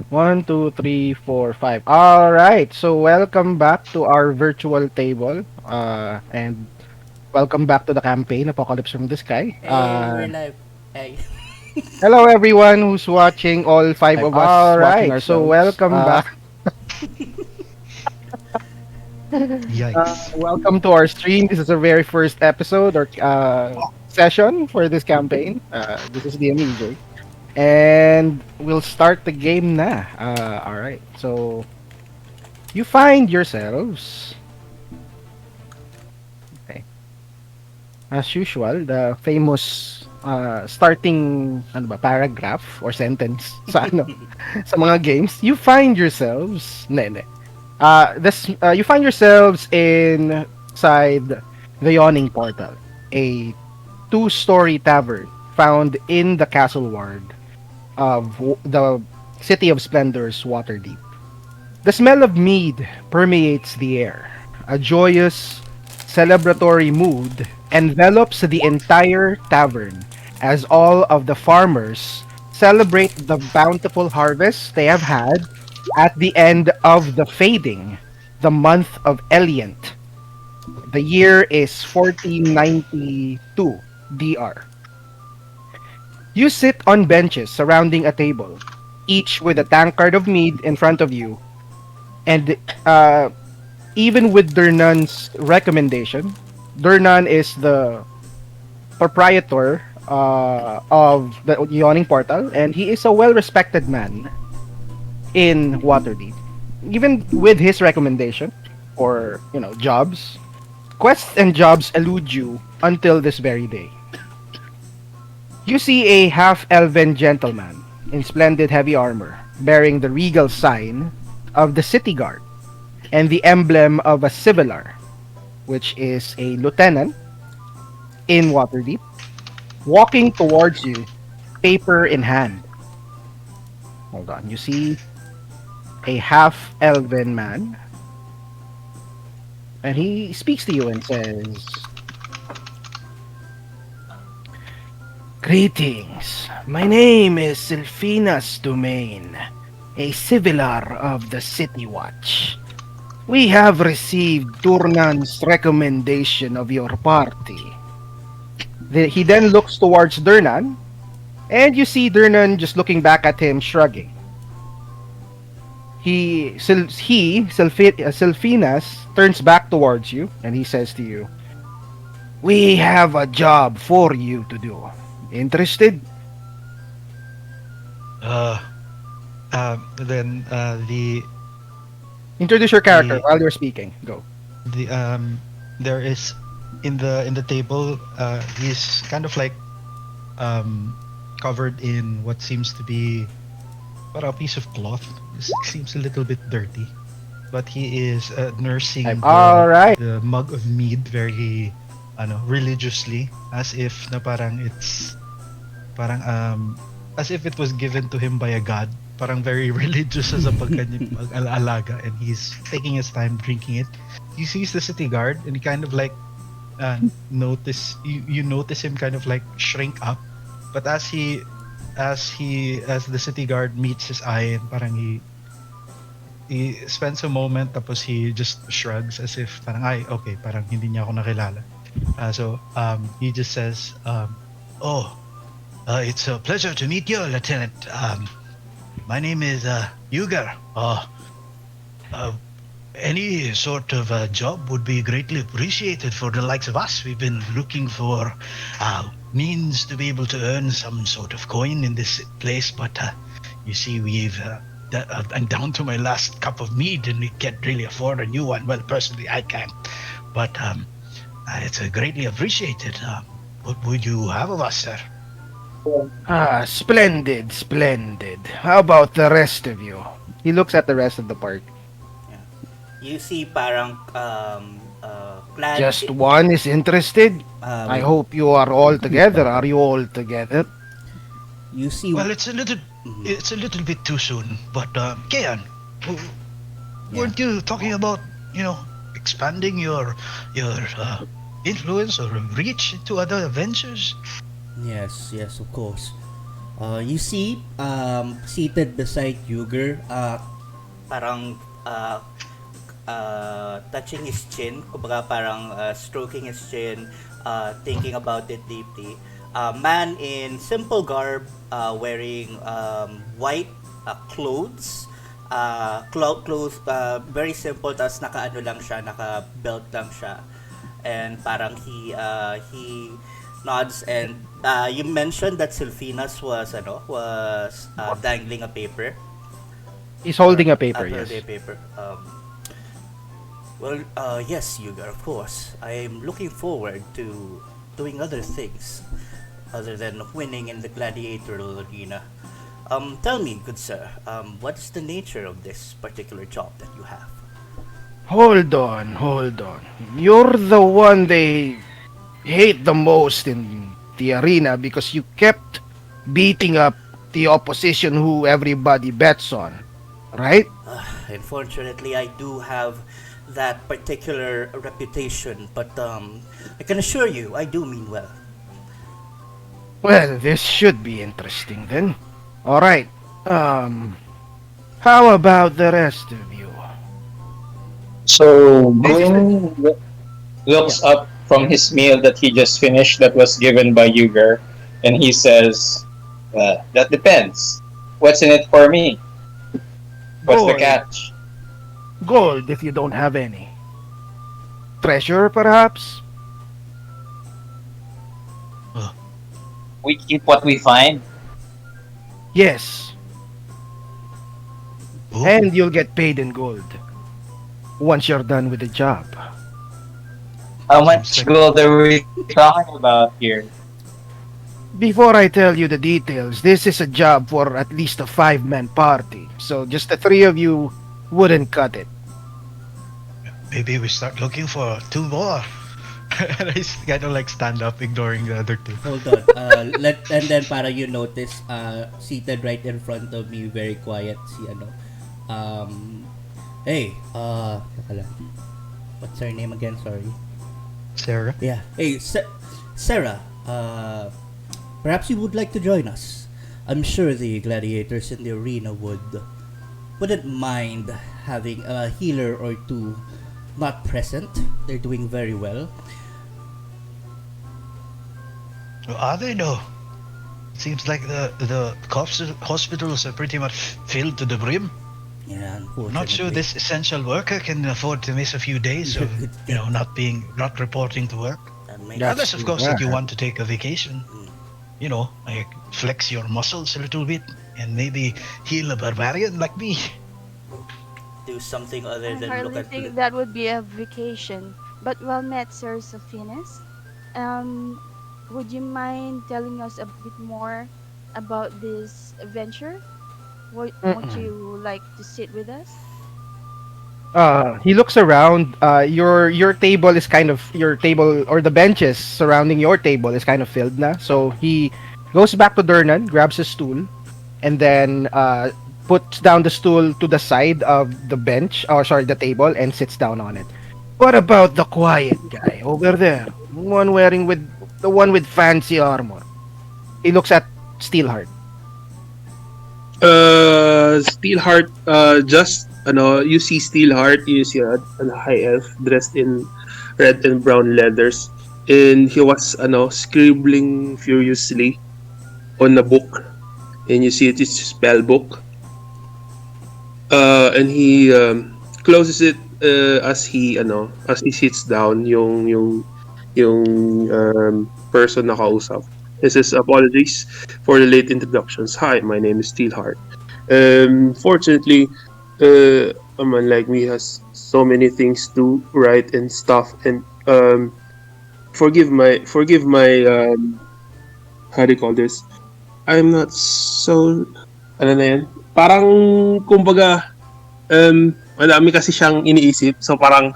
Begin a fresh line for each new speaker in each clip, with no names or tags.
One, two, three, four, five. All right. So welcome back to our virtual table. And welcome back to the campaign Apocalypse from the Sky.
Hey, we're live. Hey.
Hello everyone who's watching. All five of us
All
watching
right, so
ourselves.
welcome back.
Yikes.
Welcome to our stream. This is our very first episode or session for this campaign. This is the DJ. And we'll start the game na. All right. So you find yourselves. Okay. As usual, the famous starting paragraph or sentence sa sa mga games, you find yourselves you find yourselves inside the Yawning Portal, a two-story tavern found in the castle ward of the City of Splendor's Waterdeep. The smell of mead permeates the air. A joyous, celebratory mood envelops the entire tavern as all of the farmers celebrate the bountiful harvest they have had at the end of the fading, the month of Elient. The year is 1492 DR. You sit on benches surrounding a table, each with a tankard of mead in front of you, and even with Dernan's recommendation, Dernan is the proprietor of the Yawning Portal, and he is a well-respected man in Waterdeep. Even with his recommendation for jobs, quests and jobs elude you until this very day. You see a half-elven gentleman in splendid heavy armor, bearing the regal sign of the city guard and the emblem of a civilar, which is a lieutenant in Waterdeep, walking towards you, paper in hand. Hold on, you see a half-elven man, and he speaks to you and says, "Greetings. My name is Sylphinas Domain, a civilar of the City Watch. We have received Durnan's recommendation of your party." He then looks towards Durnan, and you see Durnan just looking back at him, shrugging. Sylphinas, turns back towards you, and he says to you, "We have a job for you to do. Interested?"
Uh, the
Introduce your character
the
while you're speaking. Go.
the there is in the table. He's kind of like covered in what seems to be a piece of cloth. It seems a little bit dirty, but he is nursing
All right.
the mug of mead very religiously, as if na parang it's parang as if it was given to him by a god. Parang very religious as a pag-alaga, and he's taking his time drinking it. He sees the city guard, and he kind of like you notice him kind of like shrink up, but as the city guard meets his eye, and parang he spends a moment, tapos he just shrugs as if parang ay okay, parang hindi niya ako nakilala. He just says, "Oh, it's a pleasure to meet you, Lieutenant. My name is Yugar. Any sort of job would be greatly appreciated for the likes of us. We've been looking for means to be able to earn some sort of coin in this place, but you see, I'm down to my last cup of mead, and we can't really afford a new one. Well, personally, I can't, but it's greatly appreciated. What would you have of us, sir?"
Splendid, splendid. How about the rest of you? He looks at the rest of the party.
Yeah. You see parang clad
Just one is interested? I
with,
hope you are all together. Are you all together?
you see
Well, it's a little bit too soon, but Kean, weren't you talking about expanding your influence or reach into other ventures?
yes, of course. You see, seated beside Yuger, parang touching his chin, kumbaga parang stroking his chin, thinking about it deeply. A man in simple garb, wearing white clothes, clothes, very simple, tas naka-ano lang siya, naka-belt lang siya. And parang he nods, and you mentioned that Sylphinas was dangling a paper,
He's
or
holding a paper,
upload a
yes.
paper. Well, yes, Yuga, of course. I'm looking forward to doing other things other than winning in the gladiatorial arena. Tell me, good sir, what is the nature of this particular job that you have?
Hold on, hold on. You're the one they hate the most in the arena because you kept beating up the opposition who everybody bets on, right?
Unfortunately, I do have that particular reputation, but I can assure you, I do mean well.
Well, this should be interesting then. All right. Um, how about the rest of you?
So
This is the
Gwyn
yeah.
looks up from his meal that he just finished that was given by Yuger, and he says, that depends. What's in it for me? What's the
Gold.
catch?
Gold if you don't have any. Treasure, perhaps?
Uh,
We keep what we find.
Yes.
oh,
And you'll get paid in gold once you're done with the job.
How
seems
much
like
gold are we talking about here?
Before I tell you the details, this is a job for at least a five-man party. So just the three of you wouldn't cut it.
maybe we start looking for two more. And I kind of like stand up, ignoring the other two.
Hold on. And then para you notice, seated right in front of me, very quiet, si ano. Um, hey, teka lang. What's her name again? Sorry.
Sarah?
Yeah. Hey, Sarah. Perhaps you would like to join us. I'm sure the gladiators in the arena wouldn't mind having a healer or two not present. They're doing very well.
Are they no? Seems like the hospitals are pretty much filled to the brim.
Yeah,
Not sure
unfortunately.
this essential worker can afford to miss a few days of,
Good, good.
not reporting to work.
Makes
That's
Unless, of
true.
course, that you want to take a vacation.
Mm.
Like flex your muscles a little bit and maybe heal a barbarian like me.
Do something other
I
than look
hardly
at.
think that would be a vacation. But well met, Sir Sophinis. Um, would you mind telling us a bit more about this adventure? Won't
Mm-mm.
you like to sit with us?
He looks around. Your table is kind of your table or the benches surrounding your table is kind of filled na. So he goes back to Dernan, grabs a stool, and then puts down the stool to the side of the bench, or sorry, the table, and sits down on it. What about the quiet guy over there? The one with fancy armor. He looks at Steelheart.
Steelheart, just you see Steelheart, you see a high elf dressed in red and brown leathers, and he was scribbling furiously on a book, and you see it is a spell book. And he closes it as he sits down yung person na kausap. He says, apologies for the late introductions. Hi, my name is Steelheart. Fortunately, a man like me has so many things to write and stuff, and forgive my how do you call this? I'm not so ano na yan? Parang kumbaga madami kasi siyang iniisip, so parang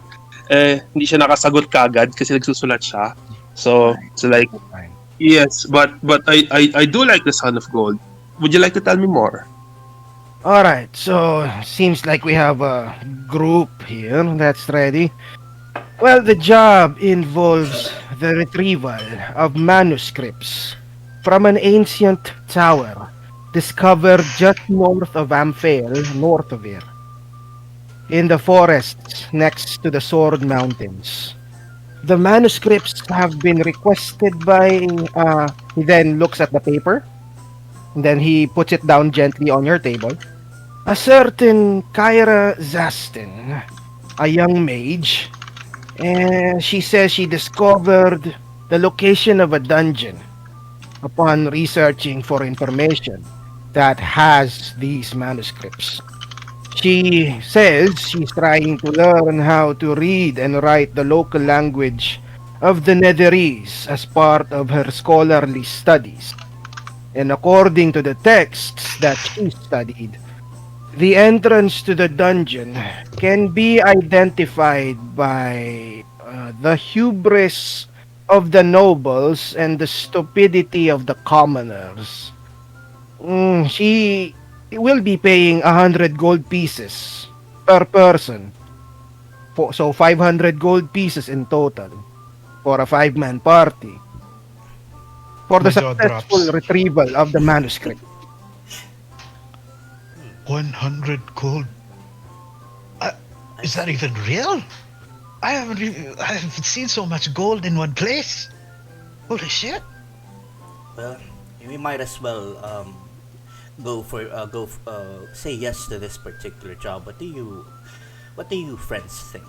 hindi siya nakasagot kaagad kasi nagsusulat siya. So
Fine,
it's like,
fine.
yes, but I do like the Son of Gold. Would you like to tell me more?
All right, so seems like we have a group here that's ready. Well, the job involves the retrieval of manuscripts from an ancient tower discovered just north of Amphail, north of here, in the forests next to the Sword Mountains. The manuscripts have been requested by. He then looks at the paper, and then he puts it down gently on your table. A certain Kyra Zastin, a young mage, and she says she discovered the location of a dungeon upon researching for information that has these manuscripts. She says she's trying to learn how to read and write the local language of the Netherese as part of her scholarly studies. And according to the texts that she studied, the entrance to the dungeon can be identified by the hubris of the nobles and the stupidity of the commoners. She will be paying 100 gold pieces per person. So 500 gold pieces in total for a five-man party for the
My jaw
successful
drops.
retrieval of the manuscript.
100 gold. Uh,
I
is that
see.
even real? I haven't seen so much gold in one place. Holy shit!
Well, we might as well say yes to this particular job. What do you friends think?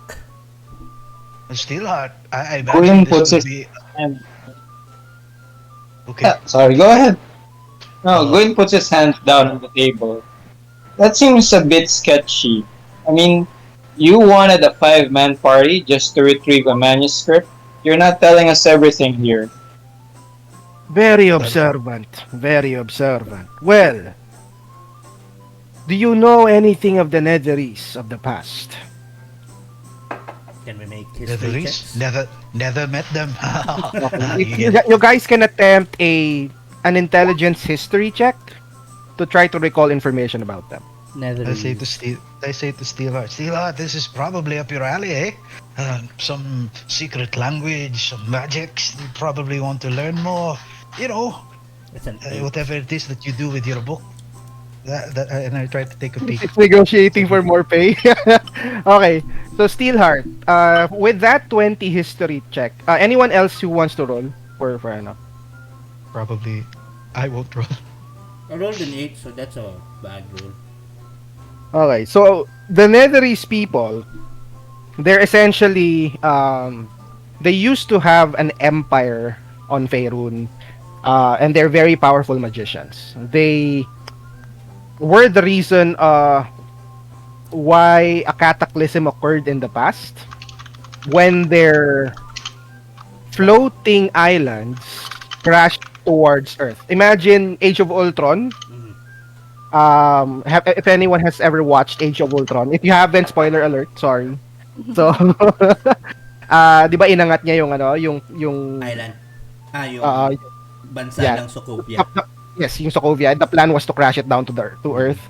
Steelheart, I imagine
Quinn
this
puts
would
his
be
hand.
okay.
Sorry, go ahead. No,
Uh,
Quinn puts his hands down on the table. That seems a bit sketchy. I mean, you wanted a five-man party just to retrieve a manuscript? You're not telling us everything here.
Very
well,
observant, very observant. Well, do you know anything of the Netherese of the past?
Can we make history
Netherese?
checks?
Never met them.
Okay. If
You
you,
get
you guys can attempt an intelligence history check to try to recall information about them.
Netherese.
I say to Steelheart, Steelheart, this is probably up your alley, eh? Some secret language, some magics. You probably want to learn more. You know,
It's an 8.
whatever it is that you do with your book. And I try to take a peek.
It's negotiating
Take
for
a,
more pay. Okay. So Steelheart, with that 20 history check, anyone else who wants to roll for ano?
probably, I won't roll.
I rolled an 8, so that's a bad roll.
Okay. So the Netherese people, they're essentially they used to have an empire on Faerun, and they're very powerful magicians. They were the reason why a cataclysm occurred in the past when their floating islands crashed towards Earth. Imagine Age of Ultron.
Mhm.
If anyone has ever watched Age of Ultron, if you haven't, spoiler alert, sorry. So, 'di ba inangat niya yung ano, yung
Island. Yung
uh,
bansa
yeah.
ng Sokovia.
Yes, yung Sokovia. The plan was to crash it down to Earth.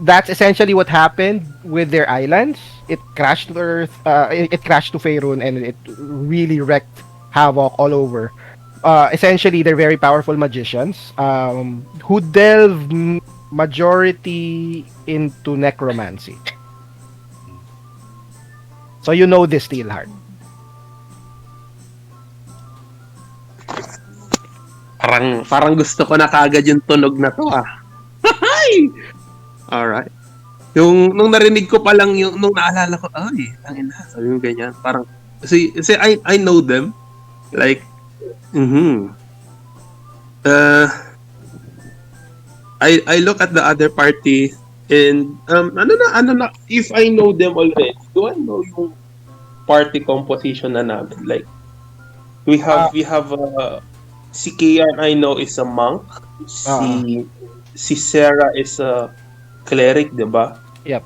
That's essentially what happened with their islands. It crashed to Earth. It crashed to Faerun, and it really wrecked havoc all over. Essentially, they're very powerful magicians who delve majority into necromancy. So you know this, Steelheart.
Parang gusto ko na kagad yung tunog na to ah. Hay! Alright. Nung narinig ko pa lang nung naalala ko, ay, tangina, sabi mo ganyan. Parang, kasi I know them. Like, Uh, I look at the other party and, ano na, if I know them already, do I know yung party composition na namin? Like, we have, si Kian I know is a monk. Si Sarah is a cleric, di ba?
Yep.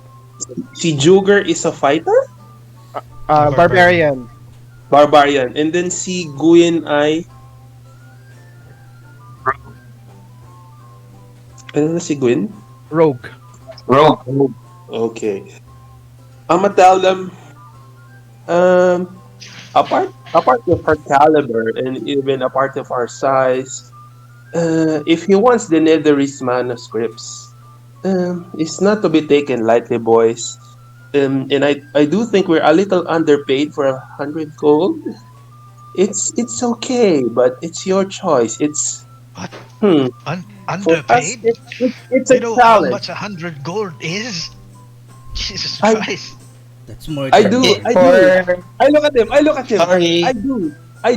Si Juger is a fighter?
Barbarian.
Barbarian. And then si Guyen ay... Ano na si Gwen?
Rogue.
Rogue.
Okay. I'm gonna tell them, apart of her caliber and even a part of our size, If he wants the Netherese manuscripts, it's not to be taken lightly, boys. And I do think we're a little underpaid for 100 gold. It's okay, but it's your choice.
What?
Hmm, for us,
Underpaid?
it's
Do
a
you know how
challenge.
much 100 gold is? Jesus
I
Christ.
That's more
I
than
do
It,
I
me.
do.
for
I look at him. I look at him. I
sorry,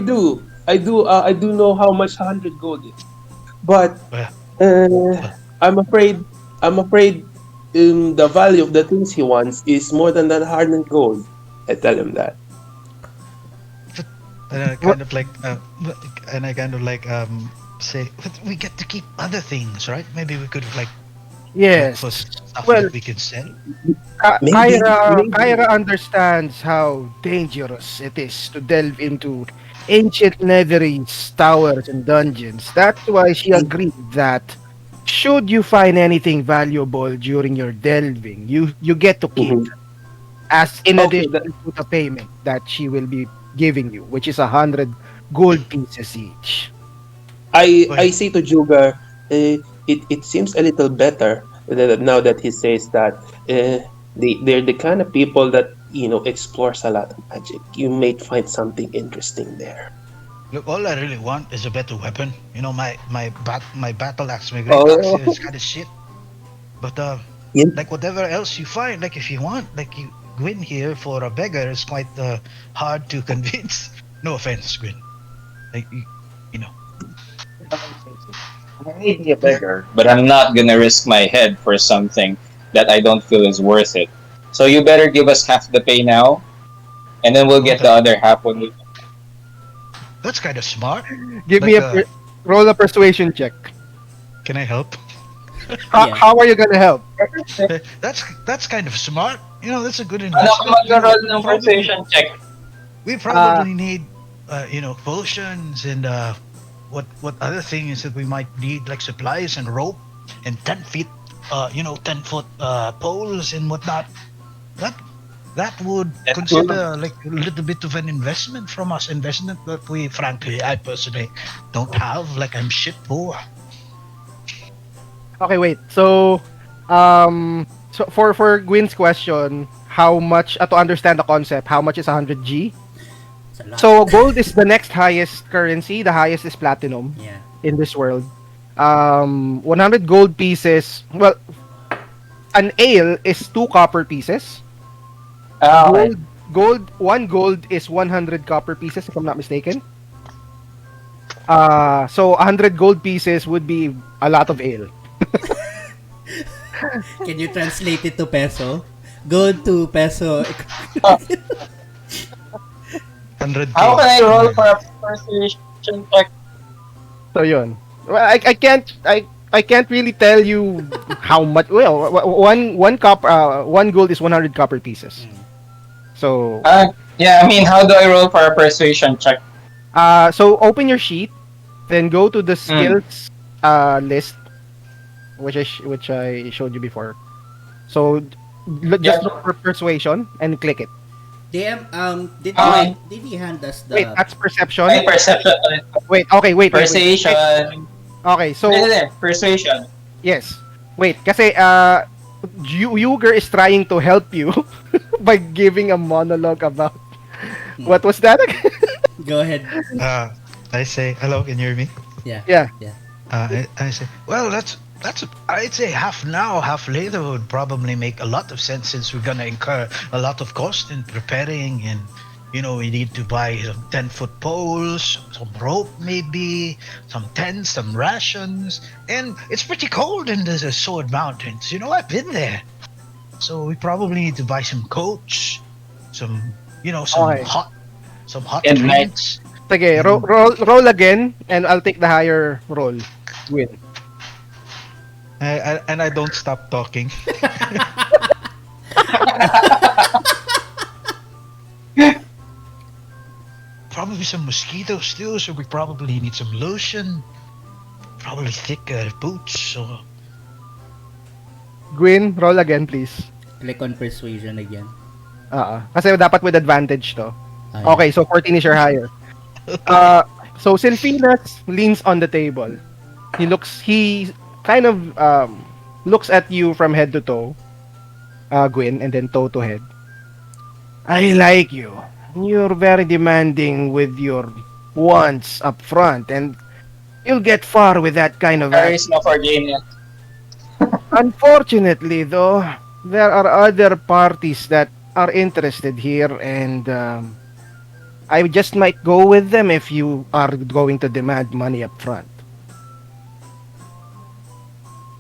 do. I do know how much 100 gold is. But
Well,
uh,
well,
I'm afraid I'm afraid the value of the things he wants is more than that 100 gold. I tell him that.
but kind of like, and I kind of like say, but we get to keep other things, right? Maybe we could like look
Yes.
for stuff
Well,
that we can sell.
Maybe.
Kyra understands how dangerous it is to delve into ancient Netherese towers and dungeons. That's why she agreed that should you find anything valuable during your delving, you get to keep
Mhm.
as in
Okay,
addition to the payment that she will be giving you, which is 100 gold pieces each.
I
Well,
say to Juga, it seems a little better now that he says that they're the kind of people that explores a lot of magic. You may find something interesting there.
look, all I really want is a better weapon. You know, my battle axe, my great axe
oh,
is kind of shit. But
Yeah.
like whatever else you find, like if you want, like you Gwyn here for a beggar is quite hard to convince. No offense, Gwyn. Like you know,
I may be a beggar, but I'm not gonna risk my head for something that I don't feel is worth it. So you better give us half the pay now, and then we'll
oh
get the
that
other half when we.
that's kind of smart.
Give me
Like,
roll a persuasion check.
can I help?
Yeah.
How are you gonna help?
That's kind of smart. You know, that's a good
Ano ka
investment. You know,
mag-roll ng persuasion check?
we
Uh,
probably need, potions and what other things that we might need, like supplies and rope and 10 feet, 10 foot poles and whatnot. That that would
That's good.
consider like a little bit of an investment from us. Investment that we, frankly, I personally don't have. Like I'm shit poor.
okay, wait. So for Gwyn's question, how much to understand the concept? How much is 100 G?
It's a lot.
So gold is the next highest currency. The highest is platinum
Yeah.
in this world. 100 gold pieces. Well, an ale is 2 copper pieces.
Ah, okay.
One gold is 100 copper pieces, if I'm not mistaken. So 100 gold pieces would be a lot of ale.
Can you translate it to peso? Gold to peso.
Hundred
How
k.
can I roll for a persuasion check?
So yun. Well, I can't really tell you how much. Well, one gold is 100 copper pieces. So
Yeah, I mean, how do I roll for a persuasion check?
so open your sheet, then go to the
Mm.
skills list, which I showed you before. So
Yeah.
just look for persuasion and click it.
DM,
Okay.
did he hand us
Wait,
the...
that's perception.
Ay, perception.
Wait, okay, wait.
Persuasion.
Okay, so
Hindi. Persuasion.
yes. Wait, kasi Yuger is trying to help you by giving a monologue about what was that again?
Go ahead.
I say hello. Can you hear me?
Yeah.
Yeah.
Yeah.
I say, well, I'd say half now, half later would probably make a lot of sense since we're gonna incur a lot of cost in preparing, and we need to buy some 10-foot poles, some rope, maybe some tents, some rations, and it's pretty cold in the Sword Mountains. I've been there, so we probably need to buy some coats, some
Okay.
some hot
And night.
drinks.
Sige, roll again and I'll take the higher roll. Win.
And I don't stop talking. Probably some mosquitoes too, so we probably need some lotion. Probably thick boots. So
Gwyn, roll again please.
Click on persuasion again.
Kasi dapat with advantage to.
Ah, yeah.
Okay, so 14 is your higher. So Sylphinas leans on the table. He kind of looks at you from head to toe, Gwyn, and then toe to head. I like you. You're very demanding with your wants up front, and you'll get far with that kind of
Paris
attitude.
no for game yet.
Unfortunately, though, there are other parties that are interested here, and I just might go with them if you are going to demand money up front.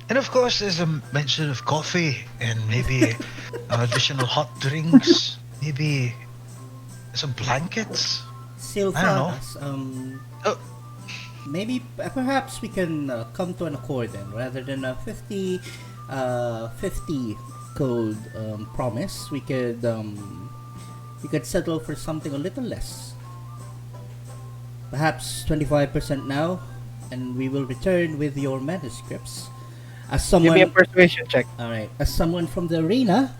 And of course, there's a mention of coffee and maybe additional hot drinks, maybe some blankets.
Sylvanas,
Oh.
maybe perhaps we can come to an accord then, rather than a 50 gold promise. We could settle for something a little less. Perhaps 25% now, and we will return with your manuscripts. As
Give me a
someone,
persuasion check.
all right, as someone from the arena,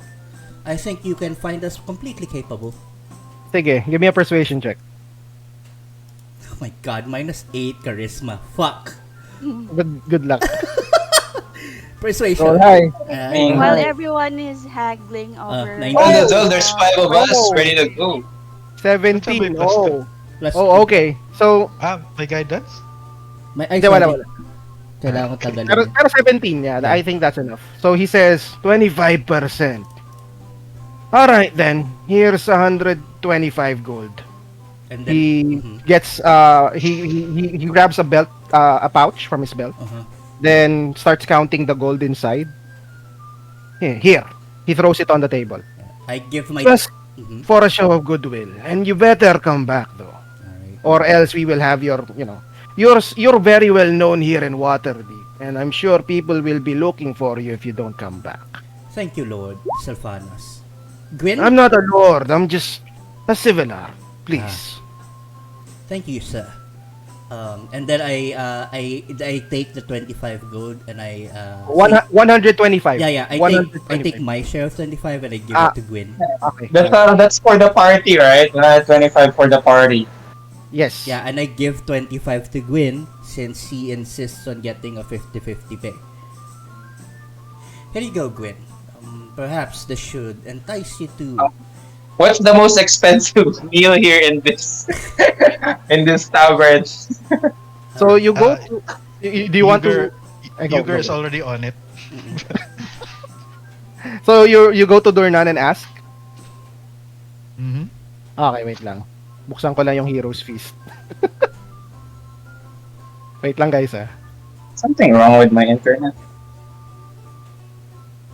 I think you can find us completely capable.
Sige, give me a persuasion check.
Oh my god, -8 charisma. Fuck.
Good luck.
Persuasion.
Roll high.
mean-
While
Alright.
everyone is haggling over.
19.
Oh, that's all. There's 5 of us
Oh.
ready to go.
17.
Plus
Oh.
Plus
Oh, okay. So,
My guidance?
Ay,
hindi, wala,
sorry.
wala.
Kailangan ko tagalin.
Pero 17, yeah. I think that's enough. So, he says 25%. Alright then, here's 125 gold.
And then,
He
Mhm.
gets, he grabs a belt, a pouch from his belt.
Uh-huh.
Then starts counting the gold inside. Here. He throws it on the table.
I give my...
Just
Mhm.
for a show of goodwill. And you better come back though.
Alright.
Or else we will have your, you're very well known here in Waterdeep. And I'm sure people will be looking for you if you don't come back.
Thank you, Lord Sylvanas. Gwyn?
I'm not a lord, I'm just a civilar. Please.
Thank you, sir. And then I take the 25 gold and I...
125.
yeah, I
125.
take my share of 25 and I give
Ah.
it to Gwyn.
Okay.
That's for the party, right? 25 for the party.
Yes.
Yeah, and I give 25 to Gwyn since he insists on getting a 50-50 pay. Here you go, Gwyn. Perhaps this should entice you to...
What's the most expensive meal here in this in this tavern?
So you go
Uh,
to, do you want to go,
Yuger is
go.
already on it.
So you go to Dornan and ask?
Mm-hmm.
Okay, wait lang. Buksan ko lang yung Hero's Feast. Wait lang guys
Something wrong with my internet.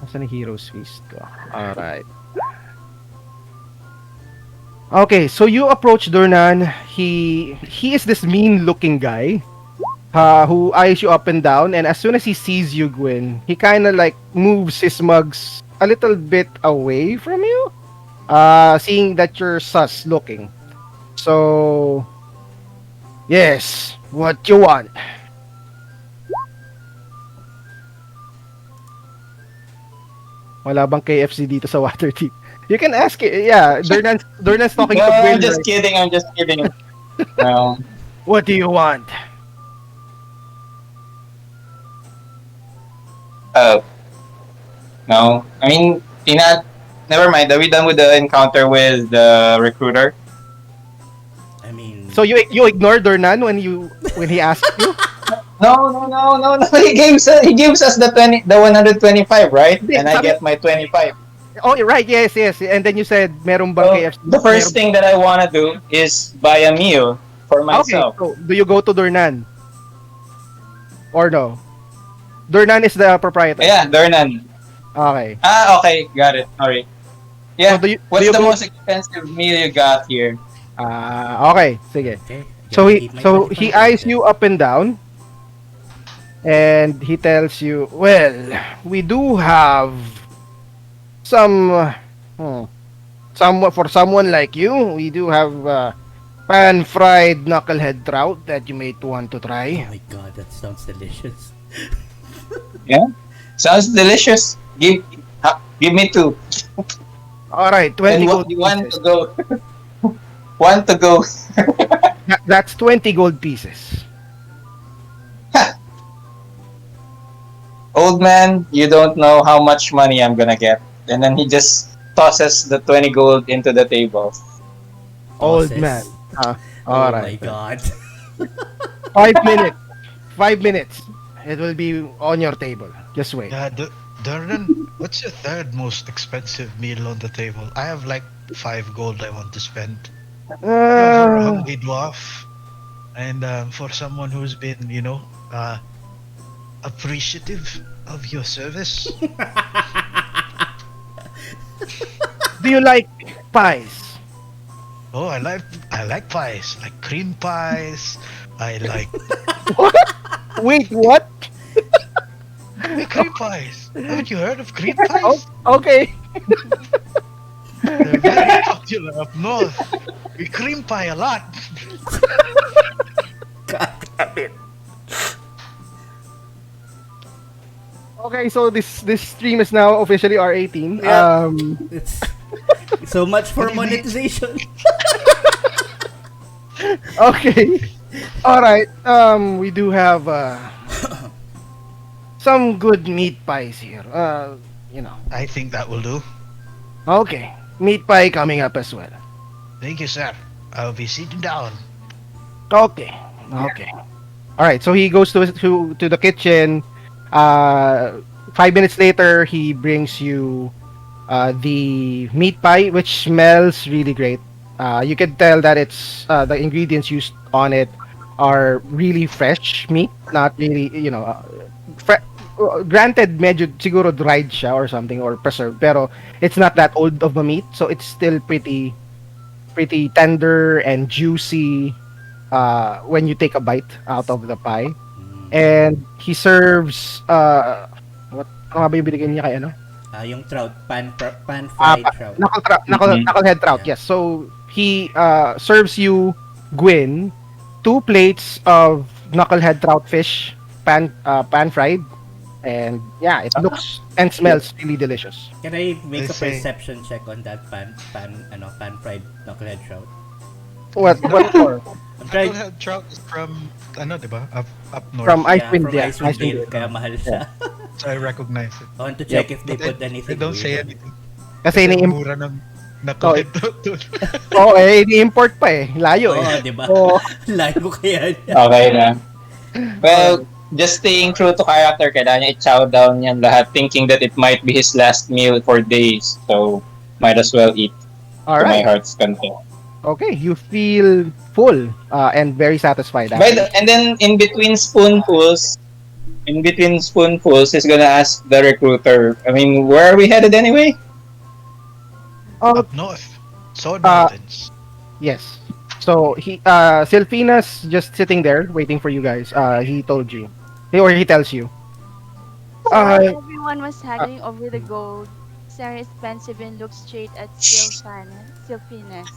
Nasaan yung Hero's Feast ko? Alright. Okay, so you approach Dornan. He is this mean-looking guy who eyes you up and down, and as soon as he sees you, Gwyn, he kind of like moves his mugs a little bit away from you, seeing that you're sus looking. So, yes, what you want? Wala bang KFC dito sa Waterdeep? You can ask it. Yeah, Dornan's talking
No,
to Gwyn.
I'm just
right?
kidding. I'm just kidding. No.
What do you want?
No. I mean, never mind. Are we done with the encounter with the recruiter?
I mean...
So you ignore Dornan when he asks you?
No. He gives us the 125, right?
Hindi,
And I
sabi-
get my 25.
Oh, right. Yes. And then you said meron bang
So,
KFC?
the first thing that I wanna do is buy a meal for
Okay.
myself.
So do you go to Dornan? Or no? Dornan is the proprietor.
Yeah, Dornan.
Okay.
Okay, got it. Sorry. Yeah.
So do you
What's
do you
the
go-
most expensive meal you got here?
Okay. Sige.
Okay.
So
Gotta
he
keep my
so
25
he
gold
eyes
then.
you up and down, and he tells you, "Well, we do have some, for someone like you, we do have pan-fried knucklehead trout that you may want to
Oh
try."
my god, that sounds delicious.
Yeah. Sounds delicious. Give me 2.
All right, 20
And
gold
one
pieces.
to go. One to go.
That's 20 gold pieces.
old man, you don't know how much money I'm gonna get. And then he just tosses the 20 gold into the table.
Old
Tosses.
man.
Oh
Alright
my
then.
god.
5 minutes. 5 minutes. It will be on your table. Just wait.
Durnan, what's your third most expensive meal on the table? I have like 5 gold I want to spend. For a
Uh,
hungry dwarf and for someone who's been, appreciative of your service.
do you like pies?
Oh, I like pies, like cream pies. I like
What? Wait, what?
cream pies. Haven't you heard of cream
Oh,
pies?
okay.
They're very popular up north. We cream pie a lot.
God damn it.
Okay, so this stream is now officially R18.
Yeah. It's so much for
What do you mean?
monetization.
Okay. All right. We do have some good meat pies here.
I think that will do.
Okay. Meat pie coming up as well.
Thank you, sir. I'll be sitting down.
Okay. Okay. All right. So he goes to the kitchen. 5 minutes later, he brings you the meat pie, which smells really great. You can tell that it's the ingredients used on it are really fresh meat, not really, granted, medyo siguro dried siya or something or preserved, pero it's not that old of a meat, so it's still pretty tender and juicy when you take a bite out of the pie. And he serves what ano nga ba yung binigyan niya kay ano?
Yung trout, pan fried trout.
Knucklehead trout.
Yeah.
Yes. So he serves you, Gwyn, 2 plates of knucklehead trout fish pan fried, and yeah, it looks and smells really delicious.
Can I make
They
a
say-
perception check on that pan fried knucklehead trout?
What for?
I'm trying
Knucklehead trout is from, diba? Up north.
From Icewind,
from
yeah.
Icewind
Icewind.
Dale, kaya mahal siya.
So I recognize it.
I want to check if they
But
put anything
they don't say
weird on it.
anything.
Kasi
Kasi
ini
mura ng knucklehead trout dun.
ini-import pa eh. Layo
Oo,
eh.
di ba?
Oo.
Layo kaya niya.
Okay na. Well, just staying true to character, kailangan niya i-chow down yan lahat, thinking that it might be his last meal for days. So, might as well eat
All
to my
right.
heart's content.
Okay, you feel full and very satisfied.
And then in between spoonfuls, he's gonna ask the recruiter, I mean, where are we headed anyway?
Oh,
Up north. Sword
Uh,
Mountains.
yes. So Silfina's just sitting there waiting for you guys. He told you. He tells you.
While
Uh,
everyone was haggling over the gold, Sarah Spencervin looked straight at Sylphinas.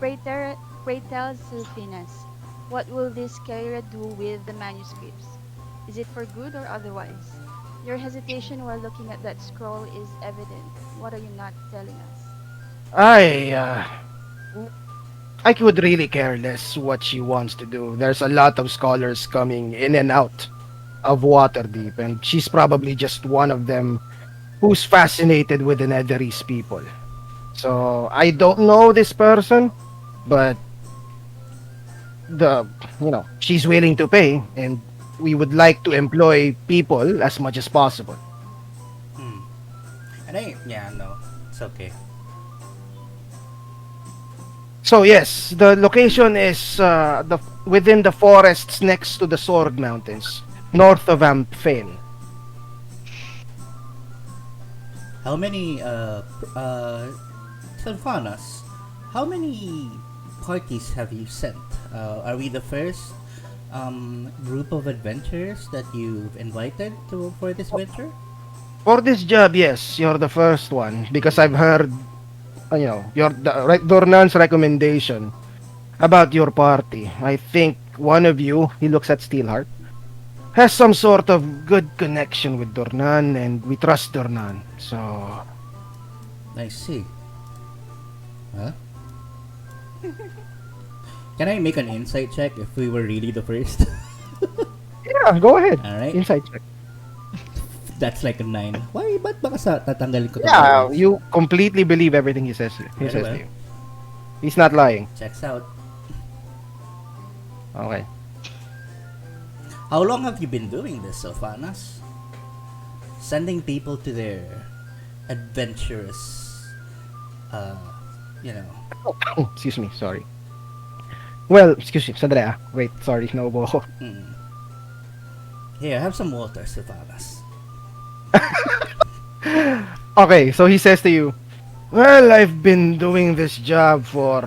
Pray tell Sylphinas, what will this carrier do with the manuscripts? Is it for good or otherwise? Your hesitation while looking at that scroll is evident. What are you not telling us?
I could really care less what she wants to do. There's a lot of scholars coming in and out of Waterdeep, and she's probably just one of them who's fascinated with the Netherese people. So I don't know this person, but she's willing to pay, and we would like to employ people as much as possible.
And no, it's okay.
So yes, the location is within the forests next to the Sword Mountains, north of Amphail.
How many Sylvanas, how many parties have you sent? Are we the first group of adventurers that you've invited for this venture?
For this job, yes, you're the first one because I've heard, Dornan's recommendation about your party. I think one of you, he looks at Steelheart, has some sort of good connection with Dornan, and we trust Dornan. So,
I see. Huh? Can I make an insight check if we were really the first?
yeah, go ahead.
All right.
Inside check.
That's like a 9. Why? Ba't baka tatanggalin ko tong
Yeah,
Netherese?
you completely believe everything he says. He
Very
says
well.
to you. He's not lying.
Checks out.
Okay.
How long have you been doing this, Sylvanas? Sending people to their adventurous, uh, you know.
Oh, excuse me. Sorry. Well, excuse me. Sandali ah. Wait, sorry. Naubo ako.
Here, have some water, Sylvanas.
Okay, so he says to you, well, I've been doing this job for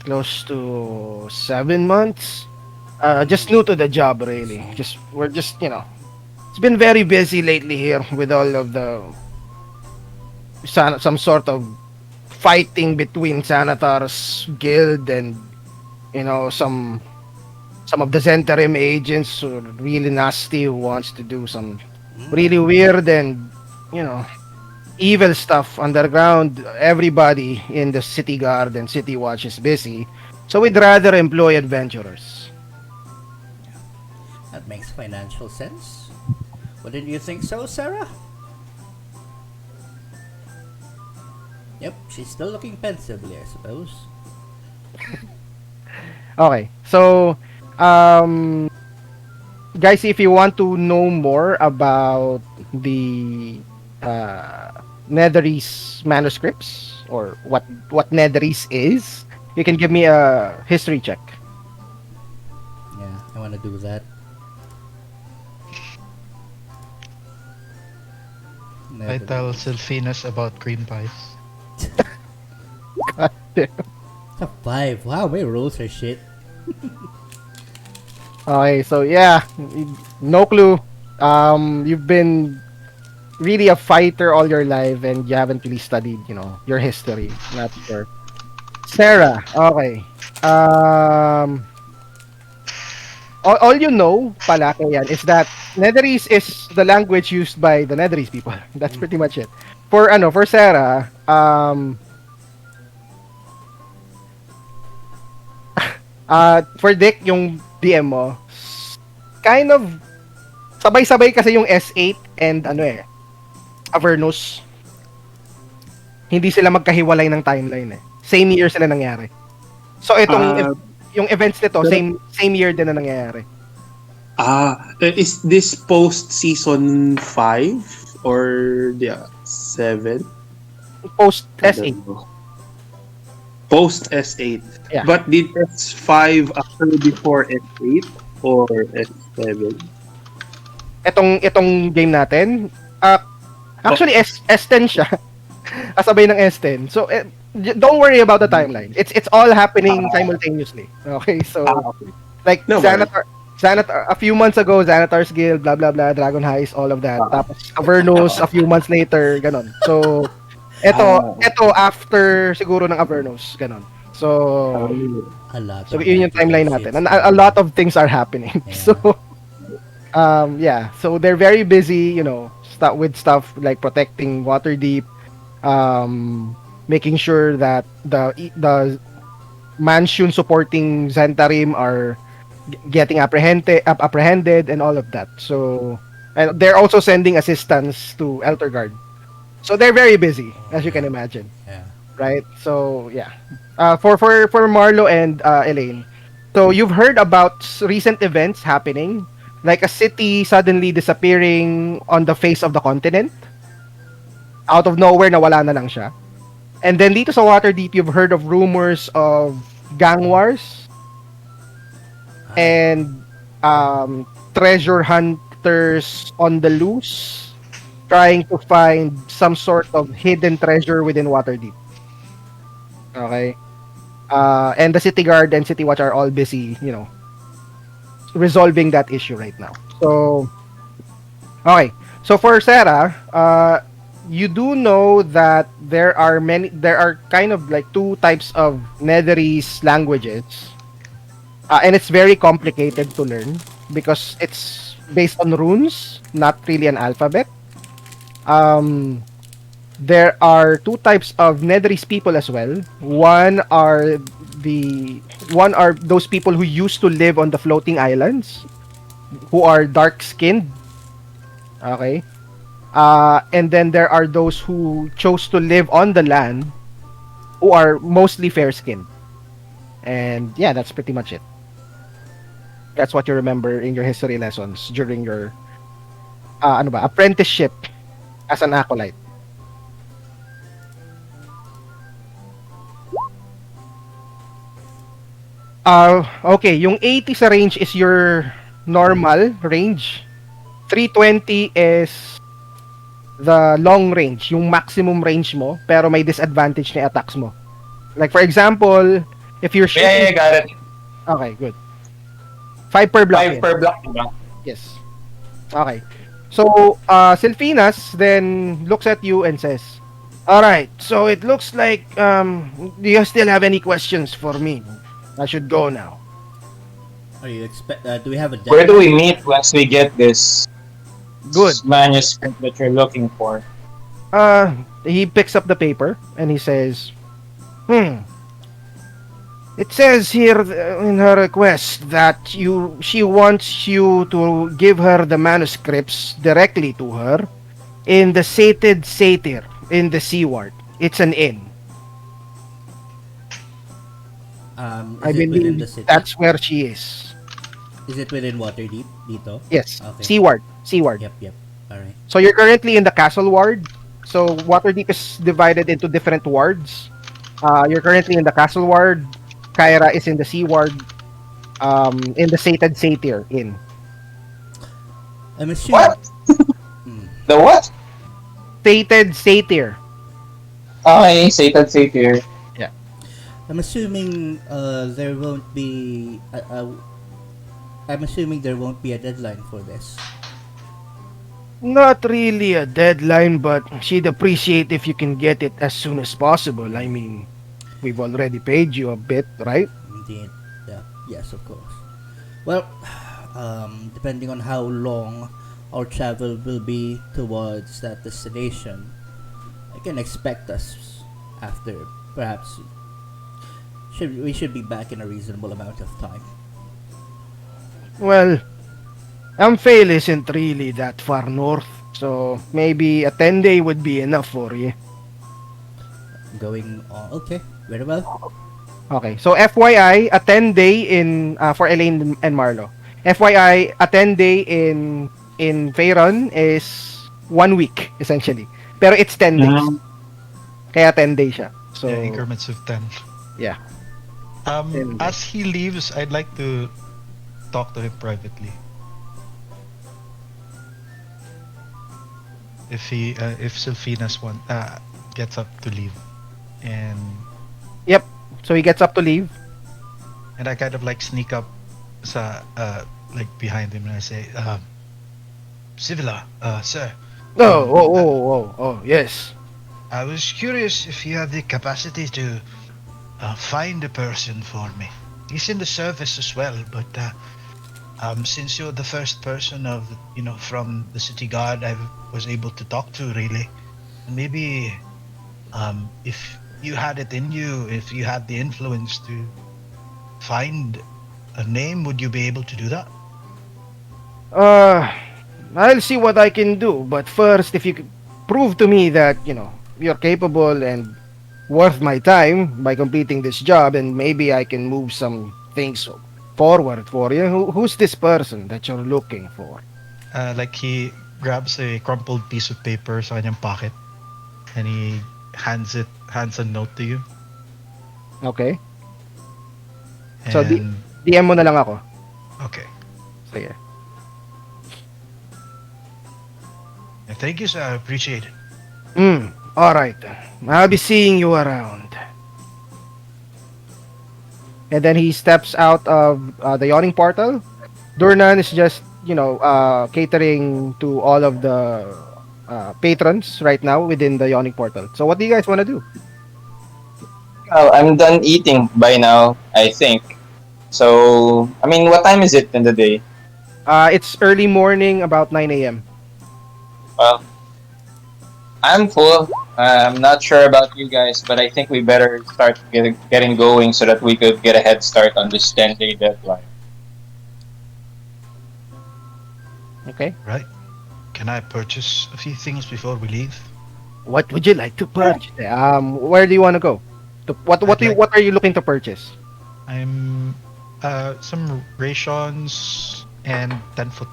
close to 7 months. Just new to the job, really. We're just, it's been very busy lately here with all of the some sort of fighting between Sanatar's guild and some of the Zentarim agents who are really nasty who wants to do some really weird and evil stuff underground. Everybody in the city guard and city watch is busy, so we'd rather employ adventurers.
That makes financial sense. Wouldn't you think so, Sarah? Yep, she's still looking pensively, I suppose.
Okay, so guys, if you want to know more about the Netherese manuscripts or what Netherese is, you can give me a history check.
Yeah, I want to do that.
I tell Sylphinus about cream pies.
A 5. Wow, my rolls are shit.
Okay, so yeah, no clue. You've been really a fighter all your life and you haven't really studied, your history. Not sure. Sarah, okay. All you know pala yan is that Netherese is the language used by the Netherese people. That's pretty much it. For Sarah, for Dick, yung DM mo, kind of sabay-sabay kasi yung S8 and Avernus. Hindi sila magkahiwalay ng timeline eh. Same year sila nangyari. So itong yung events nito same year din na nangyayari.
Is this post season 5 or 7?
Post S8.
Post S8.
Yeah.
But did S5 occur before S8 or S7?
Itong game natin, actually S10 siya. Kasabay ng S10. So don't worry about the timeline. It's all happening simultaneously. Okay, so
Okay.
like
No
Xanatar a few months ago, Xanatar's Guild, blah blah blah, Dragon Heist, all of that. Tapos Avernus a few months later, ganon. So ito after siguro ng Avernus, ganon. So
A lot.
so yun yung timeline natin. And a lot of things are happening.
Yeah.
So yeah, so they're very busy, with stuff like protecting Waterdeep, making sure that the mansion supporting Zentarim are getting apprehended and all of that. So and they're also sending assistance to Eltergard. So they're very busy, as you can imagine,
Yeah.
right? So yeah, for Marlo and Elaine. So you've heard about recent events happening, like a city suddenly disappearing on the face of the continent. Out of nowhere, nawala na lang siya. And then dito sa Waterdeep, you've heard of rumors of gang wars and treasure hunters on the loose trying to find some sort of hidden treasure within Waterdeep. Okay? And the City Guard and City Watch are all busy, resolving that issue right now. So, okay. So for Sarah, you do know that there are kind of like two types of Netherese languages. And it's very complicated to learn because it's based on runes, not really an alphabet. There are two types of Netherese people as well. One are those people who used to live on the floating islands, who are dark skinned. Okay. And then there are those who chose to live on the land who are mostly fair skinned. And yeah, that's pretty much it. That's what you remember in your history lessons during your apprenticeship as an acolyte. Okay, yung 80 sa range is your normal range. 320 is the long range, yung maximum range mo, pero may disadvantage na attacks mo. Like for example, if you're
Yeah,
shooting...
got it.
Okay, good. 5 per block.
5 per block. Diba?
Yes. Okay. So, Silfinas then looks at you and says, "Alright, so it looks like, do you still have any questions for me? I should go now."
Are you do we have a
Where do we
deadline?
meet once we get this
Good.
manuscript that you're looking for?
He picks up the paper and he says, it says here in her request that she wants you to give her the manuscripts directly to her in the sated satyr in the Seaward. It's an inn. I
Is it within
believe
the city?
that's where she is.
Is it within Waterdeep, dito?
Yes,
Okay.
Seaward. Seaward.
Yep. Alright.
So you're currently in the castle ward. So Waterdeep is divided into different wards. You're currently in the castle ward. Kyra is in the sea ward. In the sated satyr inn.
I'm assuming...
What? The what?
Sated satyr.
Okay, Satan Savior.
I'm assuming there won't be... I'm assuming there won't be a deadline for this.
Not really a deadline, but she'd appreciate if you can get it as soon as possible. I mean, we've already paid you a bit, right?
Indeed. Yeah. Yes, of course. Well, depending on how long our travel will be towards that destination, I can expect us after perhaps we should be back in a reasonable amount of time.
Well, Amphail isn't really that far north, so maybe a 10-day would be enough for you.
Going on. Okay, very well.
Okay, so FYI, a 10-day in for Elaine and Marlo. FYI, a 10-day in Faerun is 1 week essentially. Pero it's 10 days. Kaya 10 days siya. So
Yeah, increments of 10.
yeah. 10 days.
As he leaves, I'd like to talk to him privately. If Sylphinas gets up to leave, and
Yep. So he gets up to leave.
I kind of like sneak up like behind him and I say, Sivila, sir.
Yes.
I was curious if you have the capacity to find a person for me. He's in the service as well, but since you're the first person from the city guard I was able to talk to, really, maybe if you had it in you, if you had the influence to find a name, would you be able to do that?
I'll see what I can do, but first, if you could prove to me that, you're capable and worth my time by completing this job, and maybe I can move some things forward for you. Who's this person that you're looking for?
Like he grabs a crumpled piece of paper sa kanyang pocket and he hands a note to you.
Okay.
And,
So, DM mo na lang ako.
okay.
Sige.
Thank you, sir. I appreciate it.
Alright. I'll be seeing you around. And then he steps out of the yawning portal. Durnan is just, catering to all of the patrons right now within the yawning portal. So what do you guys want to do?
Oh, I'm done eating by now, I think. So, what time is it in the day?
It's early morning, about 9 a.m.
Well, I'm full. I'm not sure about you guys, but I think we better start getting going so that we could get a head start on this 10-day deadline.
Okay.
Right. Can I purchase a few things before we leave?
What would you like to purchase? Where do you want to go?
I'd like.
What are you looking to purchase?
I'm some rations and 10 foot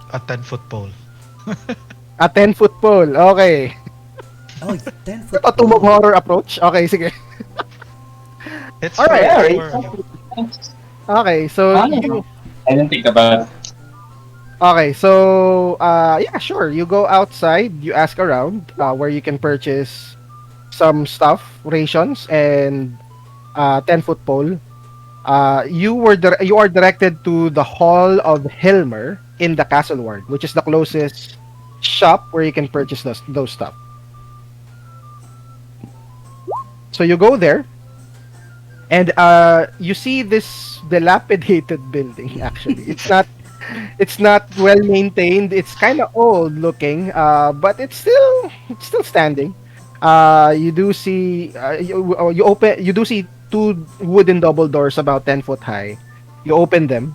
pole.
A 10-foot pole. Okay.
Oh, 10 foot
A tumog
pole.
horror approach. Okay, sige.
It's
All
for,
right.
Yeah,
it's
right.
for
Okay, so
Ah,
you
I didn't think about it.
okay, so yeah, sure. You go outside, you ask around where you can purchase some stuff, rations and 10-foot pole. You are directed to the Hall of Hilmer in the Castle Ward, which is the closest shop where you can purchase those stuff. So you go there, and you see this dilapidated building. Actually, it's not well maintained. It's kind of old looking, but it's still standing. You do see you do see two wooden double doors about 10 foot high. You open them,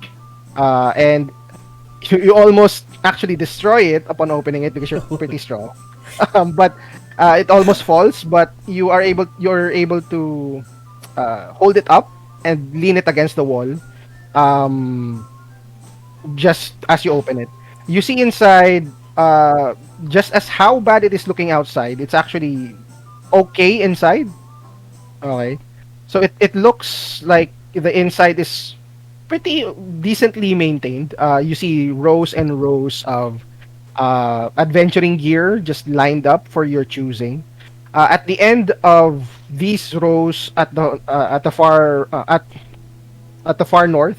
and you almost actually destroy it upon opening it because you're pretty strong. But it almost falls, but you're able to hold it up and lean it against the wall. Um, just as you open it. You see inside, just as how bad it is looking outside, it's actually okay inside. Okay. So it looks like the inside is pretty decently maintained. You see rows and rows of adventuring gear just lined up for your choosing. At the end of these rows, at the far north,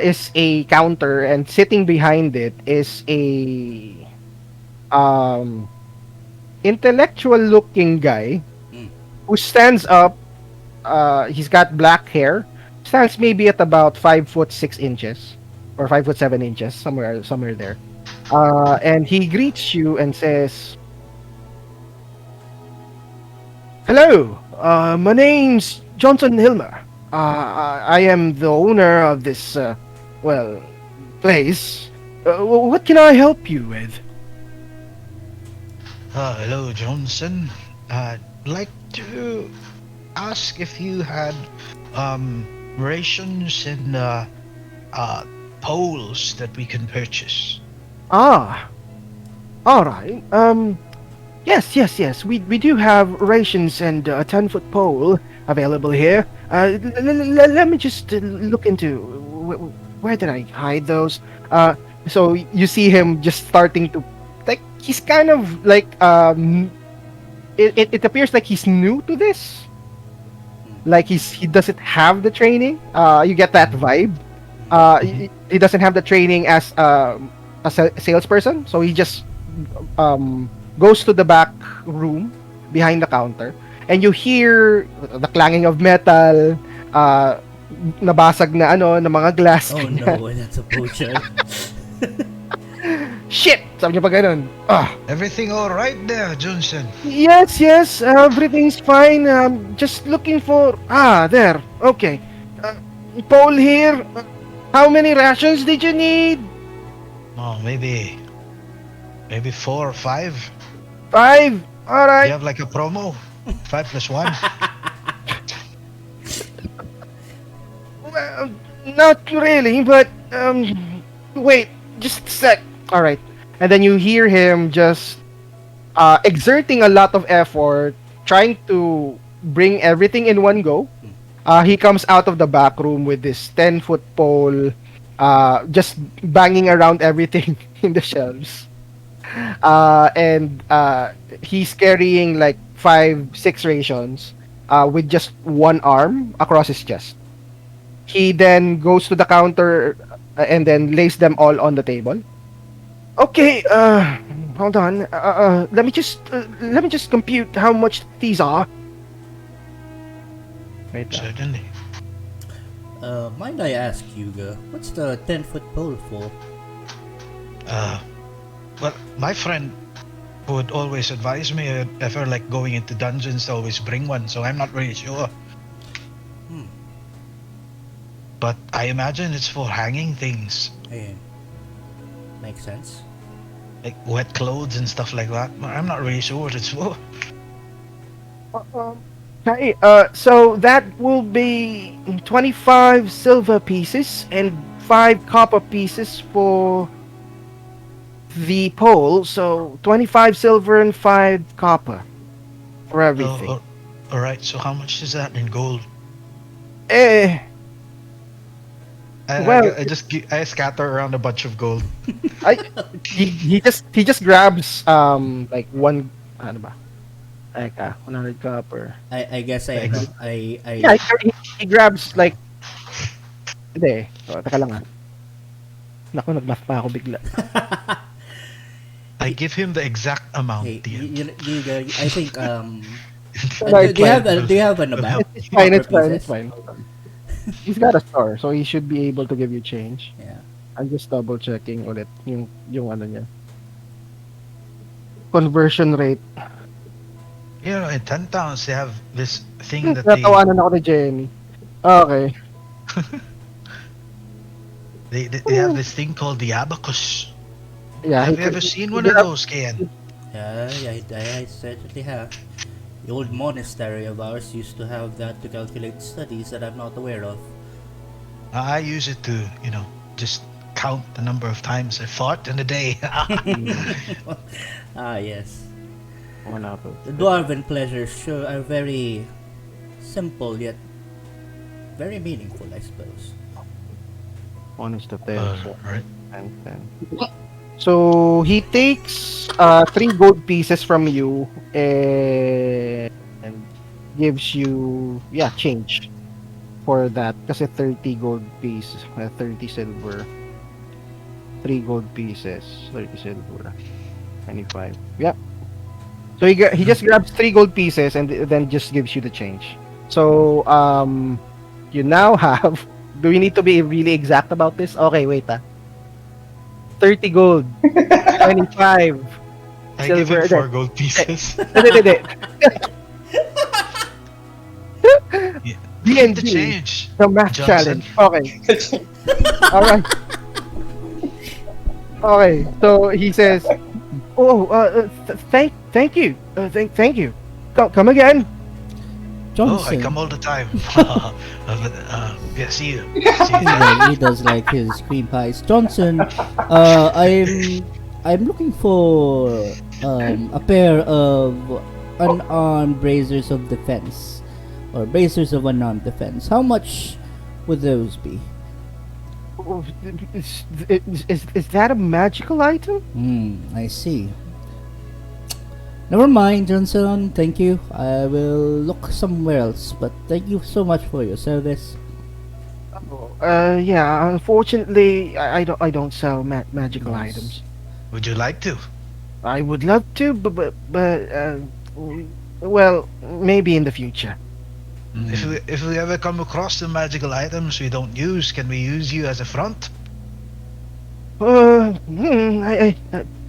is a counter, and sitting behind it is a um, intellectual looking guy
Mm.
who stands up. He's got black hair. Stands maybe at about 5 foot 6 inches or 5 foot 7 inches, somewhere there. And he greets you and says, "Hello, my name's Johnson Hilmer. I am the owner of this, well, place. What can I help you with?"
Hello, Johnson. I'd like to ask if you had rations and poles that we can purchase.
Ah, all right. Yes. We do have rations and a 10-foot pole available here. Let me just look into where did I hide those? So you see him just starting to, like, he's kind of like it appears like he's new to this. Like he doesn't have the training. You get that vibe. He doesn't have the training as a salesperson, so he just goes to the back room behind the counter, and you hear the clanging of metal, nabasag na na mga glass.
Oh
ganyan.
no, that's a poacher.
Shit! Sabi niya pa ganun. Ah,
Everything all right there, Johnson?
yes, everything's fine. Just looking for... Ah, there. Okay. Paul here. How many rations did you need?
Oh, maybe 4 or 5.
5.
Do
Alright.
you have like a promo? 5+1.
Well, not really, but wait, just a sec. All right, and then you hear him just exerting a lot of effort, trying to bring everything in one go. He comes out of the back room with this 10-foot pole, just banging around everything in the shelves. And he's carrying like 5, 6 rations with just one arm across his chest. He then goes to the counter and then lays them all on the table. Okay, hold on. Let me just compute how much these are. Wait.
Certainly.
Mind I ask, Hugo, what's the 10 foot pole for?
Well, my friend would always advise me if ever like going into dungeons to always bring one, so I'm not really sure. But I imagine it's for hanging things.
Eh, makes sense.
like wet clothes and stuff like that. I'm not really sure what it's for.
Okay, so that will be 25 silver pieces and 5 copper pieces for the pole. So 25 silver and 5 copper for everything.
Oh, all right. So how much is that in gold?
Eh, well,
I scatter around a bunch of gold.
I he just grabs like one ano ba? Like 100 copper.
I guess I
Thanks.
know. I
Yeah, he grabs like hindi. Oh, teka lang ah. Naku, nag-math pa ako bigla.
I give him the exact amount,
Hey,
DM.
I think
No, it's fine.
do you have an
Will
amount?
help
It's
me.
fine,
Copper
it's fine, it's
pieces?
fine. Hold on. He's got a store, so he should be able to give you change.
Yeah.
I'm just double checking ulit yung ano niya. Conversion rate.
You know, in 10 towns they have this thing that
Natawanan ako ni Jenny. Okay.
they have this thing called the abacus.
Yeah,
Have you ever seen one of those, Kian?
I certainly have. The old monastery of ours used to have that to calculate studies that I'm not aware of.
I use it to, just count the number of times I fought in a day.
Ah, yes.
One out of
The dwarven pleasures sure are very simple yet very meaningful, I suppose.
one is the 10, so
Right.
10. So he takes 3 gold pieces from you and gives you change for that kasi 30 gold pieces, 30 silver, 3 gold pieces, 30 silver, 25. Yeah. So he just grabs 3 gold pieces and then just gives you the change. So you now have. Do we need to be really exact about this? Okay, wait 30 gold, 25
I give
silver.
him 4 gold pieces.
Hindi.
Yeah.
D&D,
The change.
the math
Johnson.
challenge. Okay. Alright. Okay. So he says, "Oh, thank you. Thank you. Come again."
Oh, I
Johnson.
come all the time. Yeah, see you.
He does like his cream pies. Johnson, I'm looking for a pair of unarmed bracers of defense, or bracers of unarmed defense. How much would those be?
Oh, is that a magical item?
I see. Never mind, Johnson. Thank you. I will look somewhere else. But thank you so much for your service.
Yeah. Unfortunately, I don't sell magical
Yes.
items.
Would you like to?
I would love to, but well, maybe in the future.
If we ever come across the magical items we don't use, can we use you as a front?
To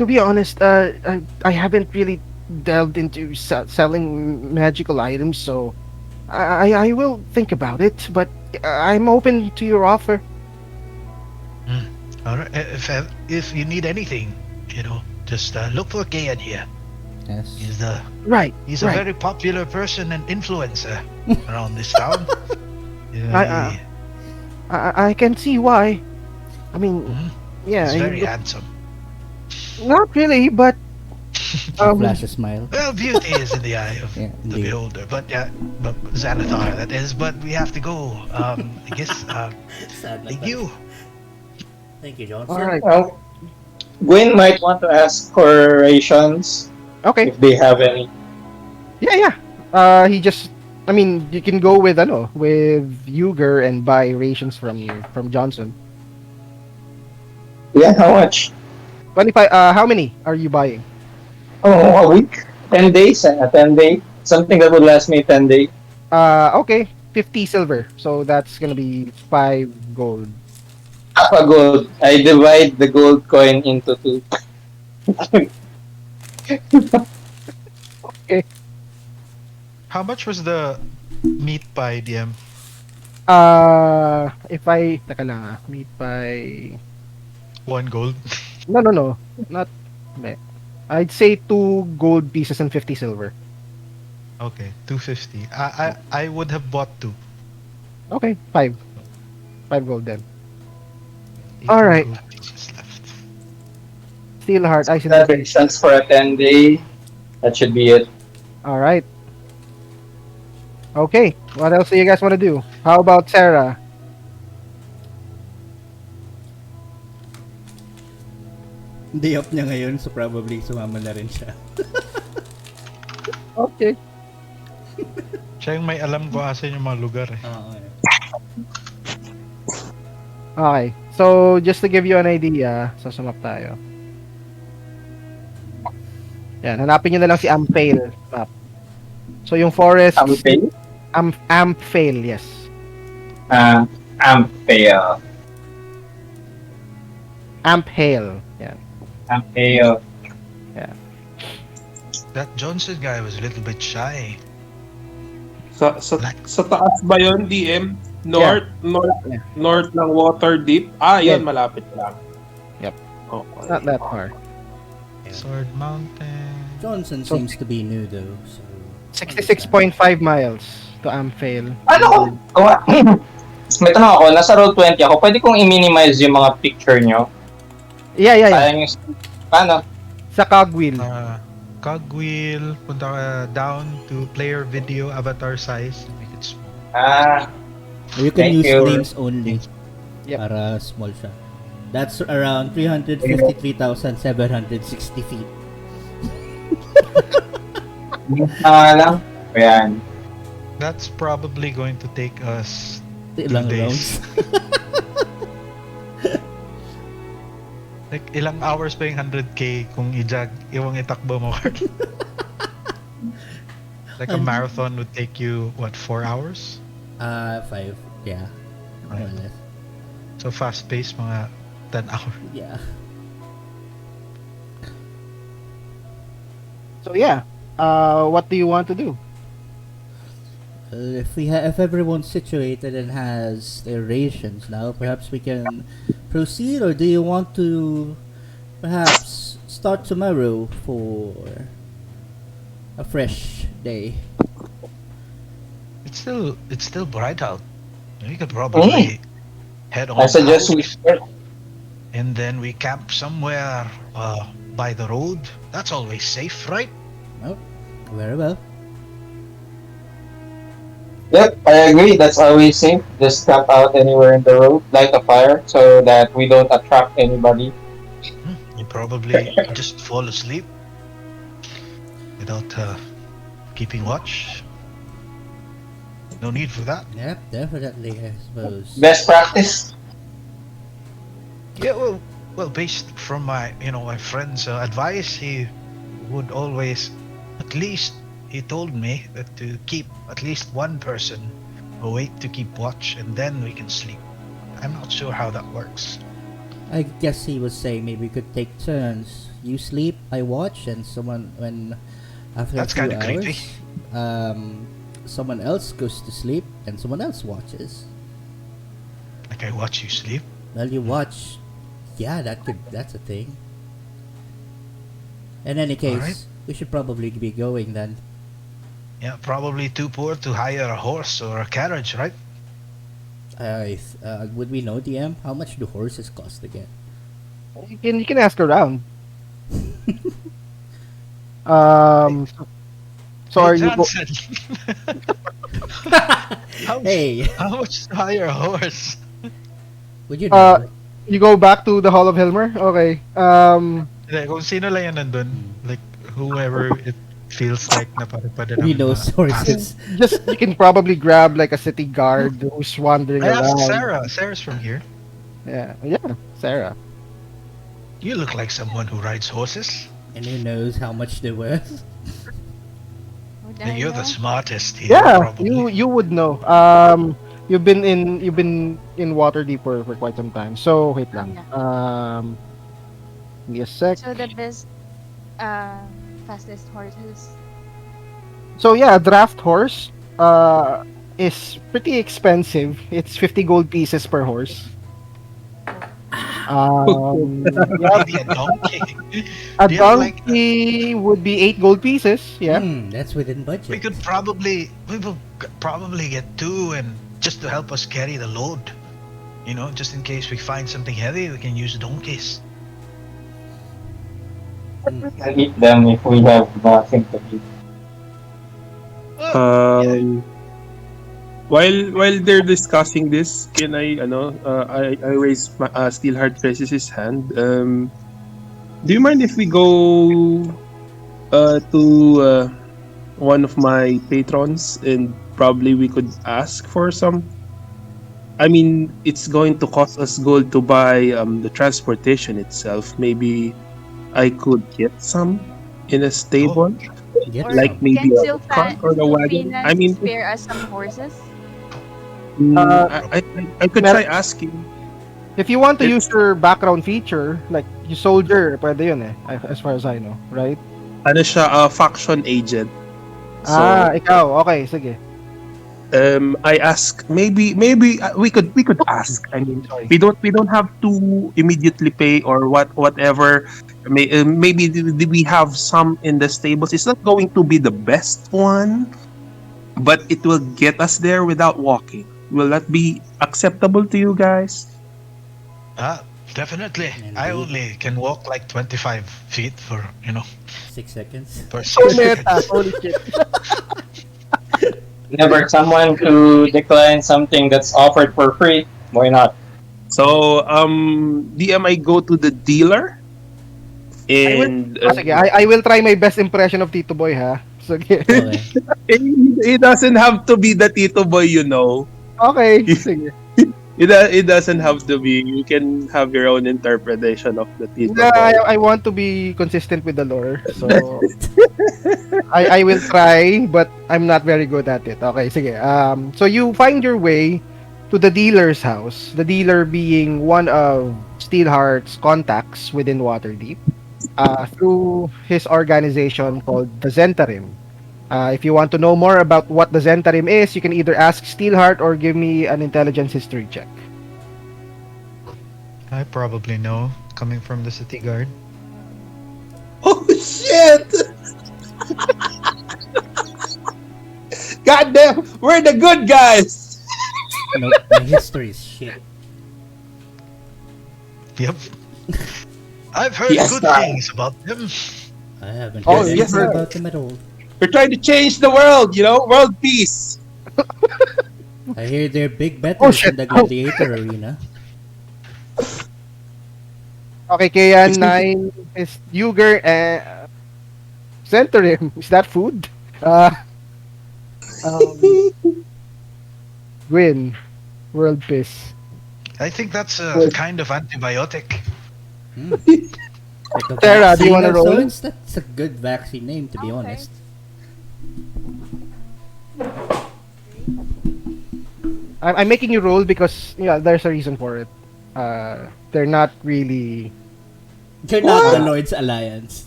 be honest, I haven't really delved into selling magical items, so I will think about it. But I'm open to your offer.
All right. If you need anything, just look for Kayan here.
Yes.
Right.
He's a
right.
very popular person and influencer around this town.
I I can see why. I mean, yeah,
He's
he
very handsome.
not really, but
Flash a smile.
Well, beauty is in the eye of
Yeah,
the
indeed.
beholder. But but Xanathar, that is. But we have to go. I guess.
Sad like
Thank
that.
you.
Thank you, Johnson.
all right.
Well, Gwyn might want to ask for rations
Okay.
if they have any.
Yeah. He just. I mean, you can go with with Uger and buy rations from Johnson.
Yeah, how much?
25. How many are you buying?
Oh, a week? 10 days? 10 day? Something that would last me 10 days.
Okay. 50 silver. So that's gonna be 5 gold.
Half a gold. I divide the gold coin into 2.
How much was the meat pie, DM?
If I teka lang meat by
1 gold.
no, not Hindi. I'd say 2 gold pieces and 50 silver.
Okay, 250. I would have bought two.
Okay, 5. 5 gold then.
18
Alright.
gold pieces left.
Steel Heart, Ice and
That
Defense.
makes sense for a 10-day. That should be it.
Alright. Okay. What else do you guys want to do? How about Sarah?
Day off niya ngayon, so probably sumama na rin siya.
Okay.
Siya yung may alam ko asan yung mga lugar eh.
Oo.
Okay. So, just to give you an idea, sasumap tayo. Yan, hanapin nyo na lang si Amphail map. So, yung forest...
Amphail?
Amphail, yes.
Amphail.
Amphail. Yan.
Amphail.
That Johnson guy was a little bit shy.
Sa taas ba yun, DM? North,
Yeah.
north ng Waterdeep. Ah,
Yeah.
yun, malapit lang.
Yep.
Okay.
Not that far.
Sword Mountain.
Johnson
So-
seems to be new though, so...
66.5 miles to Amphail.
Ano kung... May tanong ako, nasa roll 20 ako, pwede kong i-minimize yung mga picture nyo?
Yeah.
Sayang yung... Paano?
Sa Cogwheel.
Cogwheel, punta ka down to player video avatar size, make it small.
You can
Thank
use
you.
names only.
Yep.
Para small siya. That's around 353,760 feet.
Lang. Ayan.
That's probably going to take us
Ilang
2 days.
rounds?
Like, ilang hours pa yung 100k kung iwang itakbo mo, Carl? Like a marathon would take you, what, 4 hours?
5. Yeah. More or less.
So fast pace, mga 10 hours.
Yeah.
So yeah. What do you want to do?
If everyone's situated and has their rations now, perhaps we can proceed, or do you want to perhaps start tomorrow for a fresh day?
It's still bright out. We could probably head on
I suggest we
out,
start.
and then we camp somewhere by the road. That's always safe, right?
Oh, very well.
Yep, I agree. That's always safe. Just camp out anywhere in the road, light a fire, so that we don't attract anybody.
You probably just fall asleep without keeping watch. No need for that.
Yep, definitely, I suppose.
Best practice.
Yeah, well, based from my friend's advice, he would always, at least he told me that to keep at least one person awake to keep watch, and then we can sleep. I'm not sure how that works.
I guess he was saying maybe we could take turns. You sleep, I watch, and after
That's
a few
kinda creepy.
hours, someone else goes to sleep and someone else watches.
Like I watch you sleep.
Well, you watch. Yeah, that's a thing. In any case,
Alright.
we should probably be going then.
Yeah, probably too poor to hire a horse or a carriage, right?
Would we know, DM? How much do horses cost again?
You can ask around. So are
Hey,
you
Johnson. how,
Hey,
how much to hire a horse?
would you know?
you go back to the Hall of Helmer? Okay.
Like, kung sino lang yan nandun, like whoever it feels like na pare-pare
We
ng
know
mga-
horses.
Just you can probably grab like a city guard who's wandering
I asked
around.
Sarah. Sarah's from here.
Yeah, Sarah.
You look like someone who rides horses.
And who knows how much they're worth?
Would I
You're the
know?
smartest here,
Yeah,
probably.
you would know. You've been in Waterdeep for quite some time. So wait lang. Give me a sec.
So the best, fastest horses.
So yeah, a draft horse is pretty expensive. It's 50 gold pieces per horse. Yep.
Maybe a donkey.
A
Do you have like
donkey would be 8 gold pieces. Yeah.
That's within
we
budget.
could probably we will probably get two and just to help us carry the load. Just in case we find something heavy, we can use donkeys.
And eat them if we have nothing to eat.
Well, yeah.
Um, while they're discussing this, can I raise Steelheart raises his hand. Do you mind if we go to one of my patrons and probably we could ask for some? I mean, it's going to cost us gold to buy the transportation itself. Maybe I could get some in a
Oh,
stable,
Get
Or
like
some.
maybe
can
a cart or a wagon. I
Sylphinas
mean,
spare us some horses?
Uh,
I could
Mer-
try asking.
if you want to
If
use your background feature, like you soldier, pwede yun eh, as far as I know, right?
ano siya, faction agent.
Ah,
So
ikaw. Okay, sige.
I ask maybe we could ask. I mean,
Sorry.
we don't have to immediately pay or whatever. Maybe we have some in the stables. It's not going to be the best one, but it will get us there without walking. Will that be acceptable to you guys?
Definitely. I
Indeed.
only can walk like 25 feet for
6 seconds.
per
So
6 seconds.
meta. Holy shit.
Never someone to decline something that's offered for free. Why not?
So DM, I go to the dealer
I will,
and
sige, I will try my best impression of Tito Boy, ha? Sige.
Okay.
it doesn't have to be the Tito Boy,
Okay, sige.
It doesn't have to be. You can have your own interpretation of the Tito
Yeah,
Boy.
I want to be consistent with the lore. So, I will try, but I'm not very good at it. Okay, sige. So you find your way to the dealer's house. The dealer being one of Steelheart's contacts within Waterdeep. Through his organization called the Zentarim. If you want to know more about what the Zentarim is, you can either ask Steelheart or give me an intelligence history check.
I probably know, coming from the city guard.
Oh shit! God damn, we're the good guys.
No, my history is shit.
Yep. I've heard
Yes,
good
sir.
things about them.
I haven't
Oh,
heard
yes,
anything
sir.
about them at all.
We're trying to change the world, world peace.
I hear they're big
Oh,
betters
shit.
in the gladiator arena.
Okay, Kayan, 9 is Yuger and Zentarim. Is that food? Um, Gwyn, World Peace.
I think that's a kind of antibiotic.
Like a
Sarah, do you
vaccine
wanna
of
roll?
sorts? That's a good vaccine name, to be
Okay.
honest.
I'm making you roll because there's a reason for it. They're not really.
You're not the Lord's Alliance.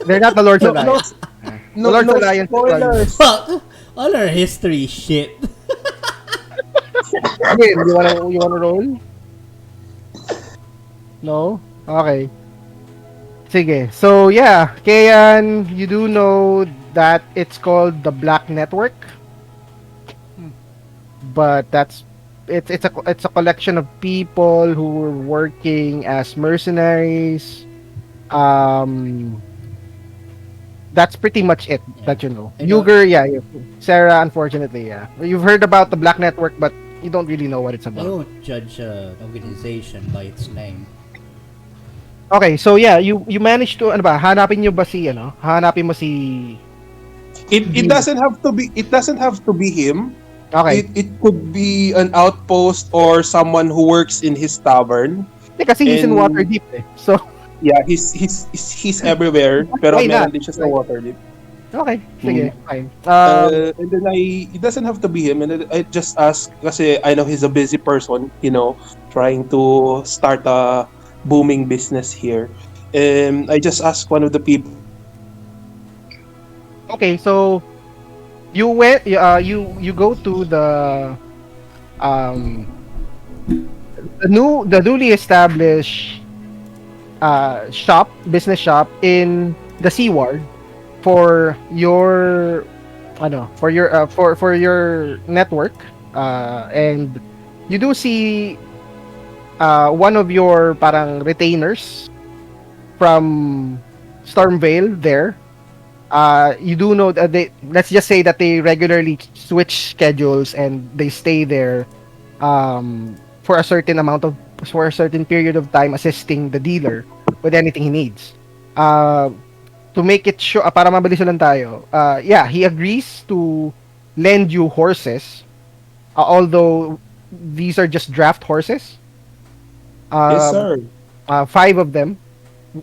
They're not the Lord's Alliance.
No,
Lord's
no
Alliance.
spoilers.
Fuck! All our history is shit.
Again, you wanna roll? No? Okay. Sige. So yeah, Kayan, you do know that it's called the Black Network. But it's a collection of people who were working as mercenaries. That's pretty much it that you know.
I know-
Yuger, Sarah, unfortunately, yeah. You've heard about the Black Network, but you don't really know what it's
I
about.
won't judge an organization by its name.
Okay, so yeah, you managed to hanapin niyo ba si Hanapin mo si
It doesn't have to be. It doesn't have to be him.
Okay.
It could be an outpost or someone who works in his tavern.
Kasi he's in
and-
Waterdeep eh. So
Yeah, he's everywhere. Pero
Why not?
meron din siya sa Waterdeep.
okay, sige, fine.
And then it doesn't have to be him. And then I just ask kasi I know he's a busy person, trying to start a booming business here. And I just ask one of the people.
Okay, so you went you go to the newly established business shop in the Seaward for your for your network, and you do see one of your parang retainers from Stormvale there. You do know that they, let's just say that they regularly switch schedules and they stay there for a certain amount of for a certain period of time, assisting the dealer with anything he needs. Uh, to make it sure, para mabilis lang tayo. Yeah, he agrees to lend you horses, although these are just draft horses.
Yes,
Um,
sir.
Five of them,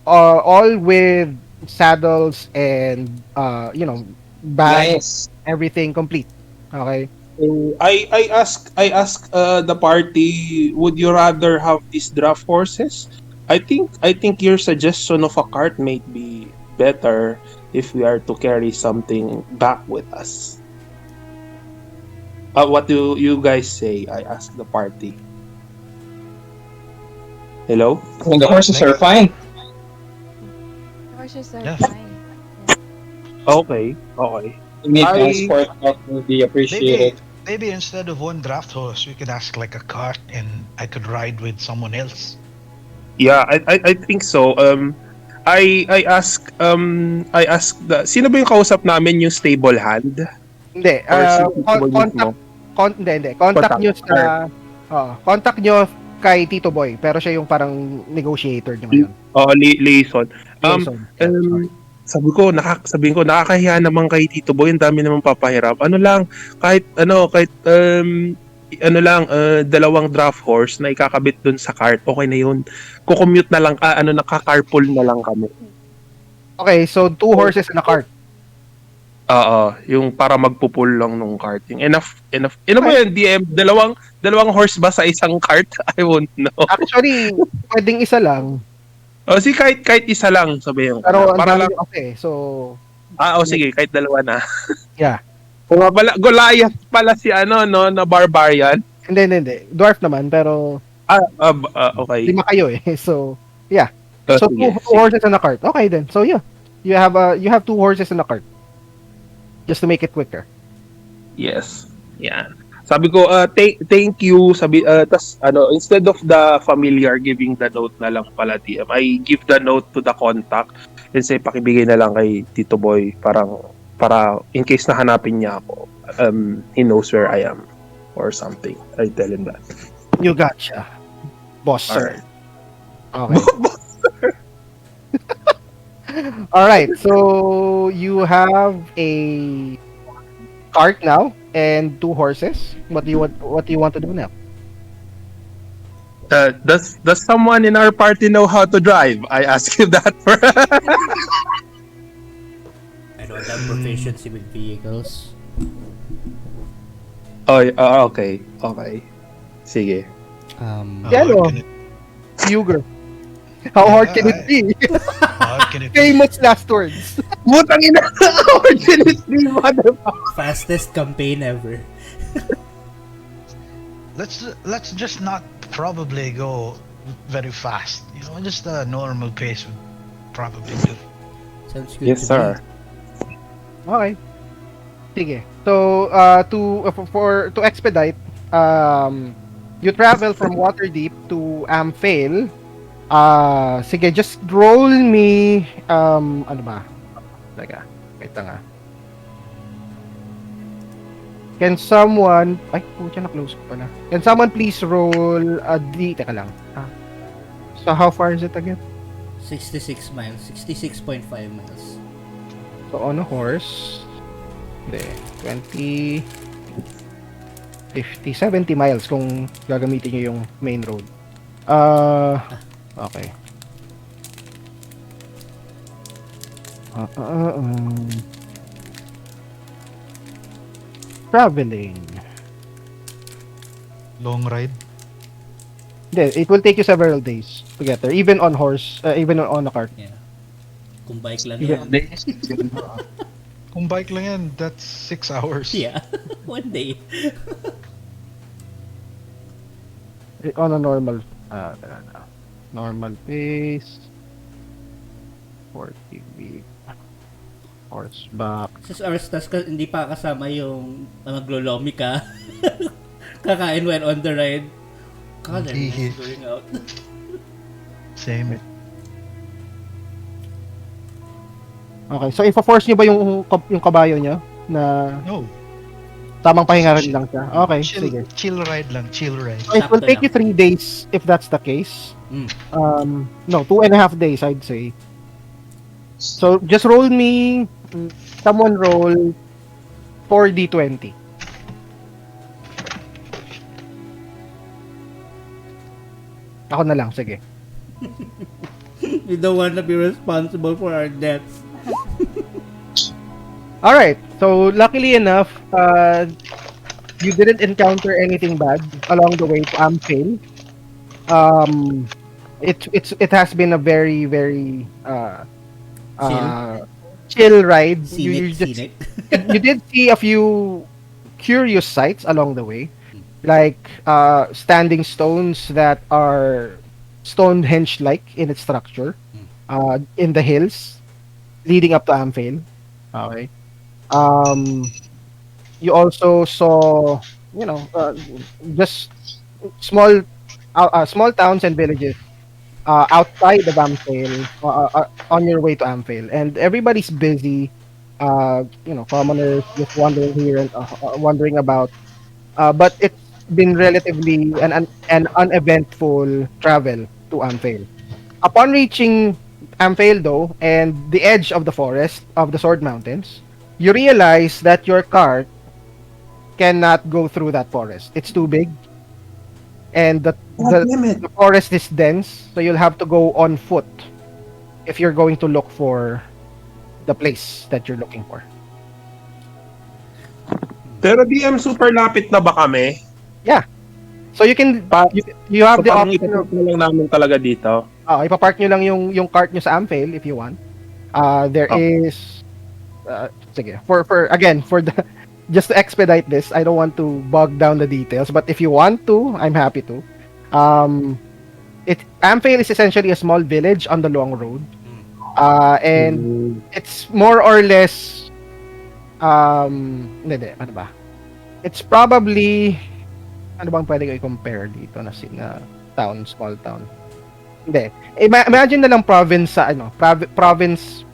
all with saddles and bags,
Nice.
everything complete. Okay.
So I ask the party, would you rather have these draft horses? I think your suggestion of a cart may be better if we are to carry something back with us. What do you guys say? I ask the party. Hello?
I mean, the horses
Like,
are fine.
Horses are
yeah,
fine. Yeah.
Okay, okay.
Immediate
I
transport that will be
maybe
appreciated.
maybe instead of one draft horse, we could ask like a cart, and I could ride with someone else.
Yeah, I think so. I ask the sino ba yung kausap namin yung stable hand
Hindi,
or si Tito Boy
contact,
mismo?
hindi. Contact
Contact.
nyo sa, contact nyo kay Tito Boy, pero siya yung parang negotiator nyo ngayon.
Liaison.
Liaison. Yeah, sorry.
Sabihin ko nakakahiya naman kay Tito Boy, ang dami namang papahirap. Ano lang, kahit dalawang draft horse na ikakabit dun sa cart, okay na yun. Kukommute na lang, nakakarpool na lang kami.
Okay, so 2 horses and a cart.
Oo, yung para magpupul lang nung cart. Yung enough. Ba yan, DM? Dalawang horse ba sa isang cart? I won't know.
Actually, pwedeng isa lang.
O, kahit isa lang, sabihin ko.
Pero ang
Para
dami
lang,
nyo kasi, so,
sige, kahit dalawa na.
yeah.
Kung nga pala, Goliath pala si na barbarian.
Hindi. Dwarf naman, pero
Okay.
5 kayo eh. So, yeah. So,
Sige.
2 horses and a cart. Okay then. So, yeah. You have 2 horses and a cart. Just to make it quicker.
Yes. Yan. Sabi ko, thank you. Instead of the familiar giving the note na lang pala DM, I give the note to the contact and say, pakibigay na lang kay Tito Boy para in case na hanapin niya ako, he knows where I am or something. I tell him that.
You gotcha. Boss, sir. Okay. Alright, so you have a cart now and 2 horses. What do you want to do now?
Does someone in our party know how to drive? I ask you that for
I don't have proficiency with vehicles.
okay. Sige.
Hello.
How can it-
Huger. How hard can it be?
how can it be?
Famous last words.
Butang ina! Opportunity, motherfucker!
Fastest campaign ever.
Let's just not probably go very fast. Just a normal pace would probably do.
Sounds good
Yes,
to
sir.
Okay. Sige. So, to expedite, you travel from Waterdeep to Amphail. Sige, just roll me, ano ba? Teka, wait lang ah. Can someone, ay, pucha, na-close ko pala. Can someone please roll teka lang. So, how far is it again?
me. 66 miles. 66.5 miles.
So, on a horse, hindi, 20, 50, 70 miles kung gagamitin nyo yung main road. Okay. Traveling.
Long ride.
Hindi, it will take you several days to get there, even on horse, even on a cart.
Yeah. Kung bike lang
Yeah.
yan.
Kung bike lang yan, that's 6 hours.
Yeah. One day.
On a normal, normal pace. 40 horseback.
Sus Arstas, hindi pa kasama yung maglolomi ka. Kakain while on the ride. God, I'm
Hindi.
going out.
Same.
Okay, so ipo-force nyo ba yung kabayo nyo na
No.
tamang pahinga rin lang siya? Okay, sige.
Chill ride lang. Chill ride.
So it will
Sakto
take you
lang.
3 days if that's the case.
Mm.
No, 2.5 days I'd say. So just roll me, someone roll 4d20. Ako na lang, sige.
You don't want to be responsible for our deaths.
Alright, so luckily enough, you didn't encounter anything bad along the way to Amphail. It has been a very very chill ride.
Scenic.
You did see a few curious sights along the way, like standing stones that are Stonehenge like in its structure, in the hills leading up to Amphail. Okay. You also saw, just small small towns and villages outside of Amphail, on your way to Amphail, and everybody's busy. Commoners just wandering here and wondering about. But it's been relatively an uneventful travel to Amphail. Upon reaching Amphail, though, and the edge of the forest of the Sword Mountains, you realize that your cart cannot go through that forest. It's too big, and
God damn it.
the forest is dense, so you'll have to go on foot if you're going to look for the place that you're looking for.
Pero DM, super lapit na ba kami?
So you can you have
So
the
parang
option.
ipark na lang namin talaga dito.
Ipapark nyo lang yung cart nyo sa Amphail if you want. There
Okay.
is sige, for again, for the just to expedite this, I don't want to bog down the details, but if you want to, I'm happy to. Amphail is essentially a small village on the long road. And it's more or less hindi, ano ba? It's probably, ano bang pwede ko i-compare dito na town, small town? Hindi. Imagine na lang province sa province,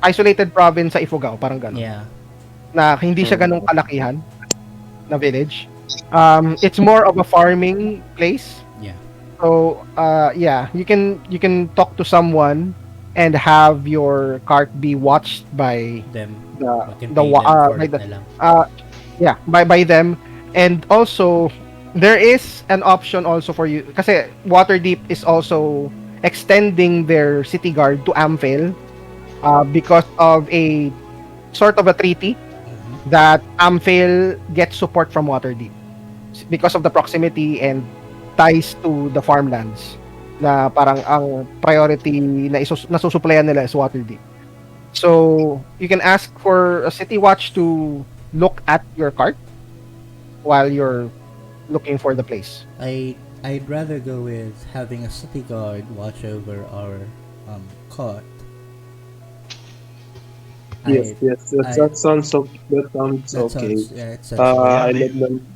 isolated province sa Ifugao, parang gano'n.
Yeah.
Na hindi siya ganong kalakihan na village. It's more of a farming place.
Yeah.
So, you can talk to someone and have your cart be watched by
Them.
the
by
by them. And also there is an option also for you kasi Waterdeep is also extending their city guard to Amphail because of a sort of a treaty that Amphail gets support from Waterdeep because of the proximity and ties to the farmlands na parang ang priority na nasusuplayan nila is Waterdeep. So you can ask for a city watch to look at your cart while you're looking for the place.
I'd rather go with having a city guard watch over our cart.
Yes, that sounds okay. That sounds okay.
It sounds
I
Yeah,
let them.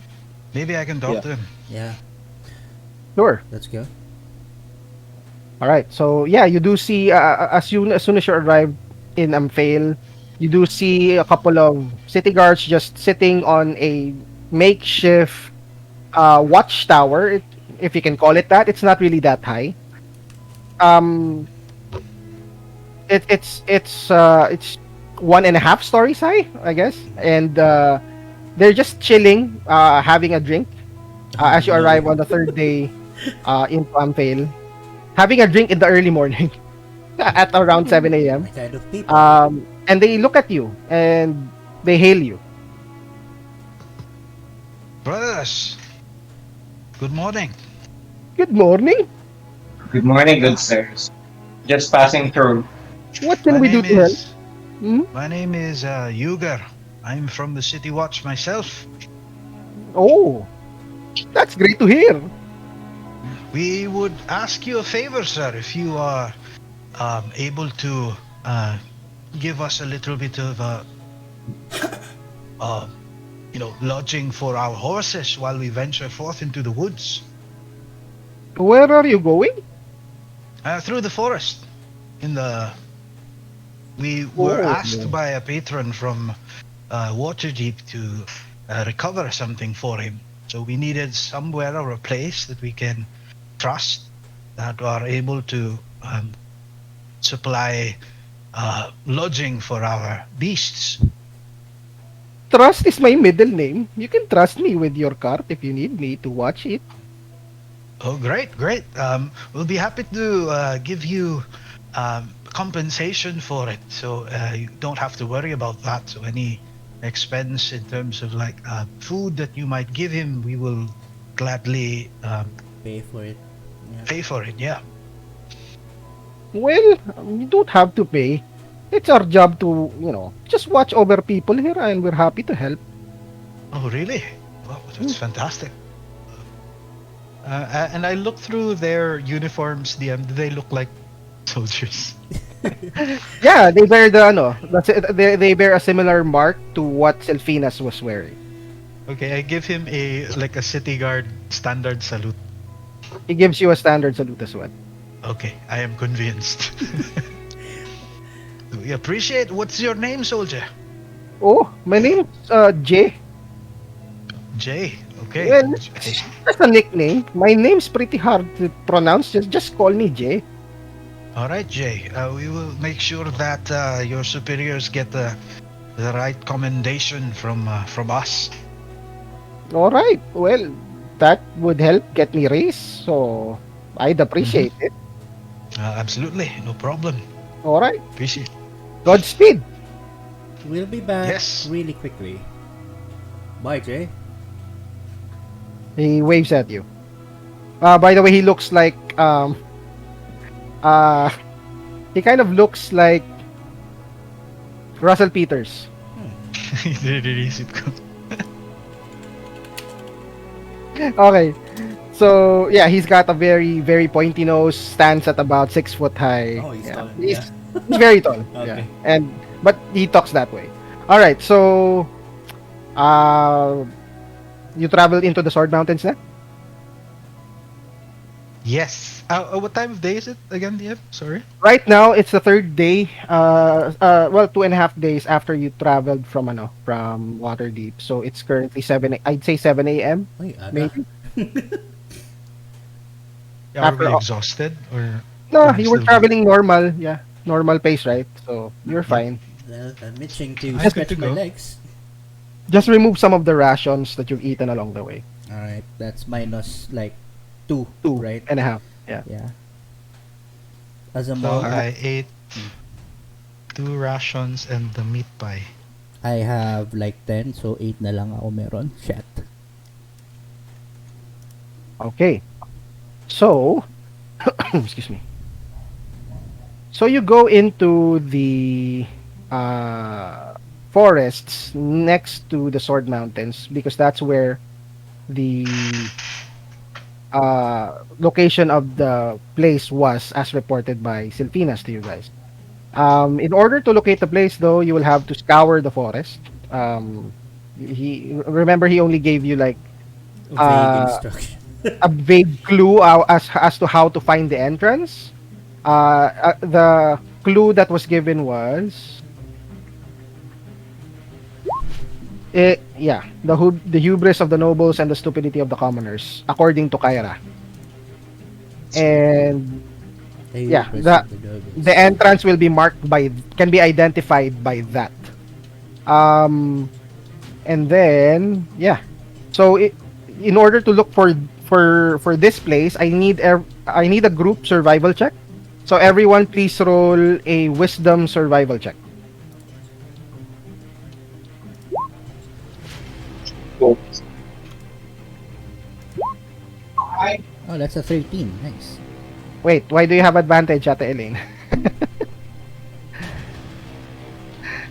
Maybe I can talk
Yeah.
to him.
yeah.
Sure.
Let's go.
All right. So yeah, you do see as soon as you arrive in Amphail, you do see a couple of city guards just sitting on a makeshift watchtower, if you can call it that. It's not really that high. It's 1.5 stories high, I guess, and they're just chilling, having a drink as you arrive on the third day in Amphail, having a drink in the early morning at around 7 a.m.
My kind of people.
And they look at you and they hail you.
Brothers, good morning.
Good morning.
Good morning, good sirs. Just passing through.
What can we do to help? Hmm?
My name is Yugar. I'm from the City Watch myself.
Oh, that's great to hear.
We would ask you a favor, sir, if you are able to give us a little bit of uh, lodging for our horses while we venture forth into the woods,
Where are you going?
through the forest. In the we were
Oh,
asked by a patron from Waterdeep to recover something for him. So we needed somewhere or a place that we can trust, that are able to supply lodging for our beasts.
Trust is my middle name. You can trust me with your cart if you need me to watch it.
Oh, great, great. We'll be happy to give you compensation for it, so you don't have to worry about that. So any expense in terms of like food that you might give him, we will gladly
Pay for it. Yeah.
pay for it. Yeah.
Well, you don't have to pay. It's our job to, just watch over people here and we're happy to help.
Oh, really? Wow, that's fantastic. And I looked through their uniforms, DM. Do they look like soldiers?
Yeah, they bear they bear a similar mark to what Selfinas was wearing.
Okay, I give him a city guard standard salute.
He gives you a standard salute as well.
Okay, I am convinced. We appreciate. What's your name, soldier?
Oh, my name's Jay.
Jay. Okay.
Well, that's a nickname. My name's pretty hard to pronounce. Just call me Jay.
All right, Jay. We will make sure that your superiors get the right commendation from us.
All right. Well, that would help get me raised, so I'd appreciate it.
Absolutely, no problem.
All right.
Appreciate.
Godspeed.
We'll be back
Yes.
really quickly. Bye, Jay.
He waves at you. By the way, he looks like he kind of looks like Russell Peters.
Nire-receive ko.
Okay. So yeah, he's got a very, very pointy nose, stands at about 6 foot high.
Oh, he's
yeah.
tall.
He's,
Yeah.
he's very tall.
Okay.
Yeah. But he talks that way. All right. So you traveled into the Sword Mountains now?
Yes. What time of day is it again, DM? Sorry.
Right now, it's the third day. Well, 2.5 days after you traveled from Waterdeep. So it's currently I'd say 7 a.m.
Ay, aga.
Maybe.
Are
After
we
all-
exhausted or?
No,
are we
you were
still-
traveling normal. Yeah, normal pace, right? So you're fine.
Well, I'm itching to
I'm good
stretch
to
my
go.
legs.
Just remove some of the rations that you've eaten along the way.
Alright, that's minus like 2,
2
right?
and a half. Yeah.
Yeah. As a
So
monk,
I ate 2 rations and the meat pie.
I have like 10, so 8 na lang ako meron. Shit.
Okay. So, excuse me. So you go into the forests next to the Sword Mountains because that's where the location of the place was as reported by Silfinas to you guys. In order to locate the place though, you will have to scour the forest. He only gave you like
Vague instruction.
a vague clue as to how to find the entrance. The clue that was given was the hubris of the nobles and the stupidity of the commoners, according to Kyra. And
Hey,
yeah,
press
the-
the nobles.
the entrance will be can be identified by that. And then so in order to look for this place, I need a group survival check. So everyone, please roll a wisdom survival check.
Cool.
Oh, that's a 13. Nice.
Wait, why do you have advantage, Ate Elaine?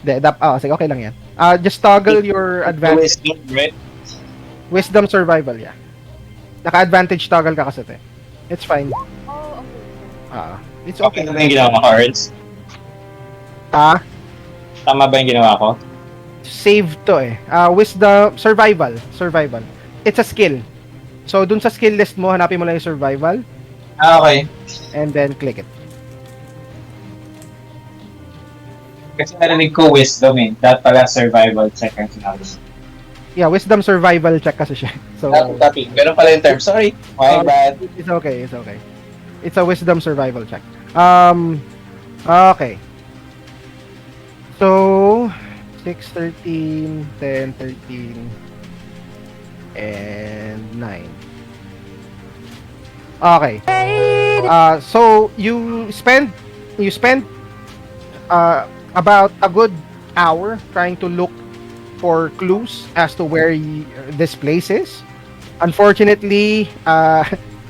Sige, okay lang yan. Just toggle your advantage.
Wisdom, right?
Wisdom survival, yeah. Naka-advantage toggle ka kasi, te. It's fine.
Oh, okay.
It's
Okay
okay.
na yung ginawa mo, Ernst.
Ah,
Tama ba yung ginawa ko?
save to eh. Wisdom, survival. It's a skill. So, dun sa skill list mo, hanapin mo lang yung survival,
Okay.
and then click it.
Kasi narinig ko wisdom eh. Dapat pala survival check ang sinabi.
Yeah, wisdom survival check kasi siya. So,
Copy. Ganun pala yung term. Sorry. My bad.
It's okay. It's a wisdom survival check. Okay. So, 6, 13, 10, 13, and 9. Okay. So you spend about a good hour trying to look for clues as to where this place is. Unfortunately,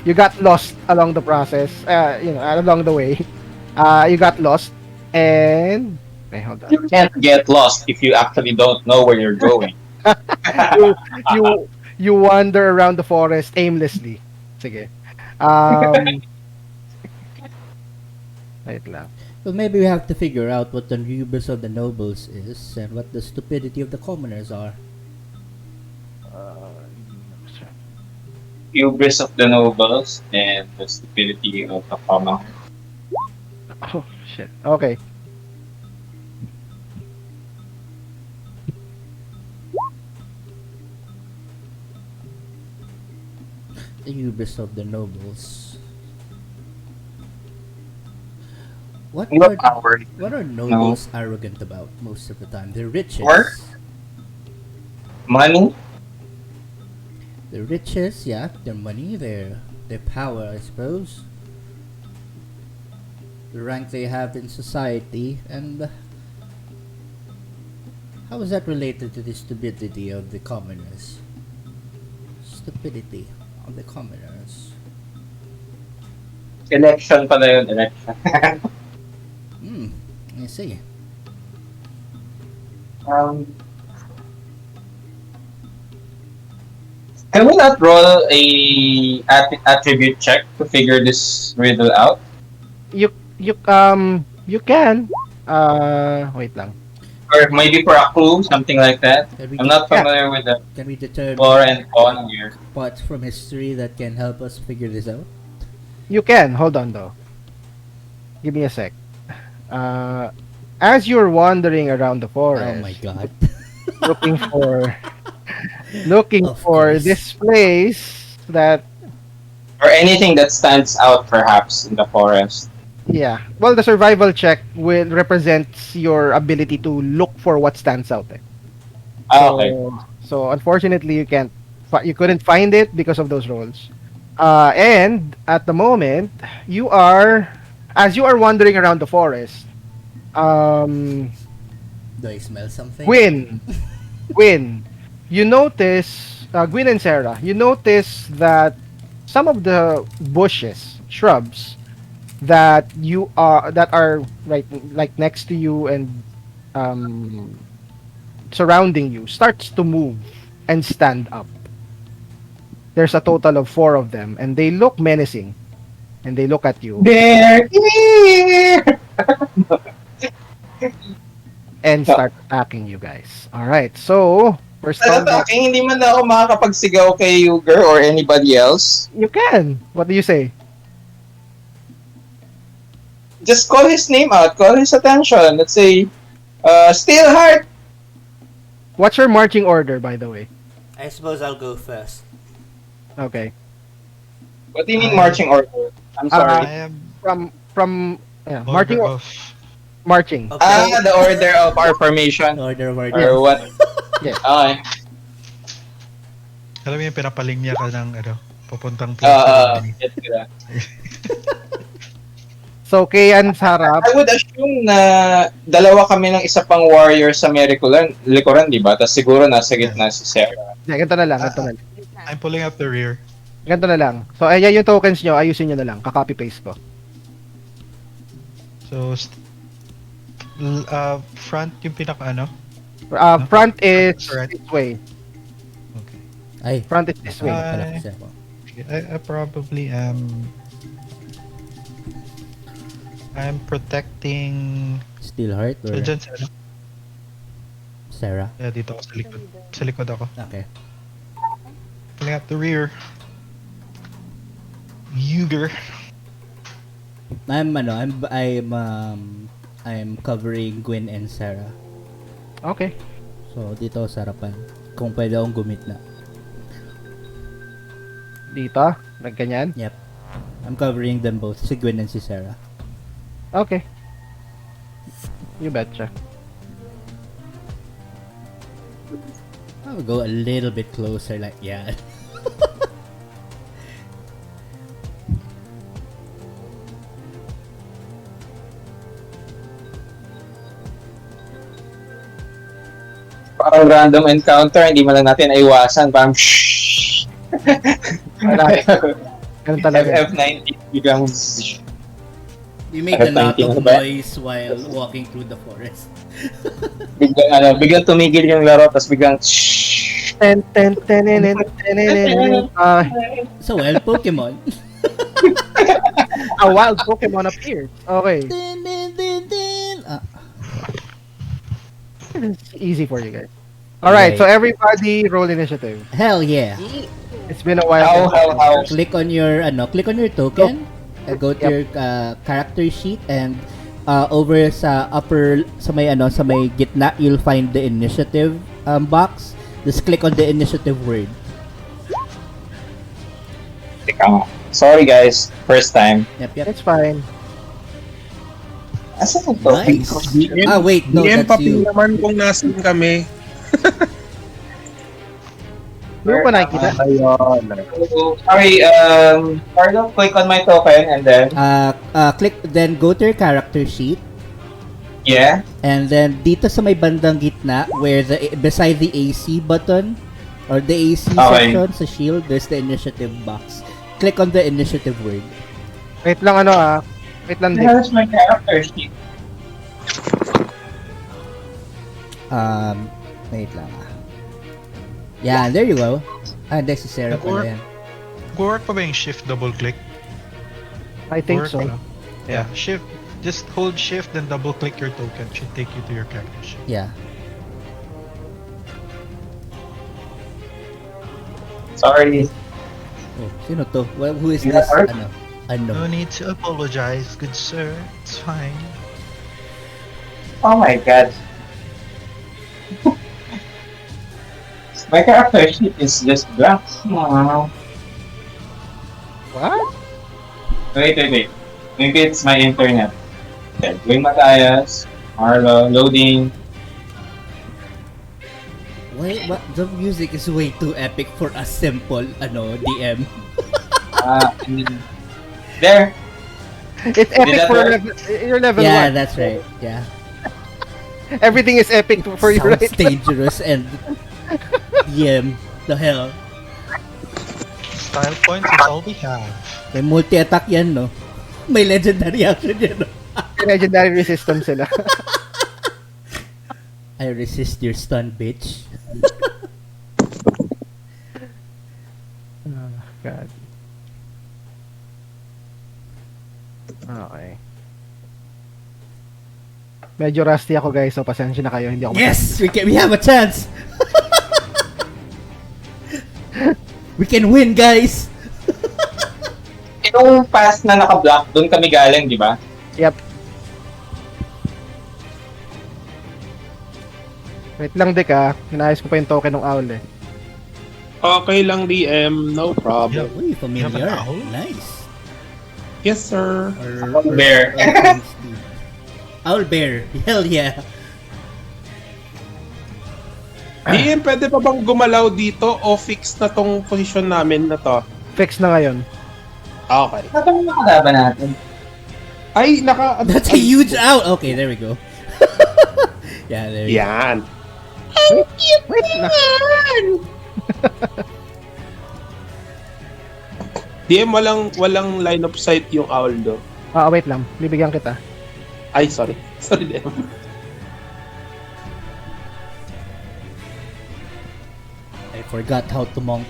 you got lost along the process. Along the way, you got lost, and hold on.
You can't get lost if you actually don't know where you're going.
you you you wander around the forest aimlessly. Sige. Wait lang.
Well, maybe we have to figure out what the hubris of the nobles is and what the stupidity of the commoners are.
Hubris of the nobles and the stupidity of the common.
Oh shit. Okay.
The hubris of the nobles. What
Your
are,
power.
what are nobles arrogant about most of the time? Their riches.
Or? Money?
Their riches, yeah, their money, their power, I suppose. The rank they have in society, and how is that related to the stupidity of the commoners? Stupidity of the commoners.
Election pala yun, election.
I see.
Can we not roll a attribute check to figure this riddle out?
You can. Wait lang.
Or maybe for a clue, something like that?
Can we
I'm not familiar with the
Can we determine
flora and fauna here.
parts from history that can help us figure this out?
You can. Hold on though. Give me a sec. As you're wandering around the forest,
Oh my god.
looking for
Of course.
this place that
Or anything that stands out, perhaps, in the forest.
yeah. Well, the survival check will represents your ability to look for what stands out there.
Okay.
So unfortunately, you couldn't find it because of those rolls. And at the moment, as you are wandering around the forest,
Do I smell something?
Gwyn, you notice, Gwyn and Sarah, you notice that some of the shrubs that are right like next to you and surrounding you starts to move and stand up. There's a total of 4 of them, and they look menacing, and they look at you
They're here!
and start attacking you guys. All right, so first
Ano
combat,
talking? Hindi man ako makakapagsigaw kay Yuger or anybody else.
you can. What do you say?
Just call his name out. Call his attention. Let's say, Steelheart!
What's your marching order, by the way?
I suppose I'll go first.
Okay.
What do you mean marching order? I'm sorry.
I am
From
order
marching.
Okay.
The order of our formation.
Order of our
Or what?
Yes.
Okay.
Alam mo yung pinapaling niya ka ng papuntang
Get to that.
So, Kayan harap.
I would assume na dalawa kami ng isa pang warrior sa may likuran, di ba? Tapos siguro nasa gitna si Sarah.
Ganito na lang.
I'm pulling up the rear.
Ganito na lang. So, ayan yung tokens nyo. Ayusin nyo na lang. Ka-copy-paste ko.
So, front yung pinaka
Front is
Right.
this way.
Okay.
Ay,
Front is this way.
pala kasi ako.
I probably am. I'm protecting...
Steelheart
So
or
dyan sa ano?
Sarah?
Yeah, dito ako sa likod. Sa likod ako.
Okay.
Pulling up the rear. Yuger.
I'm covering Gwen and Sarah.
Okay.
So dito sa harapan. Kung pwede akong gumit na.
Dito. Nagganyan.
Yep. I'm covering them both. Si Gwen and si Sarah.
Okay. You betcha.
I'll go a little bit closer like yeah.
Parang random encounter, hindi mo lang natin aiwasan. Parang shhh.
Wala. Ganun talaga.
FF90 biglang
We make a lot
Thinking
of
ba?
noise while walking through the forest.
biglang tumigil yung laro tapos biglang shhh.
Ten, ten, ten, ten, ten, ten, ten.
So well, Pokemon.
A wild Pokemon appeared. Okay.
Din, din, din, din.
It's easy for you guys. Alright,
Right.
so everybody roll initiative.
Hell yeah.
It's been a while.
How?
Click on your token. Go to your character sheet and over sa upper sa may gitna you'll find the initiative box. Just click on the initiative word.
Teka nga. Sorry guys, first time.
Yep.
It's fine.
Asan yung topic?
Nice. Wait, no,
DM
that's
pa pin
you.
naman kung nasan kami.
Hindi mo pa nakikita?
Sorry, Carlo, click on my token and then,
Click then go to your character sheet
yeah.
and then dito sa may bandang gitna where beside the AC button or the AC
Okay.
section sa shield there's the initiative box. Click on the initiative word.
Wait lang Wait lang
The
Dick.
hell is my character sheet?
Wait lang. Yeah, there you go. There's si Sarah
Nag-work.
pala yan.
Work pa ba yung shift double click?
I think
Work
so.
lang. Yeah, shift. Just hold shift then double click your token. Should take you to your character sheet.
Yeah.
Sorry.
Oh, sino to? Well, who is
Yeah,
this?
Art.
No
Unknown.
need to apologize, good sir. It's fine.
Oh my god. My character sheet is just blank. Aww.
What?
Wait. Maybe it's my internet. Okay, Wing Matayas, Marlo, loading.
Why? What? The music is way too epic for a simple, DM.
I mean, there.
It's epic
that
for
work?
your level
Yeah,
1.
that's right. Yeah.
Everything is epic for you,
Sounds
right?
dangerous and DM. The hell.
Style points is all we have.
May multi-attack yan, no? May legendary action yan, no?
Legendary resistance sila.
I resist your stun, bitch.
Oh, God. Okay. Medyo rusty ako guys, so pasensya na kayo, hindi ako
Yes! We have a chance! We can win, guys!
Yung pass na naka-block, doon kami galing, di ba?
Yep. Wait lang Dick inayos ko pa yung token ng owl eh.
Okay lang DM, no problem.
Uy, familiar.
You have an owl?
Nice.
Yes, sir.
Owl bear.
Owl bear. Hell yeah.
DM, pwede pa bang gumalaw dito o fix na tong posisyon namin na to?
Fix na ngayon.
Okay.
Ano yung nakalaban natin?
Ay,
That's a huge owl. Okay, there we go. Yeah, there we go.
Yan.
Wait lang.
DM, walang line of sight yung owl do.
Wait lang. Bibigyan kita.
Ay, sorry. Sorry, DM.
I forgot how to monk.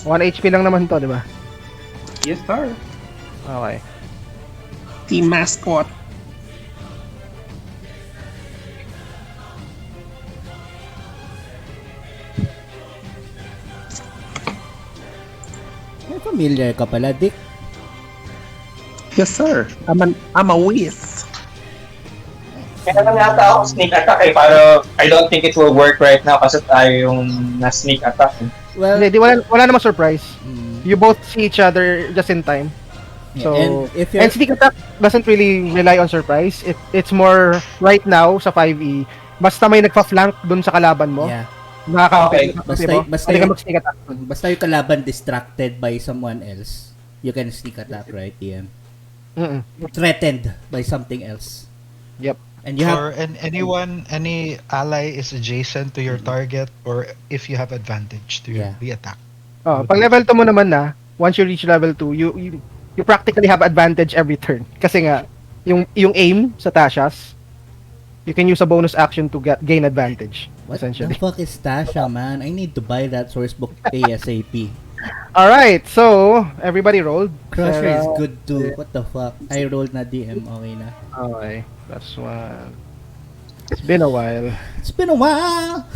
1 HP lang naman to, di ba?
Yes, sir.
Okay.
Team mascot.
May familiar ka pala, Dick.
Yes, sir. I'm a whiz.
Kaya naman yata ako sneak attack pero I don't think it will work right now kasi tayo yung na-sneak attack.
Well,
Hindi, wala namang surprise.
mm,
You both see each other just in time. So,
and if you're
and sneak attack doesn't really rely on surprise. It's more right now sa 5e. Basta may nagpa-flank dun sa kalaban mo.
yeah,
Okay.
basta
Pwede ka
yung,
mag-sneak attack dun.
basta yung kalaban distracted by someone else, you can sneak attack, right, TM?
Mm-mm.
Threatened by something else.
Yep.
And you have
Or any ally is adjacent to your target, or if you have advantage to
Yeah.
the attack.
Oh, pag level 2 mo naman na, once you reach level 2, you practically have advantage every turn. Kasi nga, yung aim sa Tasha's, you can use a bonus action to gain advantage.
what
Essentially.
the fuck is Tasha, man? I need to buy that source book ASAP.
Alright, so, everybody rolled.
Crusher is
Sarah-
good too. What the fuck? I rolled na DM, okay na.
Okay, that's one. It's been a while.
It's been a while!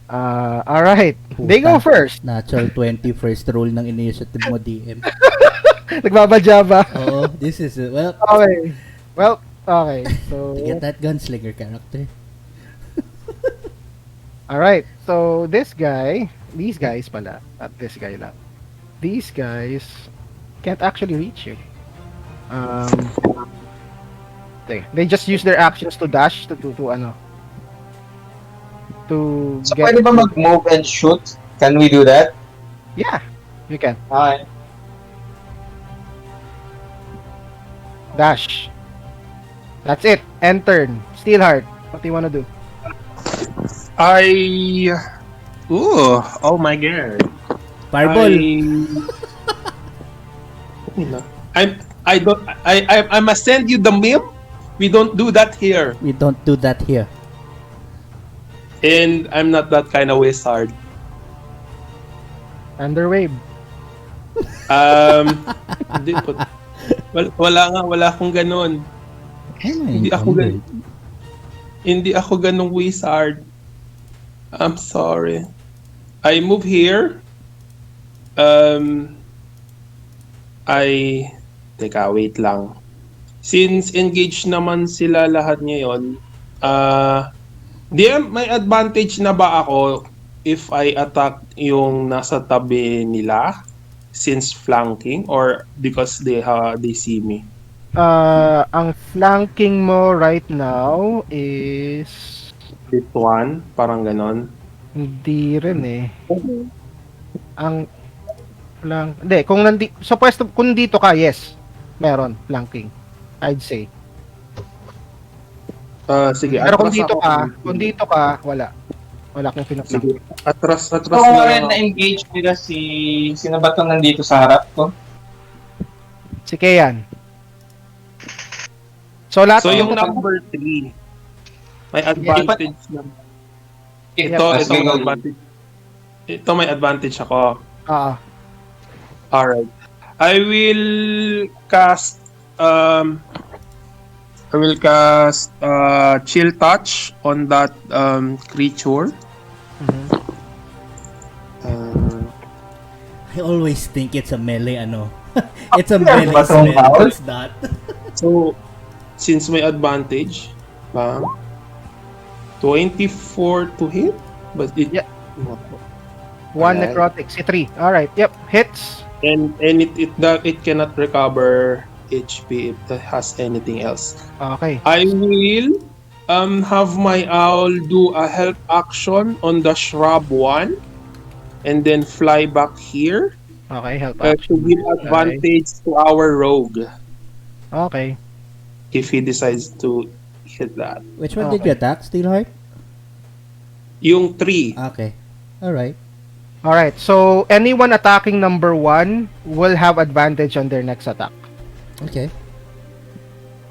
Alright, they go
Puta.
first.
Natural 20 first roll ng initiative mo, DM.
Nagbabadya ba?
Oo, this is it. Well,
Okay. Well, okay. So,
to get that gunslinger character.
alright. So, these guys pala, not this guy lang. These guys can't actually reach you. They just use their actions to dash to ano. To
So
get.
pwede ba mag-move and shoot? Can we do that?
Yeah, you can.
Okay.
Dash. That's it. End turn. Steelheart. What do you wanna do?
Oh my god.
Fireball!
I must send you the meme. We don't do that here.
We don't do that here.
And I'm not that kind of wizard.
Underwave.
Hindi po. Wala akong ganun. Hindi ako ganung wizard. I'm sorry. I move here. Teka, wait lang. Since engaged naman sila lahat ngayon, DM, may advantage na ba ako if I attack yung nasa tabi nila since flanking or because they see me?
Ang flanking mo right now is
This one, parang ganon.
hindi rin eh. Ang hindi sa pwesto kung dito ka, yes. Meron flanking. I'd say.
Sige,
Pero
atras ako.
kung dito ka, wala. Wala kang pinaplank.
Sige, atras
So,
na
rin na-engage nila sino ba itong nandito sa harap ko?
Si Keyan. So lahat
So
ng-
yung number 3, may advantage na. Ito may advantage. Ito may advantage ako. Alright. I will cast chill touch on that creature.
I always think it's a melee, it's a melee
Batong
spell.
bawal?
It's not.
So since may advantage, 24 to hit, but it
Yeah. One
Alright.
necrotic, si 3. Alright, yep, hits.
and it cannot recover HP if it has anything else.
Okay.
I will have my owl do a help action on the shrub one, and then fly back here
Okay, help
to
action.
give advantage to our rogue
Okay.
if he decides to hit that.
Which one did you attack, Steelheart?
Yung 3.
Okay. Alright.
Alright, so anyone attacking number 1 will have advantage on their next attack.
Okay.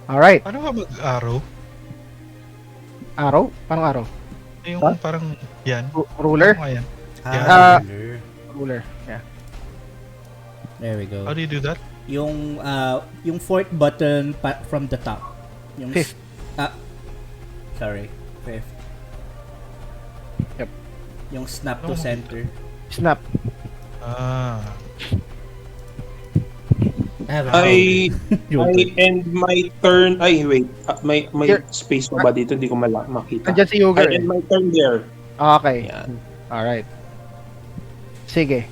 Alright,
Paano ka mag-arrow?
arrow? Parang arrow.
Yung
What?
parang yan.
Ruler?
Ano nga yan?
Ah,
Ruler.
Ruler. Yeah.
There we go.
How do you do that?
Yung fourth button from the top. Yung
Fifth.
Sorry. Fifth.
Yep.
Yung snap to
Oh.
center.
Snap.
Ah.
I end my turn. Ay, wait. May
Here.
space pa ba dito? Hindi ko makita.
Nandiyan si Yuger.
I end my turn there.
Okay.
Yan.
Alright. Sige.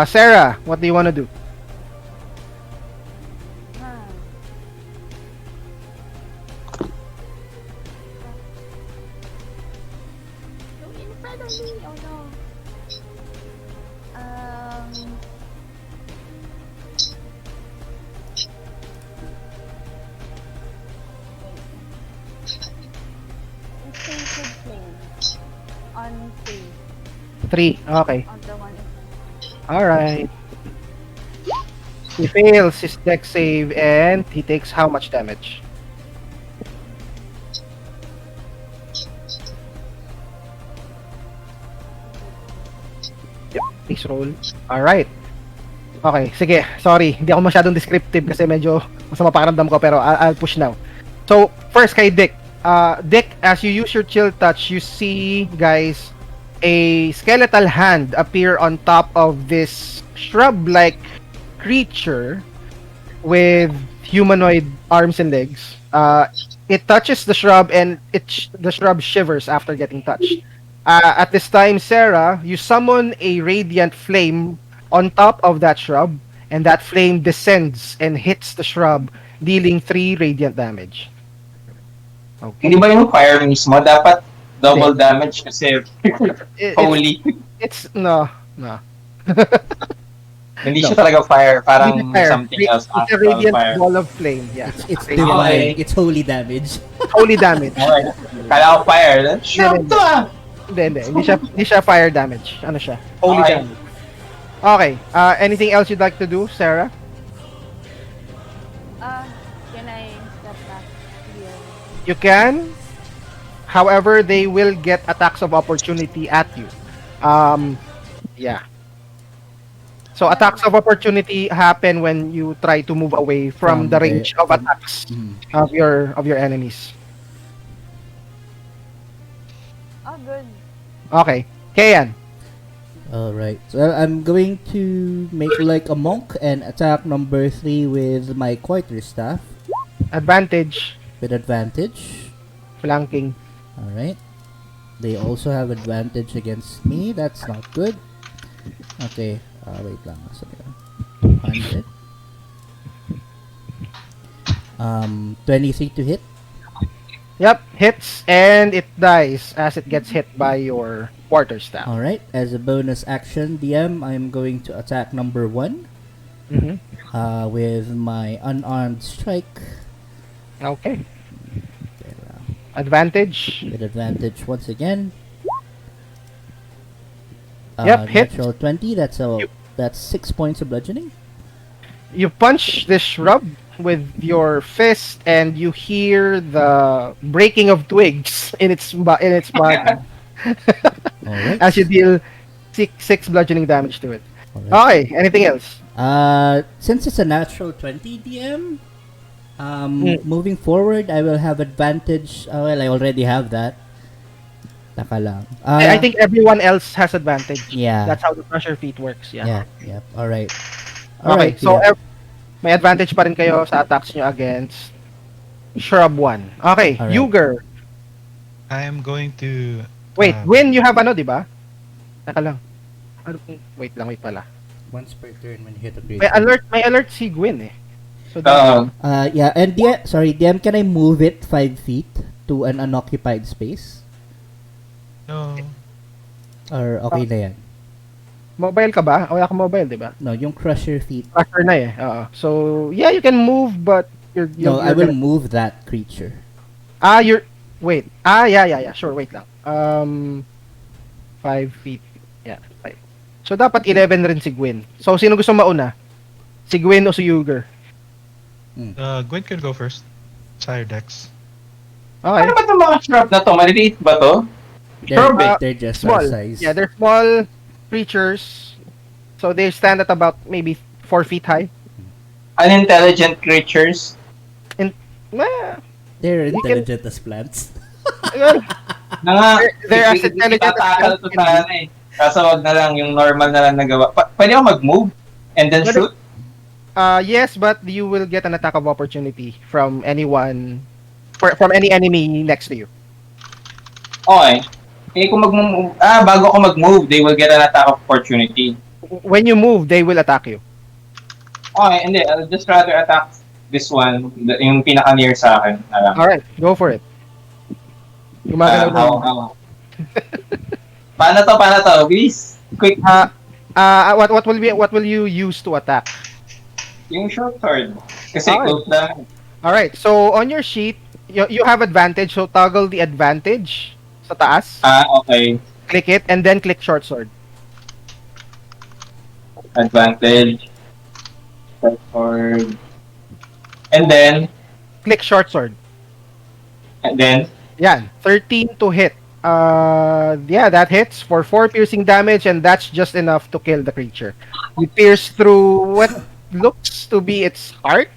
Sarah, what do you wanna do?
Ah. Yung in front of me, oh no. Intrepid plane. On 3.
3. Okay.
On the one.
Alright. He fails his deck save and he takes how much damage? Yep, please roll. Alright. Okay, sige. Sorry, hindi ako masyadong descriptive kasi medyo masama pakiramdam ko pero I'll push now. So, first kay Dick. Dick, as you use your chill touch, you see, guys, a skeletal hand appear on top of this shrub-like creature with humanoid arms and legs. It touches the shrub and the shrub shivers after getting touched. At this time, Sarah, you summon a radiant flame on top of that shrub, and that flame descends and hits the shrub, dealing 3 radiant damage. Okay.
Hindi ba yung fire mismo? Dapat double
Hindi.
damage kasi holy.
It's no.
Hindi
No.
siya talaga fire. Parang
Hindi fire.
something else.
It's a
Astral
radiant
fire.
ball of flame. Yeah.
It's
Radiant.
divine.
Okay.
It's holy damage.
Holy damage.
Okay. Kala ko fire. Shrub to ah!
Hindi siya fire damage. Ano siya? Holy
Okay.
damage. Okay. Anything else you'd like to do, Sarah?
Can I step back here?
You can. However, they will get attacks of opportunity at you. Yeah. So attacks of opportunity happen when you try to move away from the range of attacks of your enemies.
Oh, good.
Okay. Kayan.
Alright. So I'm going to make like a monk and attack number 3 with my quarterstaff
Advantage.
with advantage.
Flanking.
Alright. They also have advantage against me. That's not good. Okay. Wait lang. Sorry. 100. 23 to hit.
Yep, hits and it dies as it gets hit by your quarterstaff.
Alright. As a bonus action, DM, I'm going to attack number 1
Mhm.
with my unarmed strike.
Okay. Advantage.
With advantage once again.
Yep, hit.
Natural 20. That's 6 points of bludgeoning.
You punch this shrub with your fist, and you hear the breaking of twigs in its body
Alright.
as you deal six bludgeoning damage to it.
Alright.
Okay. Anything else?
Since it's a natural 20 DM, moving forward, I will have advantage. Well, I already have that. Taka lang.
I think everyone else has advantage.
Yeah.
That's how the pressure feat works. Yeah.
Yeah. Alright.
Okay. So
yeah.
may advantage pa rin kayo sa attacks nyo against Shrub 1. Okay.
Alright.
Yuger.
I am going to...
Wait. When you have ano, di ba? Taka lang. Wait pala.
Once per turn when you hit a creature.
May alert si Gwyn eh. So
Yeah, and DM, can I move it 5 feet to an unoccupied space?
No.
Or okay na yan?
mobile ka ba? Wala ka mobile, di ba?
No, yung crusher feet.
Crusher na eh. Oo. So, yeah, you can move, but
No, I will move that creature.
Wait. Yeah. Sure, wait lang. 5 feet. Yeah, 5. So, dapat 11 rin si Gwyn. So, sino gusto mauna? Si Gwyn o si Yuger?
Gwen can go first. Sire Dex.
Okay.
Ano ba itong mga shrub na to? Maliliit ba to?
They're
Sure,
they're just our
Small.
size.
Yeah, they're small creatures. So they stand at about maybe 4 feet high.
unintelligent creatures.
And well,
They're
you can
intelligent as plants.
well,
Na nga,
they're as intelligent as
itatakal
plants
to
can
sana
be.
eh. Kaso wag na lang yung normal na lang nagawa. Pwede ako mag-move and then
Pwede-
shoot?
Yes, but you will get an attack of opportunity from anyone, from any enemy next to you.
Okay. Eh kung mag-move, bago ako mag-move, they will get an attack of opportunity.
When you move, they will attack you.
Okay, hindi. I'll just rather attack this one, yung pinaka-near sa akin na lang.
All right, go for it. Gumagalaw na.
How? Paano to? Please, quick.
What will you use to attack?
Yung short sword. Kasi
Okay.
close lang.
All right. So on your sheet, you have advantage. So toggle the advantage sa taas.
Okay.
Click it and then click short sword.
Advantage. Short sword. And then,
Click short sword. Yan, 13 to hit. Yeah, that hits for 4 piercing damage, and that's just enough to kill the creature. You pierce through what looks to be its heart.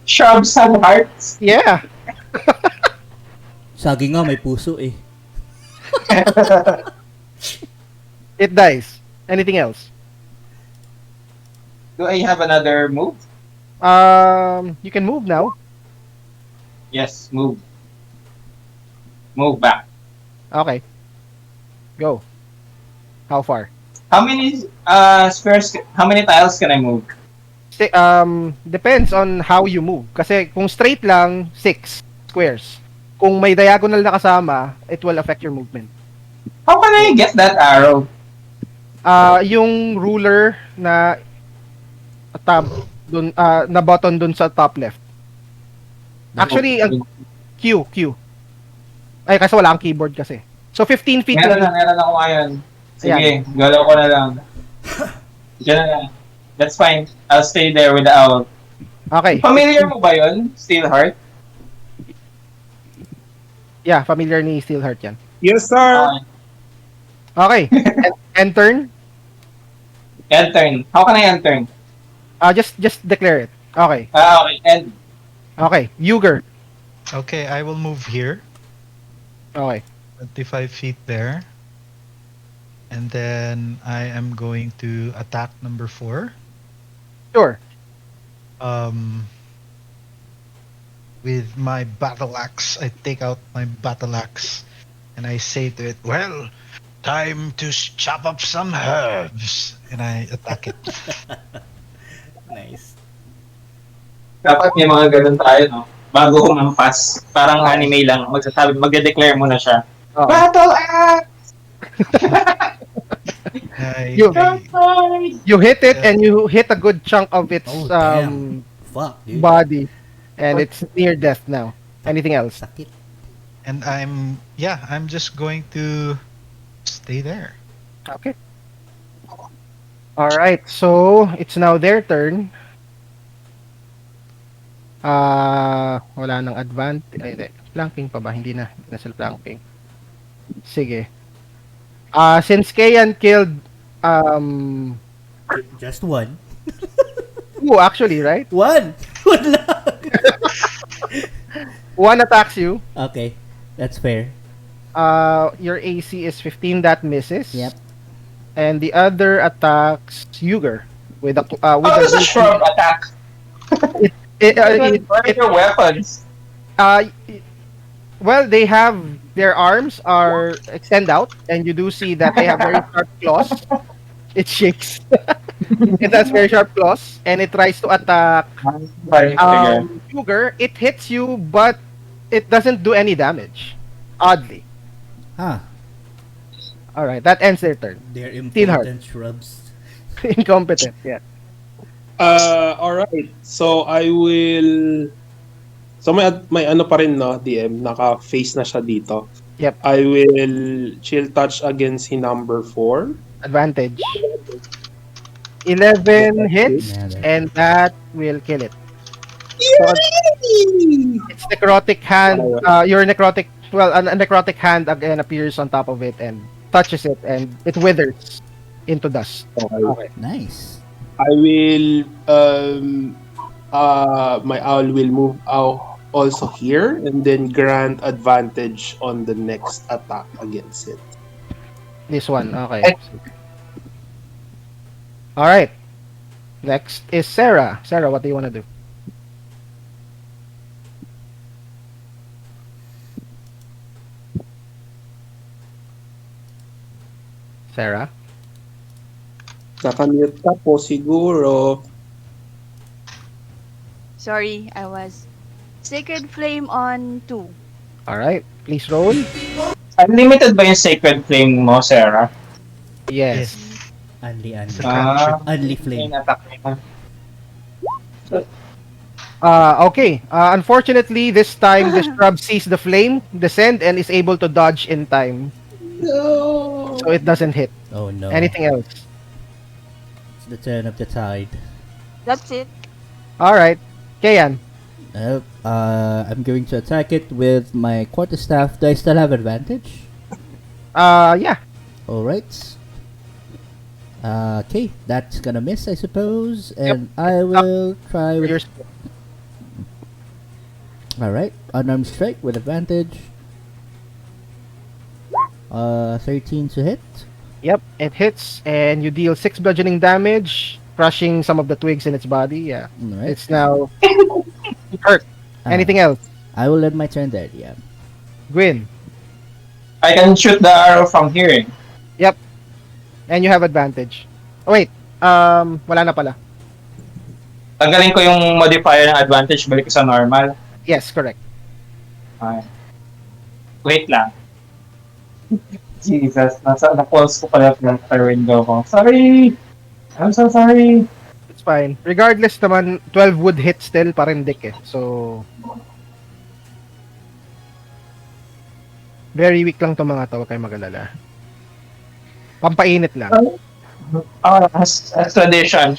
shrubs have hearts.
Yeah.
Sagi nga may puso eh.
It dies. Anything else?
Do I have another move?
You can move now.
Yes, move. Move back.
Okay. Go. How far?
How many squares? How many tiles can I move?
Depends on how you move. Kasi kung straight lang, 6 squares. Kung may diagonal na kasama, it will affect your movement.
How can I get that arrow?
Yung ruler na tab dun na button dun sa top left. Actually, ang Q. Ay, kasi wala ang keyboard kasi. So 15 feet.
Meron ako ngayon. Sige, galaw ko na lang. Diyan na lang. That's fine. I'll stay there with the owl.
Okay.
Familiar mo ba yun? Steelheart?
Yeah, familiar ni Steelheart yan.
Yes, sir.
Okay.
Okay. End turn.
End turn. How can I end turn?
Just declare it. Okay.
Okay. End.
Okay. Yuger.
Okay, I will move here.
Okay.
25 feet there. And then I am going to attack number 4.
Sure.
With my battle axe, I take out my battle axe and I say to it, well, time to chop up some herbs. And I attack it.
Nice.
Dapat may mga ganun tayo, no? Bago humampas. Parang anime lang. Magde-declare muna siya.
Okay.
Battle axe!
You hit it and you hit a good chunk of its
Oh, damn. Fuck, dude.
body, and it's near death now. Anything else?
Sakit.
And I'm just going to stay there.
Okay. All right. So it's now their turn. Wala nang advantage. Ay, hindi. Flanking pa ba? Hindi na. Hindi na sila flanking. Sige. Since Kayan killed
Just one.
two actually, right?
One! One lang!
One attacks you.
Okay, that's fair.
Your AC is 15, that misses.
Yep.
And the other attacks Yuger with a
How does a shrub attack? What are your weapons?
Well, they have their arms are extend out, and you do see that they have very sharp claws. It shakes. It has very sharp claws, and it tries to attack Yuger. It hits you, but it doesn't do any damage. Oddly.
Huh.
All right, that ends their turn.
They're
Steelheart.
important shrubs.
Incompetent. Yeah.
Alright. So, I will... So, may ano pa rin, no, DM. Naka-face na siya dito.
Yep.
I will chill touch against si number 4.
Advantage. 11 hits,
Yeah, that-
and that will kill it. So, it's necrotic hand. Your necrotic well, a necrotic hand again appears on top of it and touches it, and it withers into dust.
Okay.
Okay.
Nice.
I will my owl will move out also here and then grant advantage on the next attack against it.
This one. Okay. All right. Next is Sarah. Sarah, what do you want to do? Sarah.
Nakamute ka po siguro.
Sorry, I was. Sacred Flame on 2.
All right. Please roll.
Unlimited ba yung Sacred Flame mo, Sarah?
Yes.
Unli,
It's
unli.
a cantrip.
Unli
Yung
flame.
attack niya.
Okay. Unfortunately, this time the shrub sees the flame descend and is able to dodge in time,
No.
so it doesn't hit.
Oh no.
Anything else?
It's the turn of the tide.
That's it.
All right. Kayan.
I'm going to attack it with my quarterstaff. Do I still have advantage?
Yeah.
Alright. Okay, that's gonna miss, I suppose. And I will try with.
Yours.
Alright, unarmed strike with advantage. 13 to hit.
Yep. It hits, and you deal 6 bludgeoning damage, crushing some of the twigs in its body. Yeah.
Alright.
It's now hurt. Anything else?
I will end my turn there, yeah.
Gwyn.
I can shoot the arrow from here.
Yep. And you have advantage. Oh, wait. Wala na pala.
Tanggalin ko yung modifier ng advantage, balik ko sa normal.
Yes, correct.
Okay. Wait lang. Jesus, na-pause ko pala yung window ko. Sorry! I'm so sorry!
It's fine. Regardless naman, 12 would hit still parindik eh. So, very weak lang to mga to. Huwag kayong mag-alala. Pampainit lang.
As tradition.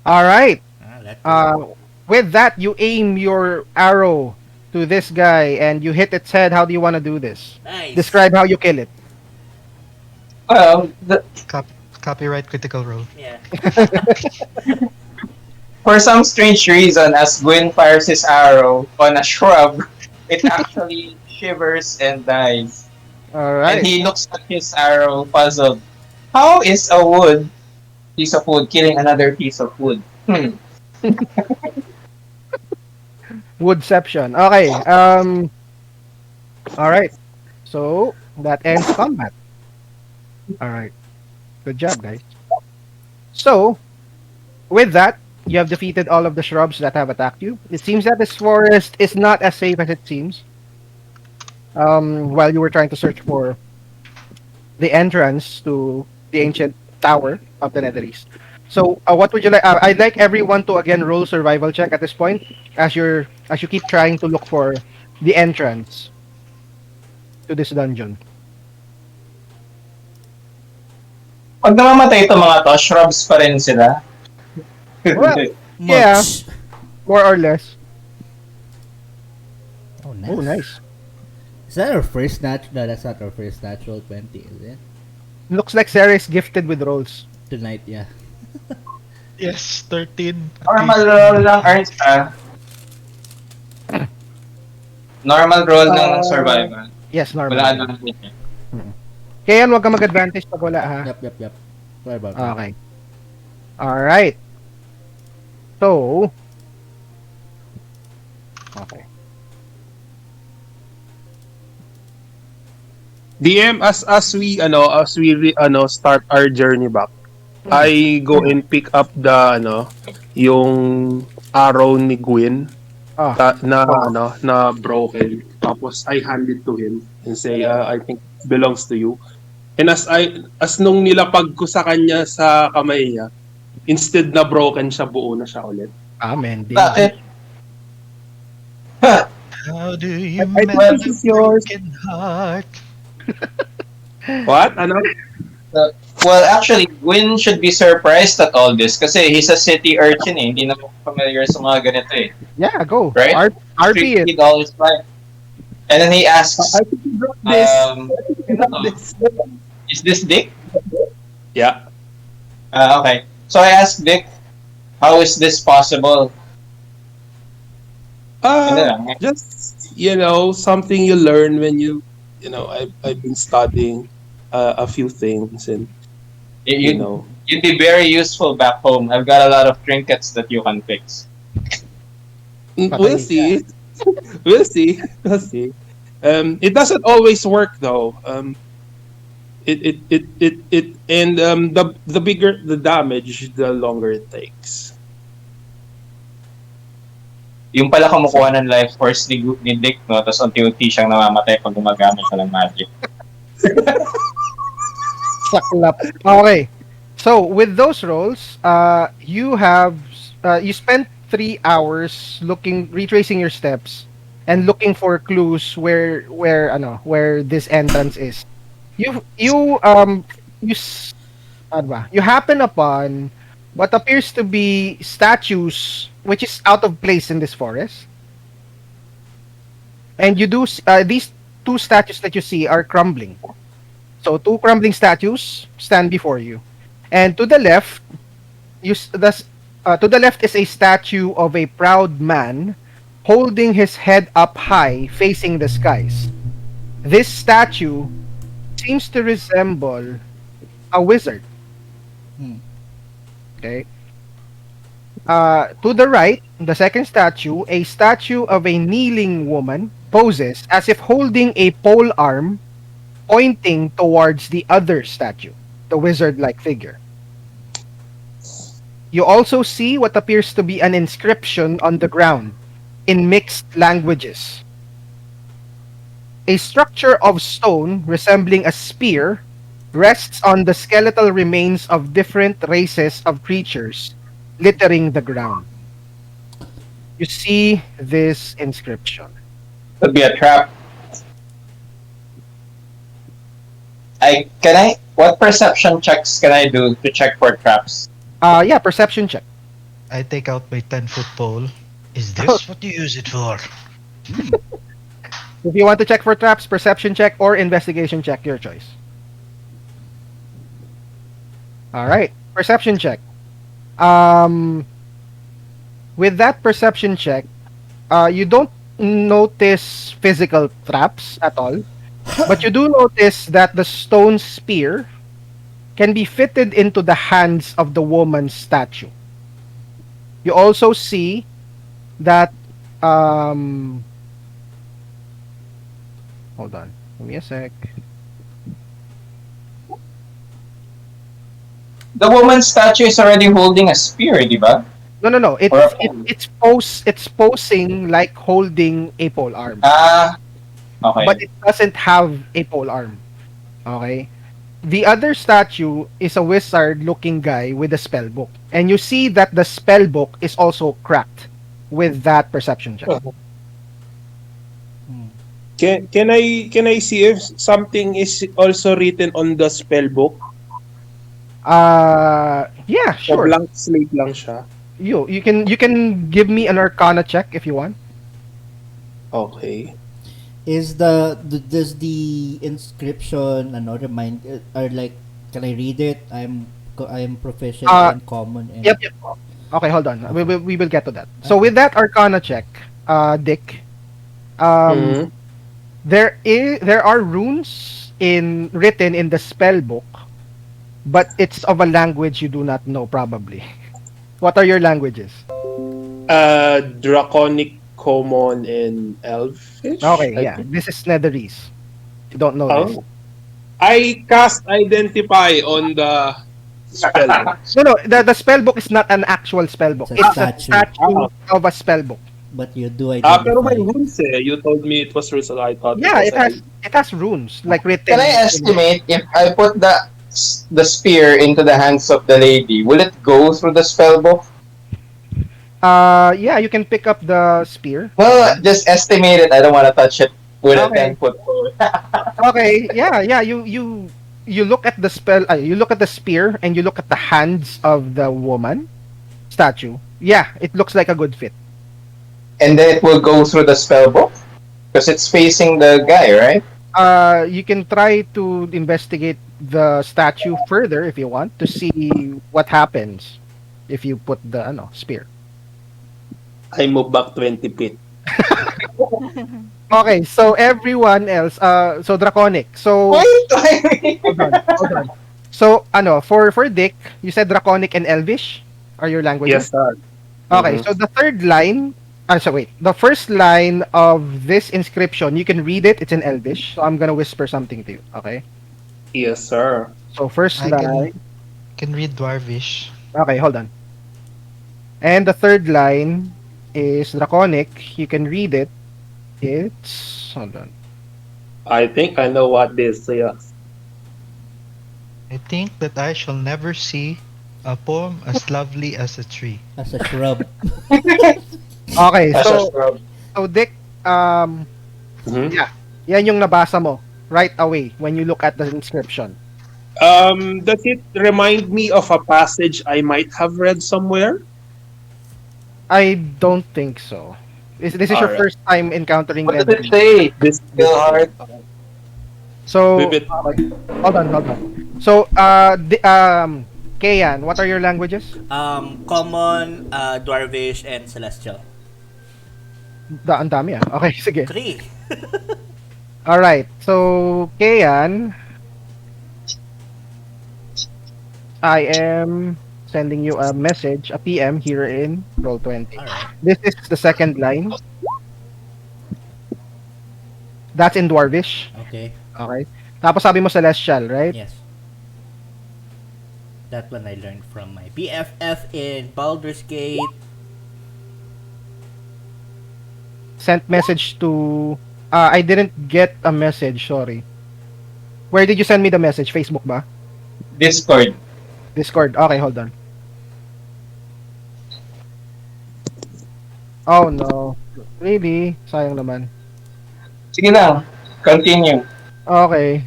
Alright.
That's
With that, you aim your arrow to this guy and you hit its head. How do you want to do this?
Nice.
Describe how you kill it.
Well,
Copyright critical role.
Yeah.
for some strange reason, as Gwyn fires his arrow on a shrub, it actually shivers and dies. And
Alright.
he looks at his arrow puzzled. How is a piece of wood killing another piece of wood?
Woodception. Okay. Alright. So, that ends combat. Alright. Good job, guys. So, with that, you have defeated all of the shrubs that have attacked you. It seems that this forest is not as safe as it seems. While you were trying to search for the entrance to the ancient tower of the Netherese. So, what would you like? I'd like everyone to again roll survival check at this point, as you keep trying to look for the entrance to this dungeon.
Pag namamatay ito mga to, shrubs pa rin sila.
Well, yeah, more or less.
Oh, nice.
Oh, nice.
Is that our first natural? No, that's not our first natural 20, is it?
Looks like Sarah is gifted with rolls.
Tonight, yeah.
Yes, 13.
Normal roll lang, Ernst. Normal roll ng survival.
Yes, normal.
Wala lang.
Kaya yan, huwag ka mag-advantage pag wala, ha?
Yep. Sorry about that.
Okay. Alright. So, okay.
DM, as we start our journey back, I go and pick up the yung arrow ni Gwyn na broken. Tapos I hand it to him and say, I think it belongs to you. And as nung nilapag ko sa kanya sa kamay niya, instead na broken siya, buo na siya ulit.
Amen.
Bakit?
How do you
I
mend
this
a
is yours.
broken heart?
What? Ano?
Uh, well, actually, Gwyn should be surprised at all this kasi he's a city urchin eh. Hindi naman familiar sa mga ganito eh.
Yeah, go.
Right? Street
RP it.
kid all his life. And then he
I
asks,
think you brought this. I think you
ano
brought
to?
this.
Is this Dick?
Yeah.
Okay. So I asked Dick, how is this possible? And then,
Just something you learn when I've been studying a few things, and
you,
you
you'd,
know,
you'd be very useful back home. I've got a lot of trinkets that you can fix.
we'll
Patay ka.
see. We'll see. We'll see. It doesn't always work though. It and the bigger the damage, the longer it takes.
Yung pala kumukuha ng life force ni Dick, no? Tapos unti-unti siyang namamatay pag gumagamit siya ng magic.
Saklap. Okay. So with those rolls, you spent 3 hours retracing your steps and looking for clues where this entrance is. You you um you s- ano ba? You happen upon what appears to be statues which is out of place in this forest. And these two statues that you see are crumbling. So two crumbling statues stand before you. And to the left, to the left is a statue of a proud man holding his head up high facing the skies. This statue seems to resemble a wizard.
Hmm.
Okay. To the right, the second statue, a statue of a kneeling woman poses as if holding a pole arm pointing towards the other statue, the wizard-like figure. You also see what appears to be an inscription on the ground in mixed languages. A structure of stone resembling a spear rests on the skeletal remains of different races of creatures littering the ground. You see this inscription.
Could be a trap. What perception checks can I do to check for traps?
Yeah, perception check.
I take out my 10-foot pole. Is this what you use it for?
If you want to check for traps, perception check or investigation check, your choice. All right, perception check. With that perception check, you don't notice physical traps at all, but you do notice that the stone spear can be fitted into the hands of the woman's statue. You also see that hold on, give me a sec.
The woman's statue is already holding a spear, di ba?
No.
Or a pole.
It's posing like holding a pole arm,
Okay.
but it doesn't have a pole arm. Okay. The other statue is a wizard-looking guy with a spell book, and you see that the spell book is also cracked with that perception check.
Can I see if something is also written on the spell book?
Yeah,
O
sure.
blank slate lang siya?
You can give me an Arcana check if you want.
Okay.
Does the inscription remind or like, can I read it? I'm proficient in common and
Yep. Okay, hold on. We will get to that. So with that Arcana check, Dick,
Mhm.
there are runes written in the spell book, but it's of a language you do not know probably. What are your languages?
Draconic, Common, and Elfish.
Okay,
I
yeah.
think.
This is Netherese. You don't know this.
Oh. I cast Identify on the spell book.
No. The spell book is not an actual spell book.
It's a
It's a
statue.
statue of a spell book.
but you do
Pero may
identify.
rules eh. You told me it was rules, so I thought
Yeah,
it was
it has runes like written.
Can I estimate if I put the spear into the hands of the lady, will it go through the spell book?
Yeah, you can pick up the spear.
Well, just estimate it. I don't want to touch it with a
Okay.
10-foot pole.
Okay, yeah. You you look at the you look at the spear and you look at the hands of the woman statue. Yeah, it looks like a good fit.
And then it will go through the spell book because it's facing the guy, right?
You can try to investigate the statue further if you want to see what happens if you put the spear.
I move back 20 feet.
Okay, so everyone else, so draconic. So
Wait,
hold on. So for Dick, you said draconic and elvish are your languages.
Yes, sir.
Okay,
Mhm.
so the third line, so wait, the first line of this inscription, you can read it. It's in elvish. So I'm gonna whisper something to you. Okay.
Yes, sir.
So first
I
line.
can read Dwarvish.
Okay, hold on. And the third line is draconic. You can read it. It's hold on.
I think I know what this is.
I think that I shall never see a poem as lovely as a tree.
As a shrub.
Okay,
As a
so
shrub.
Dick,
Mhm.
yeah, yan yung nabasa mo right away when you look at the inscription.
Does it remind me of a passage I might have read somewhere?
I don't think so. This is your
Alright.
first time encountering
What does it
Netherese.
say?
This
Still hard.
So
Vivid.
hold on. So Kayan, what are your languages?
Common, Dwarvish, and Celestial.
Ang dami ah. Okay, sige.
3.
All right. So Kayan, I am sending you a message, a PM here in Roll20.
Alright.
This is the second line. That's in Dwarvish.
Okay.
Okay. Tapos sabi mo Celestial, right?
Yes. That one I learned from my BFF in Baldur's Gate.
Sent message to I didn't get a message, sorry. Where did you send me the message? Facebook ba?
Discord.
Discord. Okay, hold on. Oh no. Really? Sayang naman.
Sige lang. Continue.
Okay.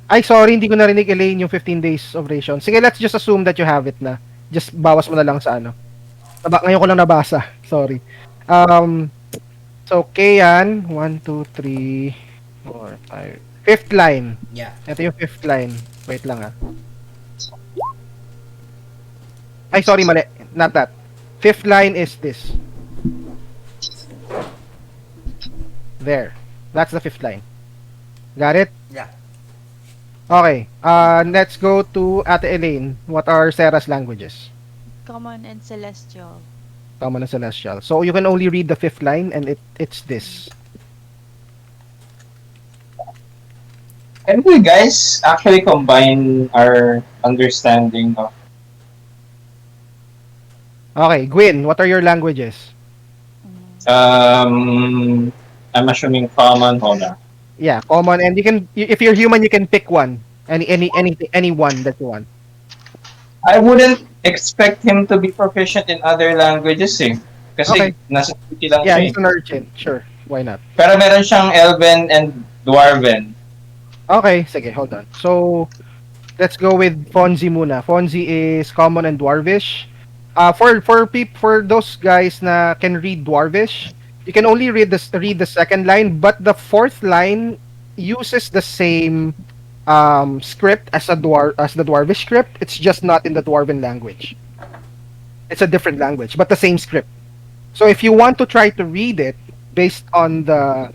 Ay, sorry, hindi ko narinig Elaine yung 15 days of ration. Sige, let's just assume that you have it na. Just bawas mo na lang sa ngayon ko lang nabasa. Sorry. So, Kayan, 1, 2, 3, 4, 5. Fifth line.
Yeah.
Ito yung fifth line. Wait lang ah. Ay, sorry, mali. Not that. Fifth line is this. There. That's the fifth line. Got it?
Yeah.
Okay. Let's go to Ate Elaine. What are Sarah's languages?
Common and celestial.
Common and Celestial. So you can only read the fifth line and it's this.
Can we guys actually combine our understanding of
Okay, Gwyn, what are your languages?
I'm assuming common, hold on.
Yeah, common, and if you're human, you can pick one. Any one that you want.
I wouldn't expect him to be proficient in other languages eh. Kasi
Okay.
nasa city lang
Yeah,
siya
he's
eh.
an urchin. Sure, why not?
Pero meron siyang Elven and Dwarven.
Okay, sige, hold on. So, let's go with Fonzie muna. Fonzie is common and dwarvish. For those guys na can read dwarvish, you can only read the second line, but the fourth line uses the same script as the dwarvish script. It's just not in the dwarven language. It's a different language, but the same script. So if you want to try to read it based on the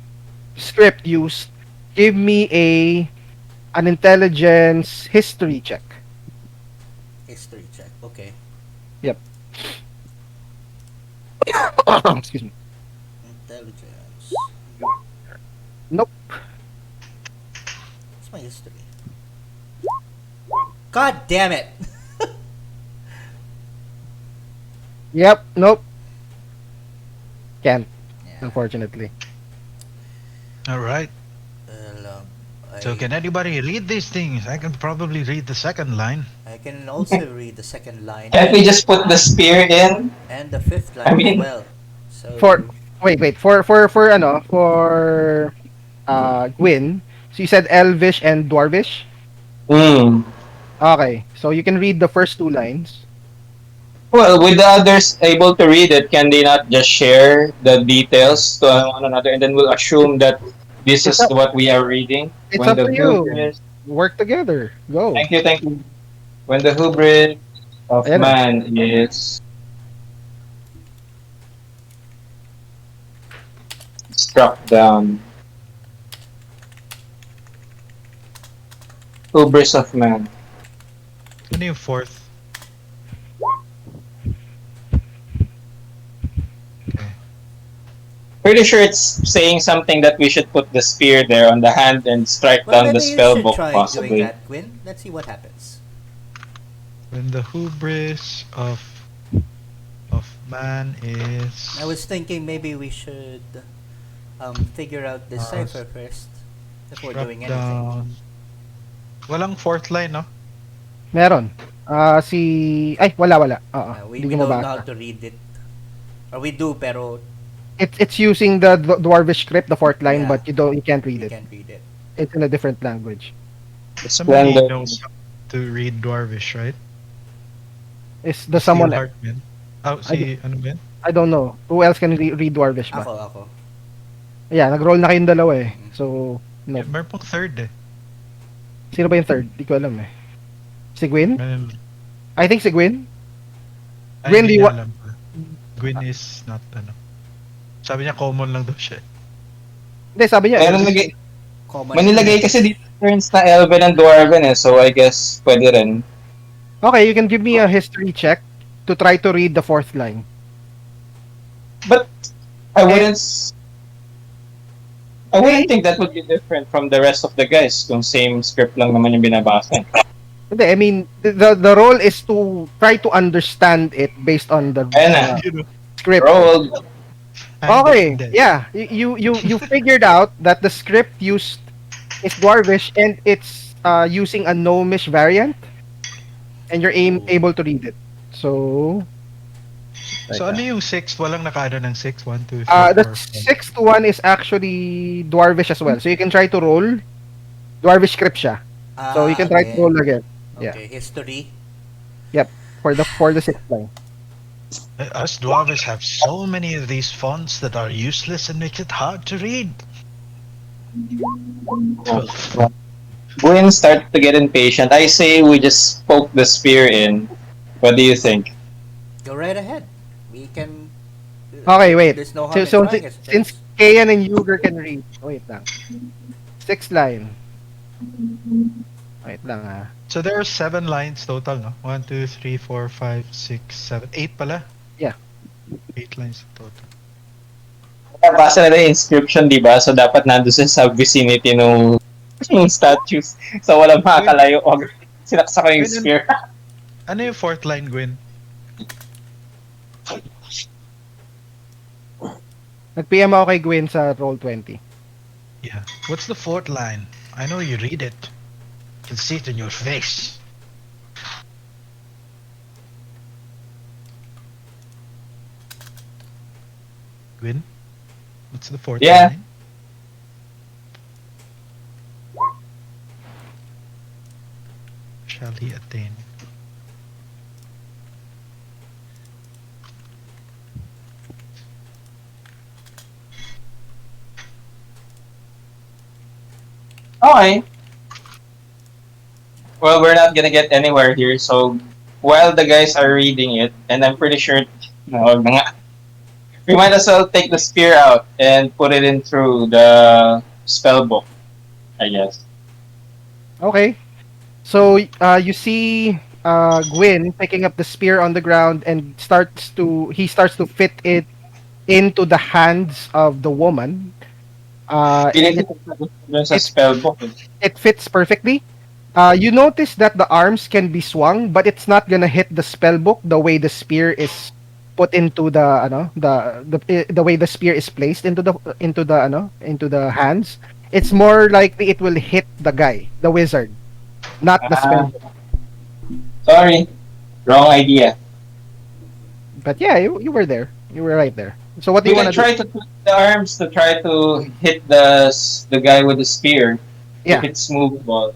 script used, give me an intelligence history check.
History check. Okay.
Excuse me.
Intelligence.
Nope.
What's my history? God damn it!
Yep. Nope. Can't.
Yeah.
Unfortunately.
All right.
Well,
So can anybody read these things? I can probably read the second line.
I can also read the second line
Can't we just put the spear in?
and the fifth line
I mean-
as well. So
For wait. For Gwyn. So you said Elvish and Dwarvish.
Hmm.
Okay, so you can read the first two lines.
Well, with the others able to read it, can they not just share the details to one another, and then we'll assume that this
It's
is
up.
what we are reading?
It's
When
up
the
to you.
hubris,
Work together. Go.
thank you. When the hubris of
Ayan na.
man is struck down, hubris of man.
Ano yung fourth? Okay.
Pretty sure it's saying something that we should put the spear there on the hand and strike
Well,
down the
maybe you
spell
should
book,
try doing
possibly.
that, Quinn. Let's see what happens.
When the hubris of man is
I was thinking maybe we should figure out this
uh,
cipher first before
struck
doing anything.
down. Walang fourth line, no?
Meron. Ay, wala. Oo.
We,
Hindi
we
ko
don't know how
mabasa.
to read it. Or we do, pero
It's using the Dwarvish script, the fourth line,
yeah,
but you can't read
we
it.
can't read it.
It's in a different language.
Somebody
Splendor.
knows how to read Dwarvish, right?
Is the
Steel
someone
Heartman. Oh, si ano ba yun?
I don't know. Who else can read Dwarvish ba?
Ako.
Yeah, nag-roll na kayong dalawa eh. So, no.
Yeah, meron pong third eh.
Sino ba yung third? Di ko alam eh. Si Gwyn?
Meron,
I think si Gwyn.
ay,
Gwyn, do
hindi
you
niya alam. Gwyn is not ano. Sabi niya common lang daw siya.
Hindi, sabi niya.
Meron nagay,
Common.
manilagay kasi dito turns na Elven and Dwarven eh, so I guess pwede rin.
Okay, you can give me a history check to try to read the fourth line.
But I wouldn't I wouldn't think that would be different from the rest of the guys kung same script lang naman yung binabasa.
Hindi, I mean, the role is to try to understand it based on the
Ayan na.
You know,
script.
Roll.
Okay,
and then-
yeah. You figured out that the script used is Dwarvish and it's using a gnomish variant, and you're able to read it. So,
So ano yung sixth? Walang nakaano ng six? 1, 2, 3, 4,
the
5.
sixth one is actually Dwarvish as well. So you can try to roll. Dwarvish script siya. So you can try to roll again. Yeah.
Okay, history.
For the sixth line.
Us dwarves have so many of these fonts that are useless and make it hard to read.
Gwyn started to get impatient. I say we just poke the spear in. What do you think?
Go right ahead. We can.
Okay, wait.
There's no harm
So,
in
so
trying it.
since Kayan and Yuger can read. Wait lang. Sixth line. Wait lang ah.
So there are 7 lines total, no? 1, 2, 3, 4, 5, 6, 7, 8 pala.
Yeah.
8 lines total.
Nabasa nila yung inscription, di ba? So dapat nandun sa vicinity nung statues. So walang makakalayo. O, sinaksa ko yung spear.
Ano yung fourth line, Gwen?
Nag-PM ako kay Gwen sa Roll20.
Yeah. What's the fourth line? I know you read it. I can see it in your face. Gwen? What's the fourth
Yeah.
line? Shall he attain?
Okay. Well, we're not gonna get anywhere here, so while the guys are reading it, and I'm pretty sure, no, wag na nga. We might as well take the spear out and put it in through the spell book, I guess.
Okay. So you see Gwyn picking up the spear on the ground and he starts to fit it into the hands of the woman.
Feeling ko dun sa spell book.
It fits perfectly. You notice that the arms can be swung, but it's not gonna hit the spell book the way the spear is put into the way the spear is placed into the hands. It's more likely it will hit the guy, the wizard, not the spell book.
Sorry, wrong idea.
But yeah, you were there. You were right there. So what do
We
you
can
want to
try
do?
to put the arms to try to hit the guy with the spear
Yeah.
if it's movable.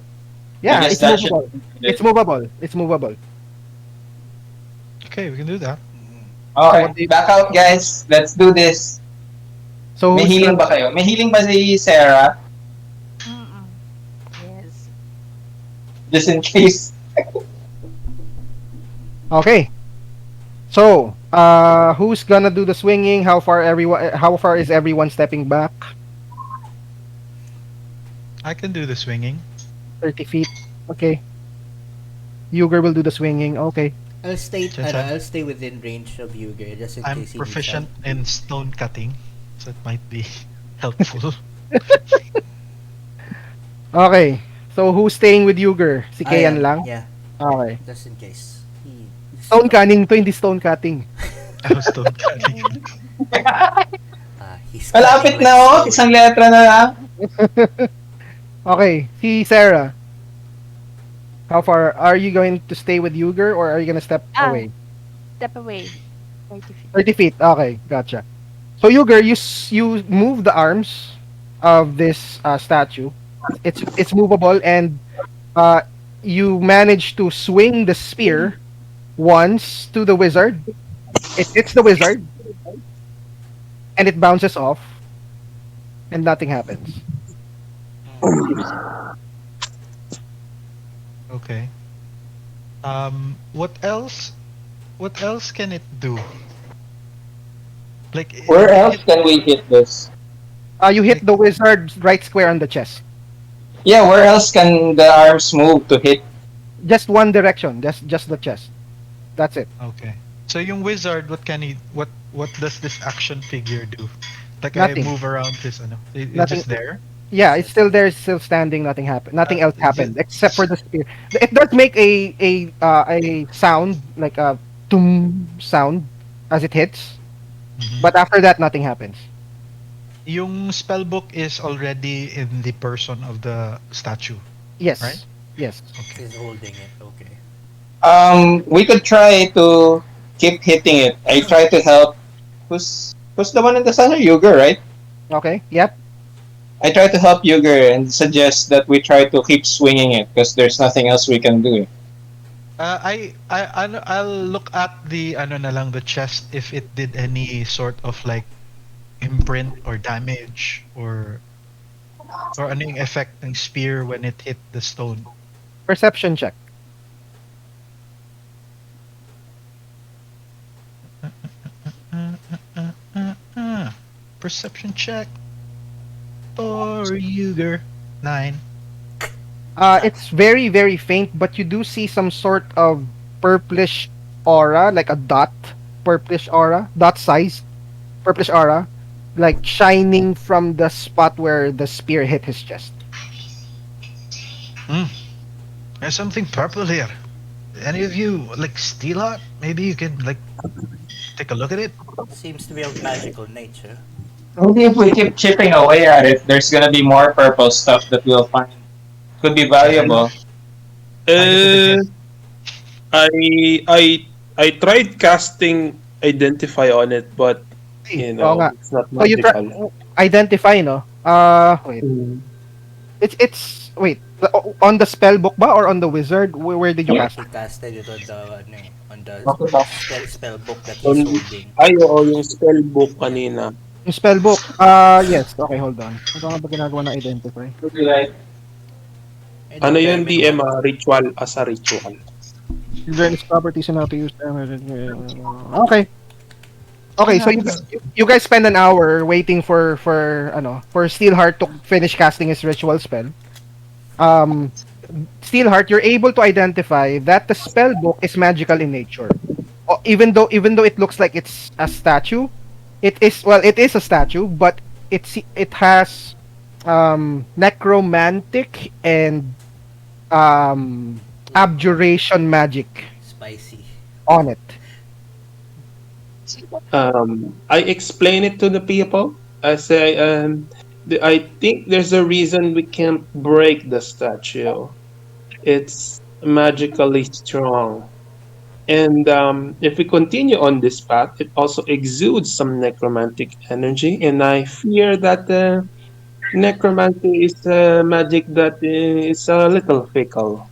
I
Yeah,
guess
it's
that should
movable.
be
It's
good.
movable. It's movable.
Okay, we can do that.
So
Okay,
what do you,
back out guys. Let's do this.
so
May
who's
healing
gonna
ba kayo? May healing ba si Sarah?
Mm-mm. Yes.
Just in case.
Okay. So, who's gonna do the swinging? How far is everyone stepping back?
I can do the swinging.
30 feet. Okay. Yuger will do the swinging. Okay.
Since
I'll stay within range of Yuger just in
I'm
case he needs help.
proficient in stone cutting, so it might be helpful.
Okay. So who's staying with Yuger? Si
I
Kayan
am,
lang?
yeah,
Okay.
just in case. He's
Stone
stuck.
cutting to, hindi stone cutting.
Oh, stone cutting.
He's cutting
Malapit
like
na oh.
stone.
Isang letra na lang.
Okay. Si Sarah. How far? Are you going to stay with Yuger or are you gonna step
Ah,
away?
step away. 30 feet.
30 feet. Okay. Gotcha. So Yuger, you move the arms of this statue. It's movable and uh, you manage to swing the spear once to the wizard. It hits the wizard and it bounces off and nothing happens.
Okay. What else? What else can it do? Like,
Where
if
else
it,
can we hit this?
You hit
like,
the wizard right square on the chest.
Yeah, where else can the arms move to hit?
Just one direction. Just the chest. That's it.
okay. So yung wizard, what can he? What does this action figure do? Like I
Nothing.
move around this, ano? It's
Nothing.
just there.
Yeah, it's still there. It's still standing. Nothing happened. Nothing else happened except for
Just
the spear. It does make a sound like a boom sound as it hits,
Mhm.
but after that nothing happens.
Yung spellbook is already in the person of the statue, right?
Yes. Yes.
Okay.
He's holding it. Okay.
We could try to keep hitting it. I try to help. Who's the one in the center? Yuger, right?
Okay. Yep.
I try to help Yuger and suggest that we try to keep swinging it because there's nothing else we can do.
I'll look at the ano na lang the chest if it did any sort of like imprint or damage or ano yung effect ng spear when it hit the stone.
Perception check.
Perception check for Yuger 9.
It's very very faint, but you do see some sort of purplish aura, like a dot, purplish aura, dot size, purplish aura, like shining from the spot where the spear hit his chest.
There's something purple here. Any of you like steal art? Maybe you can like take a look at it.
Seems to be of magical nature.
Only if we keep chipping away at it, there's gonna be more purple stuff that we'll find. Could be valuable.
Uh, I I I tried casting identify on it, but
Oo nga.
it's not
So you try
magical.
identify, no? Wait. It's wait. On the spell book ba or on the wizard? Where did you cast
He
it?
casted it on the on the spell book that he's
On,
holding.
ay, oo, yung spell book kanina.
Yung spell book. Yes. Okay, hold on. Ano nga ba ginagawa ng identify?
And
Ano yun,
determine
DM? Ritual as a ritual.
You learn its properties and how to use them. Okay. Okay, so you guys spend an hour waiting for Steelheart to finish casting his ritual spell. Steelheart, you're able to identify that the spell book is magical in nature. Even though it looks like it's a statue, it is a statue, but it has necromantic and abjuration magic
spicy.
on it.
I explain it to the people. I say, I think there's a reason we can't break the statue. It's magically strong. And if we continue on this path, it also exudes some necromantic energy. And I fear that Necromancy is a magic that is a little fickle.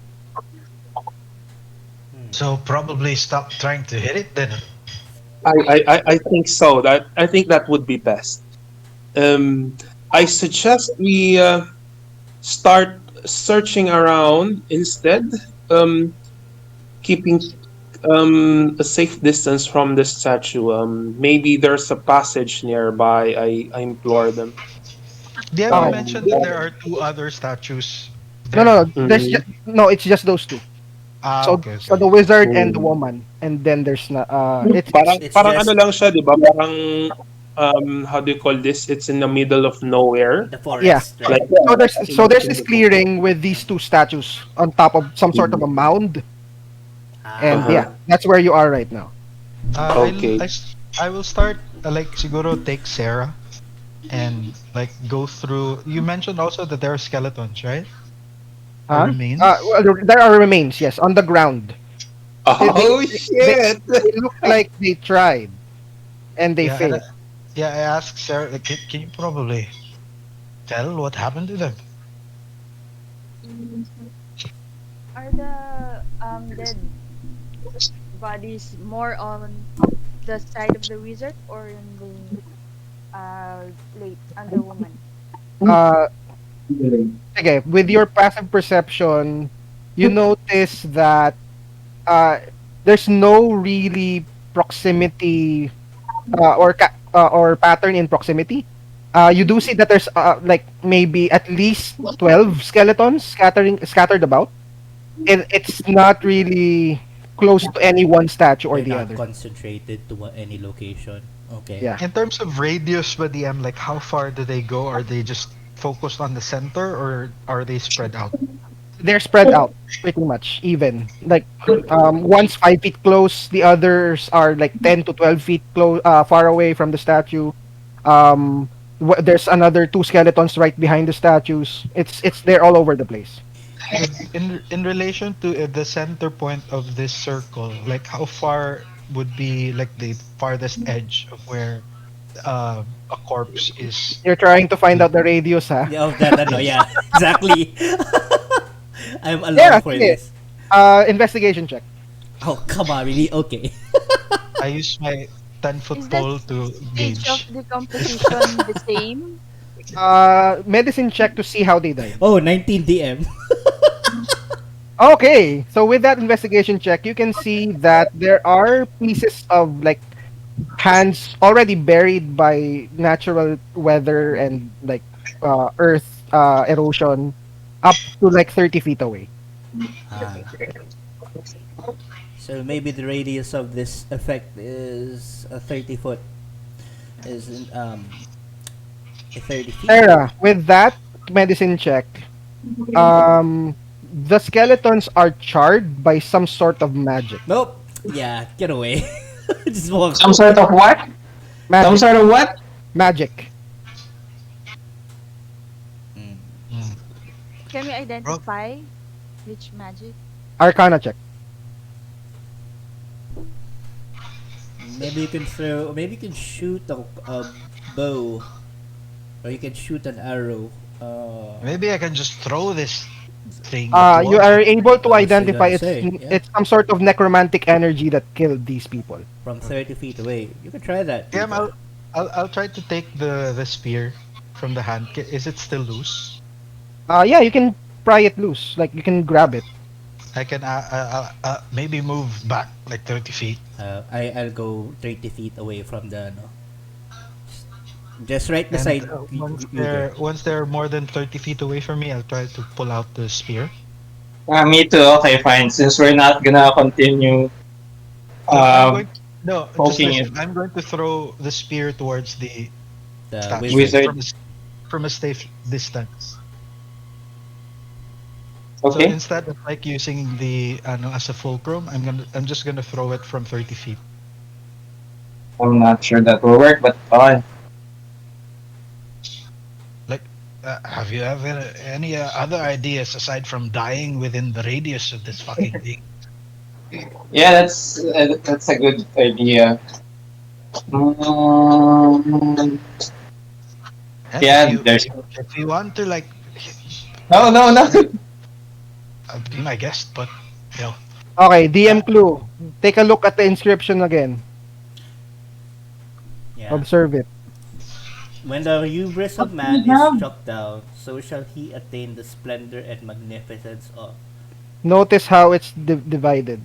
Hmm.
So probably stop trying to hit it then.
I think so. That I think that would be best. Um, I suggest we start searching around instead, um, keeping a safe distance from the statue. Maybe there's a passage nearby. I implore them.
DM, you
Okay.
mentioned that
Um,
there are two other statues
No,
there.
no, no. There's
mm,
just no. It's just those two.
Ah,
So,
okay,
so
okay.
the wizard and the
mm.
woman, and then there's not. It's
Parang
It's
parang ano
just
lang siya, 'di ba? Parang how do you call this? It's in the middle of nowhere.
the
yeah.
forest,
So,
right?
Like
so there's this clearing with these two statues on top of some sort of a mound, and
Ah,
yeah,
uh-huh.
that's where you are right now.
Okay.
I will start like siguro take Sarah and like go through. You mentioned also that there are skeletons, right? Or
Huh?
remains.
Well, there are remains, yes, on the ground. They they,
Oh
they,
shit.
they look like they tried and they
Yeah, and
failed.
yeah, I asked Sarah, like, can you probably tell what happened to them?
Are the dead bodies more on the side of the wizard or in the late on the woman?
Uh, okay, with your passive perception, you notice that uh, there's no really proximity or pattern in proximity. You do see that there's like maybe at least 12 skeletons scattered about. It's not really close to any one statue or
they're
the
not
other.
concentrated to any location. Okay.
Yeah,
In terms of radius, but DM, like how far do they go? Are they just focused on the center, or are they spread out?
they're spread out pretty much even. Like one's 5 feet close, the others are like 10 to 12 feet close, far away from the statue. There's another two skeletons right behind the statues. It's they're all over the place.
In relation to the center point of this circle, like how far would be like the farthest edge of where a corpse is?
You're trying to find out the radius, huh?
Yeah, of that, ano,
Yes.
yeah, exactly. I'm
Yeah,
along for
sige.
this.
Investigation check.
Oh, come on, really? Okay.
I use my 10-foot
Is the
pole to
stage of
gauge.
decomposition the same?
Medicine check to see how they died.
Oh, 19 DM.
Okay, so with that investigation check, you can see that there are pieces of like hands already buried by natural weather and like earth erosion up to like 30 feet away.
Ah. So maybe the radius of this effect is a 30 foot. Is 30 feet.
Sarah, with that medicine check, the skeletons are charred by some sort of magic.
Nope. Yeah, get away. Just walk.
Some sort of what? Some
Magic,
sort of what?
magic.
Mm.
Mm.
Can we
Rob,
identify which magic?
Arcana check.
Maybe you can throw. Maybe you can shoot a bow, or you can shoot an arrow.
maybe I can just throw this thing
You
towards
are
them.
able to
I was
identify
gonna say, yeah,
it's some sort of necromantic energy that killed these people.
from 30 feet away. You can try that.
Yeah,
Tito.
I'll try to take the spear from the hand. Is it still loose?
Yeah, you can pry it loose. Like you can grab it.
I can maybe move back like 30 feet.
I'll go 30 feet away from the no. Just right
And
beside you there.
once they're more than 30 feet away from me, I'll try to pull out the spear.
Me too. Okay, fine. Since we're not gonna continue
No, I'm
um,
going. No, just
poking it.
listen. I'm going to throw the spear towards the
The
statue
wizard.
Wizard.
from a safe distance. So
Okay.
instead of like using the as a fulcrum, I'm just gonna throw it from 30 feet.
I'm not sure that will work, but fine.
Like, have you ever any other ideas aside from dying within the radius of this fucking thing?
Yeah, that's a good idea. Mm,
And
Yeah, there's
if you want to like,
no.
be my guest, but you know,
Okay,
uh,
DM clue. Take a look at the inscription again.
Yeah.
Observe it.
When the hubris
What
of
do we
man is
have?
struck down, so shall he attain the splendor and magnificence of
Notice how it's divided.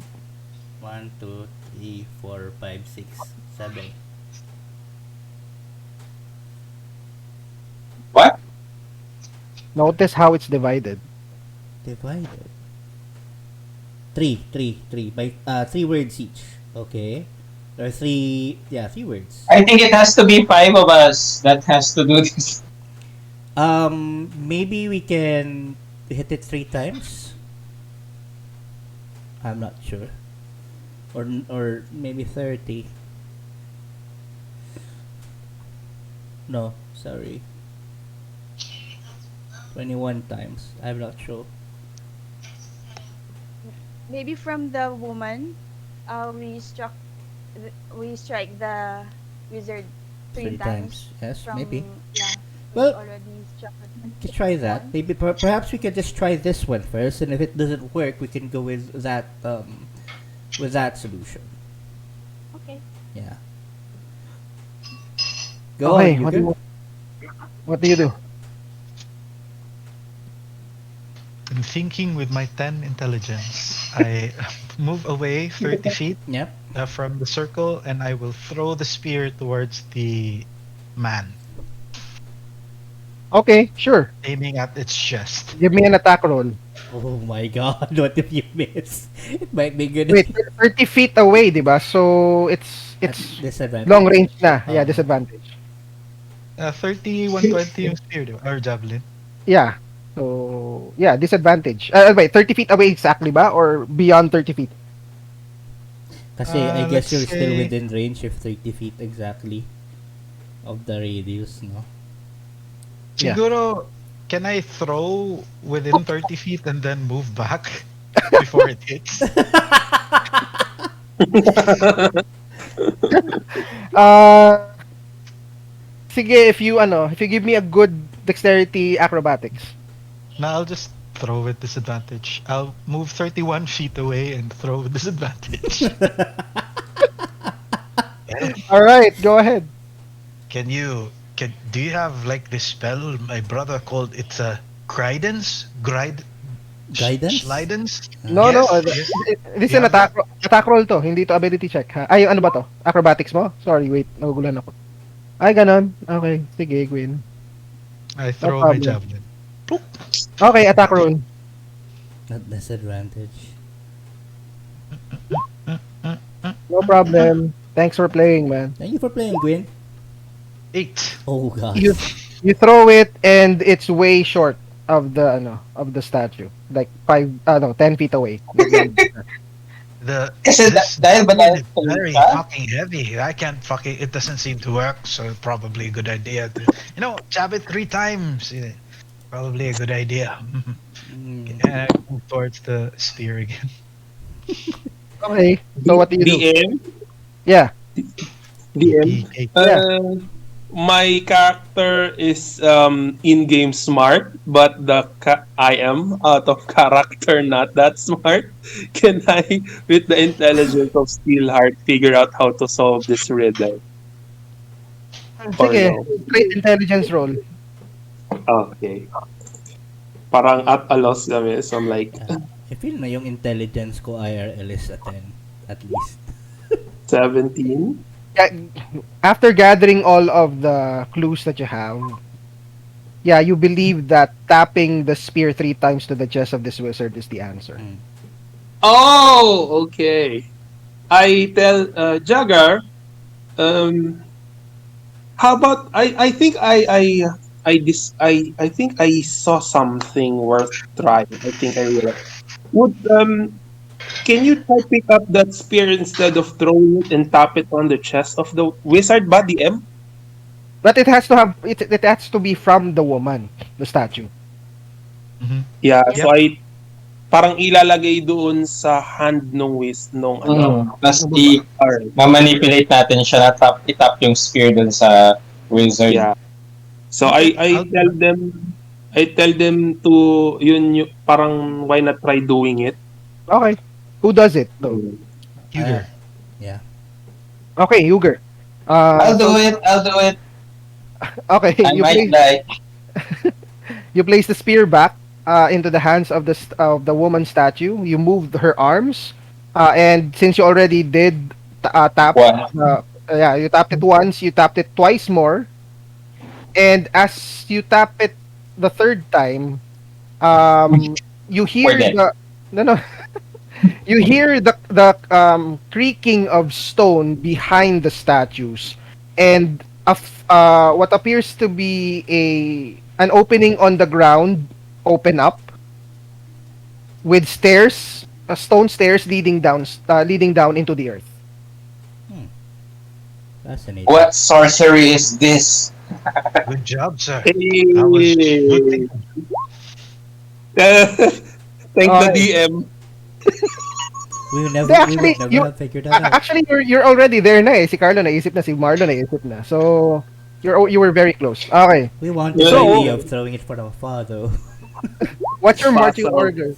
1, 2, 3, 4, 5, 6, 7.
What?
Notice how it's divided.
Divided. Three. By 3 words each. Okay. Or three words.
I think it has to be five of us that has to do this.
Maybe we can hit it 3 times. I'm not sure. Or maybe 30. No, sorry. 21 times. I'm not sure.
Maybe from the woman, we we strike the wizard three
Three
times
times. Yes,
from,
maybe.
yeah, we
Well,
already struck
let's try that.
one.
Maybe perhaps we can just try this one first, and if it doesn't work, we can go with that solution.
Okay.
Yeah. Go
Okay,
on,
what do
Yuka.
what do you do?
I'm thinking with my 10 intelligence. I move away 30 feet
Yep.
from the circle, and I will throw the spear towards the man,
Okay, sure.
aiming at its chest.
Give me an attack roll.
Oh my god, what if you miss? It might be good.
Wait, 30 feet away, di ba? So, it's
Disadvantage.
long range na. Yeah,
Uh-huh.
disadvantage.
30, 120 yung spear, di ba? Or javelin.
Yeah. So, yeah, disadvantage. Wait, 30 feet away exactly ba? Or beyond 30 feet?
Kasi I guess
Let's
you're still
say-
within range if 30 feet exactly of the radius, no?
Yeah.
Siguro, can I throw within 30 feet and then move back before it hits?
Uh, sige, if you give me a good dexterity acrobatics.
No, I'll just throw with disadvantage. I'll move 31 feet away and throw with disadvantage.
All right, go ahead.
Do you have like this spell my brother called it Guidance?
Guidance?
Slidance?
No, no.
Yes.
This is
Yeah,
an attack roll to. Hindi to ability check, ha? Ay, ano ba to? Acrobatics mo? Sorry, wait. Nagugulan ako. Ay, ganon. Okay, sige, Gwyn.
I throw my
problem.
javelin.
Okay, attack roll.
Not disadvantage.
No problem. Thanks for playing, man.
Thank you for playing, Gwyn.
8.
Oh god.
You throw it and it's way short of the statue. Like 10 feet away.
Kasi dahil ba
spear is
dahil
very
ka?
fucking heavy. It doesn't seem to work, so probably a good idea to, jab it 3 times. Yeah, probably a good idea.
Mm.
And I move towards the spear again.
Okay. So what do you do?
DM?
Yeah.
DM?
Yeah.
My character is in-game smart, but I am out of character not that smart. Can I, with the intelligence of Steelheart, figure out how to solve this riddle? Or
Sige.
no?
Straight intelligence roll.
Okay. Parang at a loss kami, so I'm like,
I feel na yung intelligence ko IRL is a 10 at least.
17?
After gathering all of the clues that you have, yeah, you believe that tapping the spear 3 times to the chest of this wizard is the answer.
Mm.
Oh, okay. I tell Jagger, how about I think I think I saw something worth trying. I think I realized. Would can you try pick up that spear instead of throwing it and tap it on the chest of the wizard ba, DM?
But it has to have it has to be from the woman, the statue.
Yeah,
Yep.
so I parang ilalagay doon sa hand nung
Tapos
Alright.
ma-manipulate natin siya na itap yung spear dun sa wizard.
Yeah. So
Okay,
I
I'll do
tell
that.
them to parang why not try doing it.
Okay. Who does it though?
Hmm.
Uh,
Huger.
yeah.
Okay, Yuger.
I'll
So
do it. I'll do it.
okay,
I might die.
you place the spear back into the hands of the woman statue. You moved her arms, and since you already did tap,
One.
yeah, you tapped it once. You tapped it twice more, and as you tap it the third time, um, you
We're
hear
dead.
the no no you hear the creaking of stone behind the statues, and what appears to be an opening on the ground open up with stairs, stone stairs leading down into the earth.
Hmm. Fascinating.
What sorcery is this?
Good job, sir. That was good
Hey.
thinking.
Thank the
Okay.
DM.
We
Actually,
would never have figured that out.
actually you're already there na eh. Si Carlo naisip na, si Marlo naisip na. So you were very close. Okay.
We wanted the
So
idea of throwing it for the though.
what's your marching
Puzzle.
order?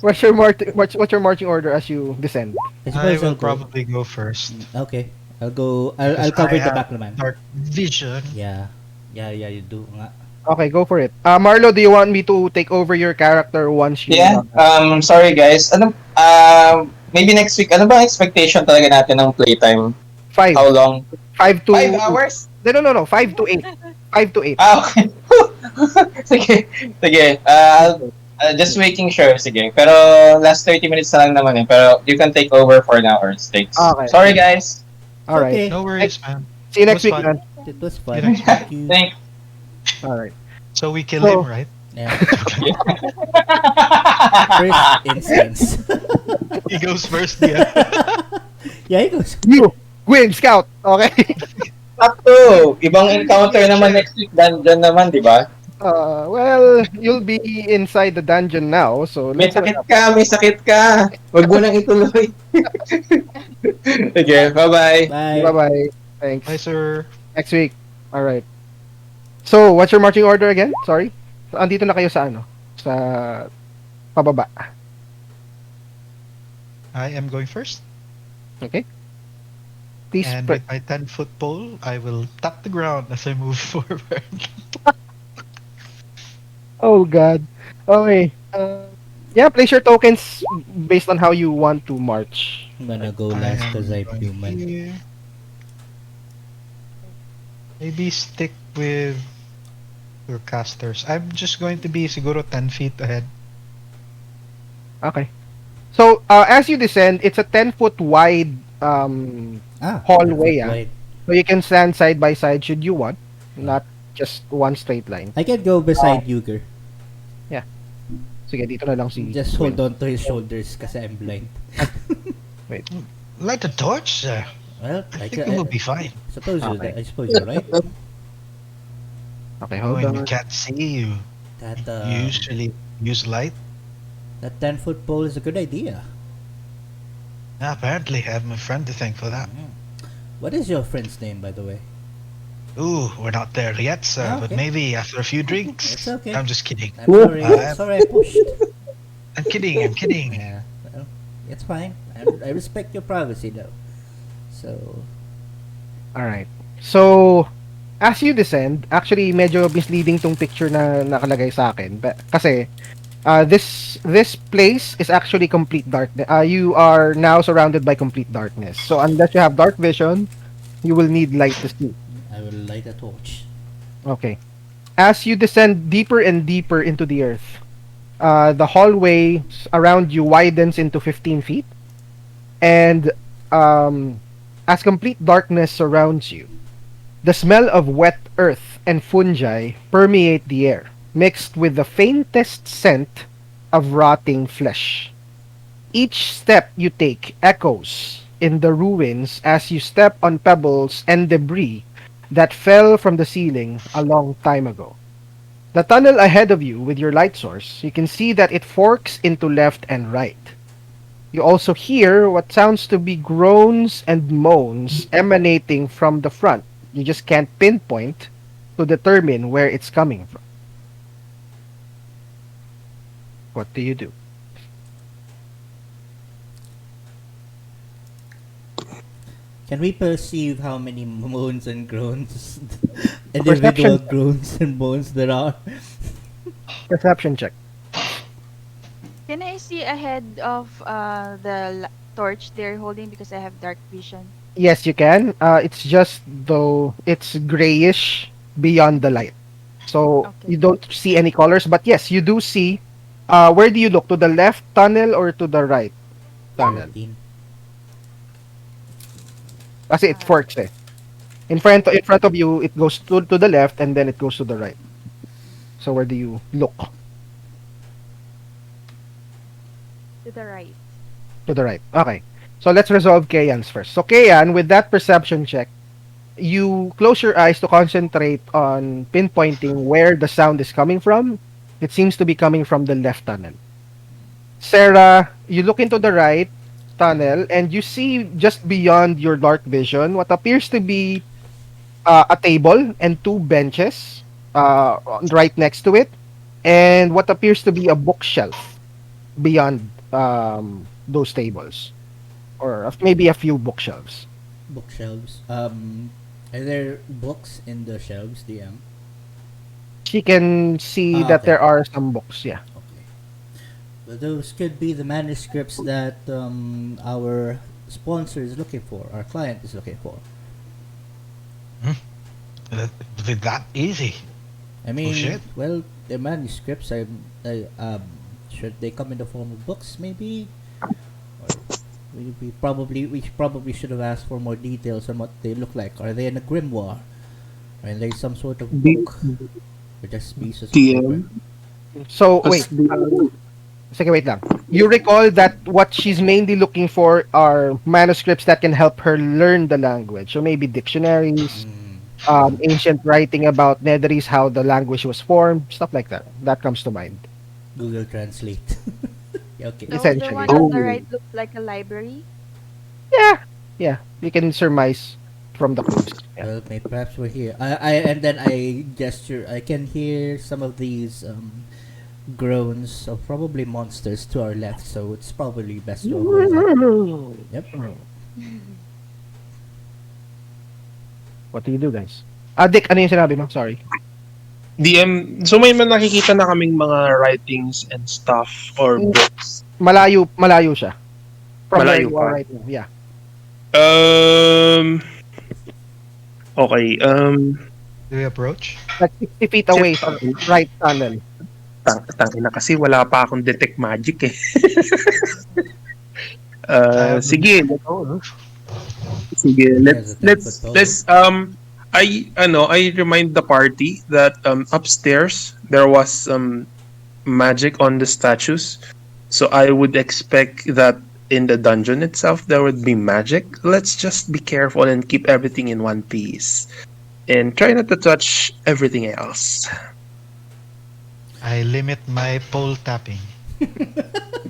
What's your marching order as you descend?
I
I
suppose
will
I'll go.
probably go first
Okay. I'll go.
because
I'll
I
cover the
have
back naman.
dark vision.
Yeah. Yeah, you do nga.
Okay, go for it. Marlo, do you want me to take over your character once you
Yeah.
log out?
Sorry guys. Maybe next week. Ano ba ang expectation talaga natin ng playtime? How
Five.
long?
Five
5
to
hours?
no. 5 to 8. 5 to 8.
Okay. Sige. Sige. Just making sure. Sige. Pero last 30 minutes na lang naman eh. Pero you can take over for now or stakes.
Okay.
Sorry guys.
All right.
Okay.
No worries, man.
See you
It
next
was
week,
fun.
man.
It was
You
fun.
next
Thank you.
Thanks.
All right.
So we kill
So-
him, right?
Yeah. First instance.
He goes first, yeah.
Yeah, he goes.
You win, scout. Okay.
Sakto. Ibang encounter naman next week. Dungeon naman, di ba?
Well, you'll be inside the dungeon now, so
May
let's
sakit ka. May sakit ka. Huwag mo nang ituloy. Sige. Bye-bye.
Bye.
Bye-bye. Thanks.
Hi, sir.
Next week. All right. So, what's your marching order again? Sorry. So, andito na kayo sa ano? Sa pababa.
I am going first.
Okay? Please
And with my 10-foot pole, I will tap the ground as I move forward.
Oh god. Okay. Yeah, place your tokens based on how you want to march.
I'm gonna go
I
last
am
because I'm
going
human.
here. Maybe stick with your casters. I'm just going to be siguro 10 feet ahead.
Okay. So, as you descend, it's a 10-foot wide hallway.
Wait.
So you can stand side by side should you want, not just one straight line.
I can go beside Yuger.
Sige, dito na lang si
Just hold on to his shoulders kasi I'm blind.
Light a torch, sir.
Well,
I think we will be fine.
Okay.
I suppose you're right.
Okay, hold
When
on.
you can't see, you
That
usually use light.
that 10-foot pole is a good idea.
Apparently, I have my friend to thank for that.
What is your friend's name, by the way?
Ooh, we're not there yet, sir.
Ah,
But
okay.
maybe after a few drinks.
It's okay.
I'm just kidding.
I'm sorry.
I'm-
Sorry I pushed.
I'm kidding. I'm kidding.
Yeah, well, it's fine. I respect your privacy though. So,
Alright. So, as you descend, actually medyo misleading tong picture na nakalagay sa akin. Kasi, this place is actually complete darkness. You are now surrounded by complete darkness. So, unless you have dark vision, you will need light to see.
I will light a torch.
Okay. As you descend deeper and deeper into the earth, the hallway around you widens into 15 feet. And as complete darkness surrounds you, the smell of wet earth and fungi permeate the air, mixed with the faintest scent of rotting flesh. Each step you take echoes in the ruins as you step on pebbles and debris that fell from the ceiling a long time ago. The tunnel ahead of you with your light source, you can see that it forks into left and right. You also hear what sounds to be groans and moans emanating from the front. You just can't pinpoint to determine where it's coming from. What do you do?
Can we perceive how many moans and groans, individual
Perception,
groans and moans there are?
perception check.
Can I see ahead of the torch they're holding because I have dark vision?
Yes, you can. It's just though it's grayish beyond the light. So you
Okay.
don't see any colors, but yes, you do see. Where do you look? To the left tunnel or to the right tunnel?
14.
Kasi it forks eh. In front of you, it goes to the left and then it goes to the right. So where do you look?
To the right.
To the right. Okay. So let's resolve Kayan's first. So Kayan, with that perception check, you close your eyes to concentrate on pinpointing where the sound is coming from. It seems to be coming from the left tunnel. Sarah, you look into the right tunnel and you see just beyond your dark vision what appears to be a table and two benches right next to it, and what appears to be a bookshelf beyond those tables, or maybe a few bookshelves.
Bookshelves. Are there books in the shelves, DM?
She can see
Ah,
that
okay.
there are some books. Yeah.
Okay. Well, those could be the manuscripts that our sponsor is looking for, our client is looking for.
With that easy.
I mean,
shit.
well, the manuscripts. Should they come in the form of books, maybe? Or we probably should have asked for more details on what they look like. Are they in a grimoire? Are they some sort of
D-
book, or just pieces of paper?
DM,
So
as
wait, sige, wait lang. You recall that what she's mainly looking for are manuscripts that can help her learn the language. So maybe dictionaries,
Mm,
ancient writing about Netherese, how the language was formed, stuff like that. That comes to mind.
Google Translate. Okay.
So the
Essentially.
one on the
oh,
right looks like a library.
Yeah, yeah. You can surmise from the clues. Yeah.
Well, maybe perhaps we're here. And then I gesture. I can hear some of these groans of probably monsters to our left, so it's probably best to avoid that. Yep.
What do you do, guys? Dick, ano yung sinabi mo? Sorry.
DM, so may man nakikita na kaming mga writings and stuff or
Mm,
books.
malayo siya. From where
Malayo
you are
pa.
right now. Yeah.
Um, okay,
Do we approach?
Like 60 feet away sa right tunnel.
tangina kasi wala pa akong detect magic eh.
I have
Sige,
no.
sige,
He has a 10-foot pole.
let's I remind the party that upstairs there was some magic on the statues. So I would expect that in the dungeon itself there would be magic. Let's just be careful and keep everything in one piece. And try not to touch everything else.
I limit my pole tapping.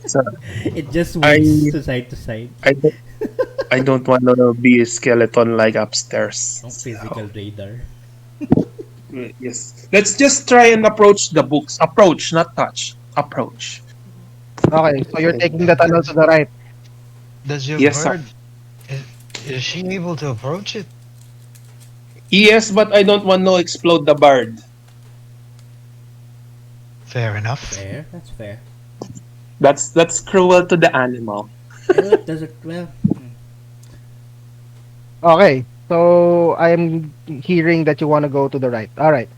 So
It just
I
waves to side to side.
I don't, I don't want to be a skeleton like upstairs.
No physical radar.
Yes. Let's just try and approach the books. Approach, not touch. Approach.
Okay, so you're taking the tunnel to the right.
Does your
Yes, sir.
bird is she able to approach it?
Yes, but I don't want to explode the bard.
Fair enough.
Fair. That's fair.
That's cruel to the animal.
Well, does it? Well,
Okay, so I'm hearing that you want to go to the right. All right.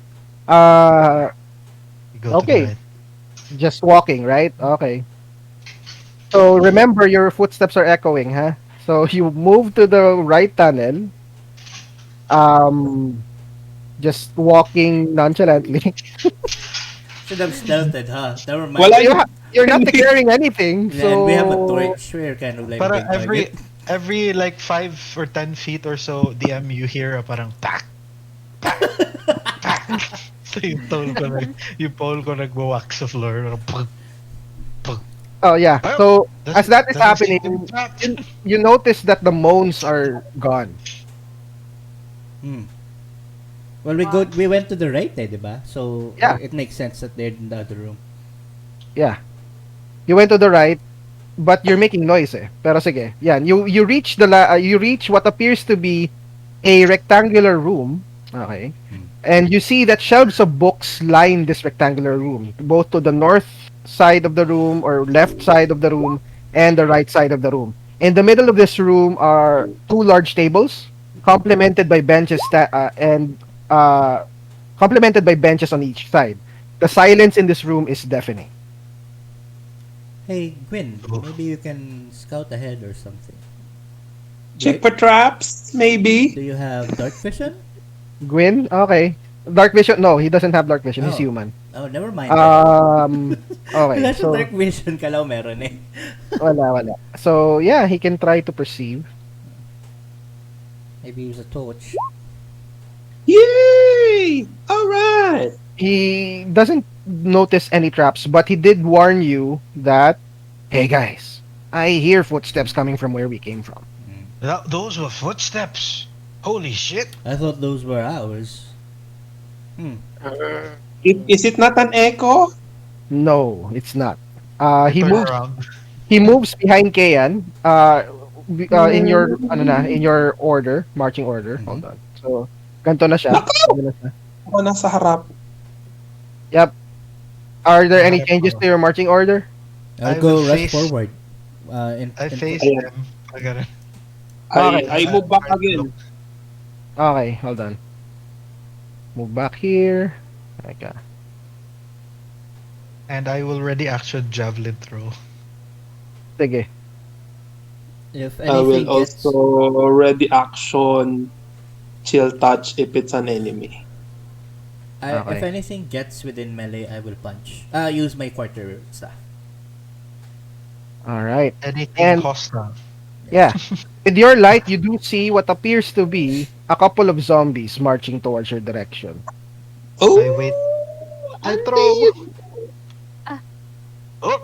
Uh,
You go to
okay.
the right.
Just walking, right? Okay. So remember, your footsteps are echoing, huh? So you move to the right tunnel. Um, just walking nonchalantly.
should have stealthed, huh? Never mind.
Well,
You're not carrying anything,
Yeah,
so
and we have a torch. We're kind of like
Para
big target.
every like 5 or 10 feet or so, DM, you hear a parang tak, tak, tak. So yung pole ko nagwa-wax sa floor. Parang pag, pag.
Oh yeah.
Well,
So as that is
doesn't seem
happening,
to be trapped.
you notice that the moans are gone.
Hmm. Well,
Wow.
we went to the right, eh, diba? So
Yeah,
it makes sense that they're in the other room.
yeah. You went to the right, but you're making noise eh. Pero sige. Yan, you reach what appears to be a rectangular room. Okay.
Hmm.
And you see that shelves of books line this rectangular room, both to the north side of the room or left side of the room and the right side of the room. In the middle of this room are two large tables, complemented by uh, complemented by benches on each side. The silence in this room is deafening.
Hey, Gwyn,
Oh.
maybe you can scout ahead or something.
Check for traps, maybe.
Do you have dark vision?
Gwyn, okay. Dark vision? No, he doesn't have dark vision. He's
Oh.
human.
Oh, never mind then.
Okay.
Wala siyang
So
dark vision, kalaw meron eh.
wala. So yeah, he can try to perceive.
Maybe use a torch.
Yay! All right.
He doesn't notice any traps, but he did warn you that, hey guys, I hear footsteps coming from where we came from.
Those were footsteps. Holy shit.
I thought those were ours. Hmm.
Is it not an echo?
No, it's not.
I
He
turn
moves.
around.
He moves behind Kayan. In your order, marching order.
Mhm.
Hold on. So, ganto na siya. Ganto na siya.
Ako nasa harap.
Yep. Are there any
Nahanap
changes
ako.
to your marching order?
I'll
I
go
will
rush
face-
forward.
I face
Ayan.
them. I got it.
Okay.
I move back again.
Okay, hold on. Move back here. Okay.
And I will ready action javelin throw.
Sige.
If
I will
anything gets
also ready action chill touch if it's an enemy.
if
Okay.
anything gets within melee, I will punch. Use my quarter staff.
All right.
Anything
And
hostile.
yeah, with your light, you do see what appears to be a couple of zombies marching towards your direction.
Oh,
I wait. I throw.
Ah.
Oh!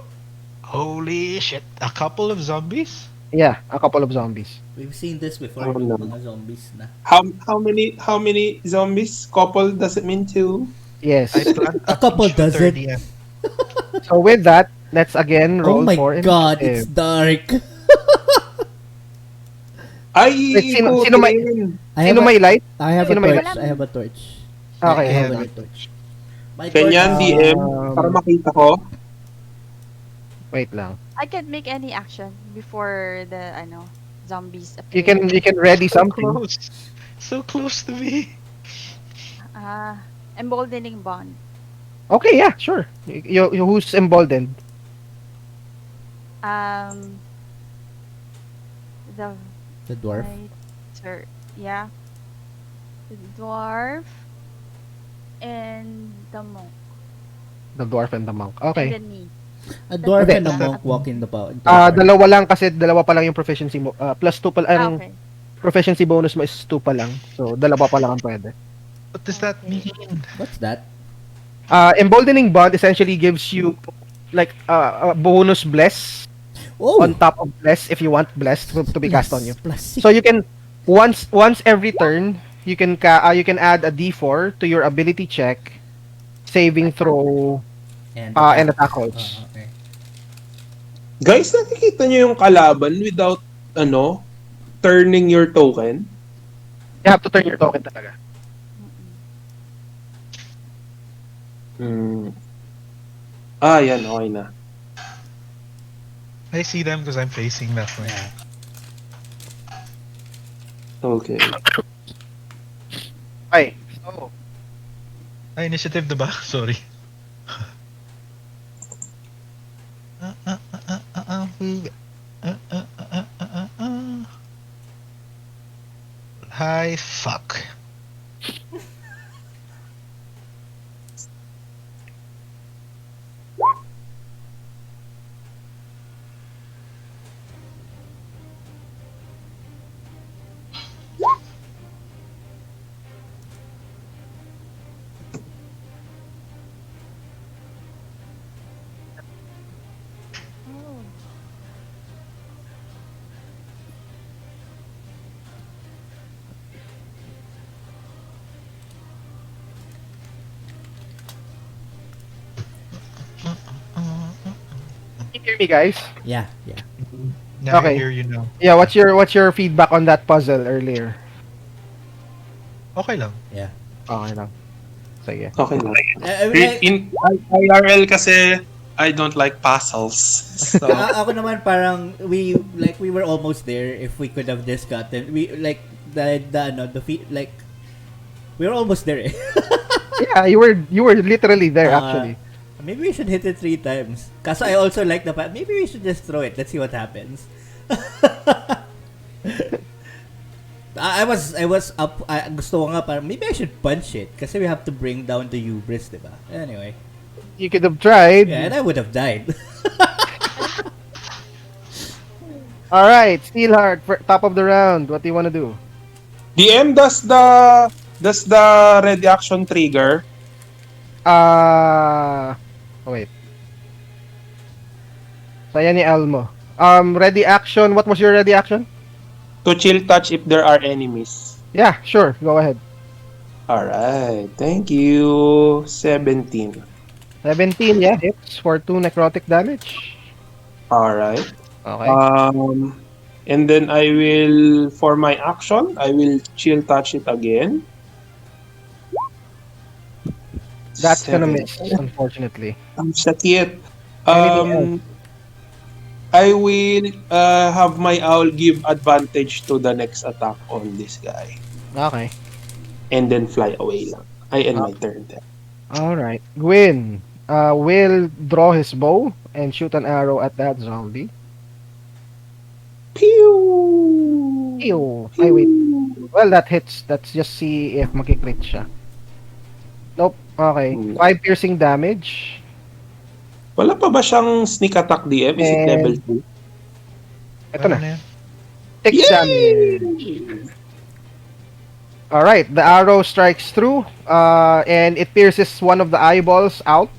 Holy shit. A couple of zombies?
Yeah, a couple of zombies.
We've seen this before,
Oh, no.
mga zombies na.
How many zombies? Couple does it mean two?
Yes.
I plant
A couple does it.
30 and
So with that, let's again
Oh
roll
my
for
god, it's
initiative.
dark.
Ay,
Wait, sino may-
ikutin.
I
Sino
have
may
a,
light?
I have a
Sino may
torch.
light?
I have a torch.
Okay,
I have
hold
a
on.
torch. My
Ganyan,
torch.
DM, para makita ko.
Wait lang.
I can't make any action before the zombies appear.
You can ready
so
something.
close. So close to me.
Emboldening bond.
Okay, yeah, sure. Who's emboldened?
Um, the
The dwarf.
Sir, yeah, the dwarf and the monk,
The dwarf and the monk.
and
Okay.
then me.
A dwarf
Okay.
and a monk walk in the into the park.
Dalawa lang kasi dalawa pa lang yung proficiency mo. Plus 2 pa ang
Okay.
proficiency bonus mo is 2 pa lang. So dalawa pa lang ang pwede.
What does that
Okay.
mean?
What's that?
Emboldening bond essentially gives you like a bonus bless
Oh,
on top of bless if you want bless to be cast on you.
Plus six.
So you can once every turn you can you can add a D4 to your ability check, saving throw, and attack rolls.
Okay.
Guys, nakikita nyo yung kalaban without, turning your token?
You have to turn your token talaga.
Hmm. Ah, yan, okay na.
I see them because I'm facing that way.
Yeah.
Okay.
Okay. So,
Ay, initiative diba? Sorry. Hi, fuck.
Oh.
hear me, guys?
Yeah, yeah.
Yeah, I
Okay.
hear you now.
Yeah,
Yeah.
what's your feedback on that puzzle earlier?
Okay lang.
Yeah.
Okay lang. Sige.
Okay lang.
I mean, like,
IRL kasi I don't like puzzles. So,
ako naman parang we were almost there if we could have just gotten we like the ano the feet like we were almost there. Eh.
Yeah, you were literally there
Uh,
actually.
maybe we should hit it 3 times. Kasi I also like the fact maybe we should just throw it. Let's see what happens. I was up gusto ko nga parang maybe I should punch it kasi we have to bring down the hubris, diba? Anyway.
You could have tried.
Yeah, and I would have died.
All right, Steelheart, top of the round. What do you want to do?
DM, does the ready action trigger?
Oh, wait. Saya ni Elmo. Ready action. What was your ready action?
To chill touch if there are enemies.
Yeah, sure. Go ahead.
Alright, thank you. 17.
17, yeah, hits for 2 necrotic damage.
Alright.
Okay.
And then I will, for my action, I will chill touch it again.
That's gonna
7.
miss, unfortunately.
Ang sakit.
Anything
I will have my owl give advantage to the next attack on this guy.
Okay.
And then fly away lang. I end my turn then.
All right. Gwyn will draw his bow and shoot an arrow at that zombie.
Pew!
Ew. Ay, wait. Well, that hits. Let's just see if makikrit siya. Nope. Okay. 5 piercing damage.
Wala pa ba siyang sneak attack DM? Is it
And-
level 2?
Ito na.
Ano yan?
6 damage. All right. The arrow strikes through, and it pierces one of the eyeballs out.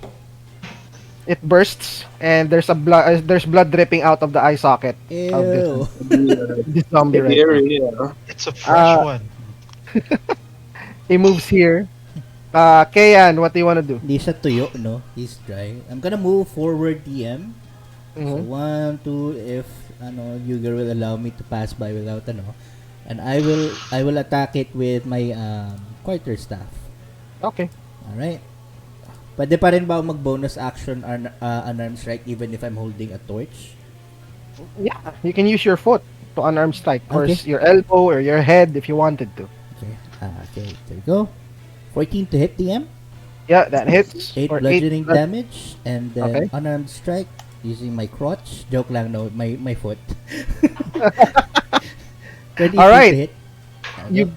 It bursts, and there's blood dripping out of the eye socket of
Ew.
this zombie right now.
Yeah.
It's a fresh
Ah.
one.
He moves here. Kayan, what do you want to do?
Hindi siya tuyo, no? He's dry. I'm gonna move forward DM. So,
Mhm.
1, 2, if, Yuger will allow me to pass by without, and I will attack it with my, quarterstaff.
Okay.
Alright. Pwede pa rin ba ako mag-bonus action unarmed strike even if I'm holding a torch?
Yeah, you can use your foot to unarmed strike, or
Okay.
your elbow, or your head if you wanted to.
Okay. Okay, there we go. 14 to hit DM.
Yeah, that hits.
8
Or
bludgeoning
blood-
damage. And then
Okay.
unarmed strike using my crotch. Joke lang, no. My foot. 23
Alright.
to hit.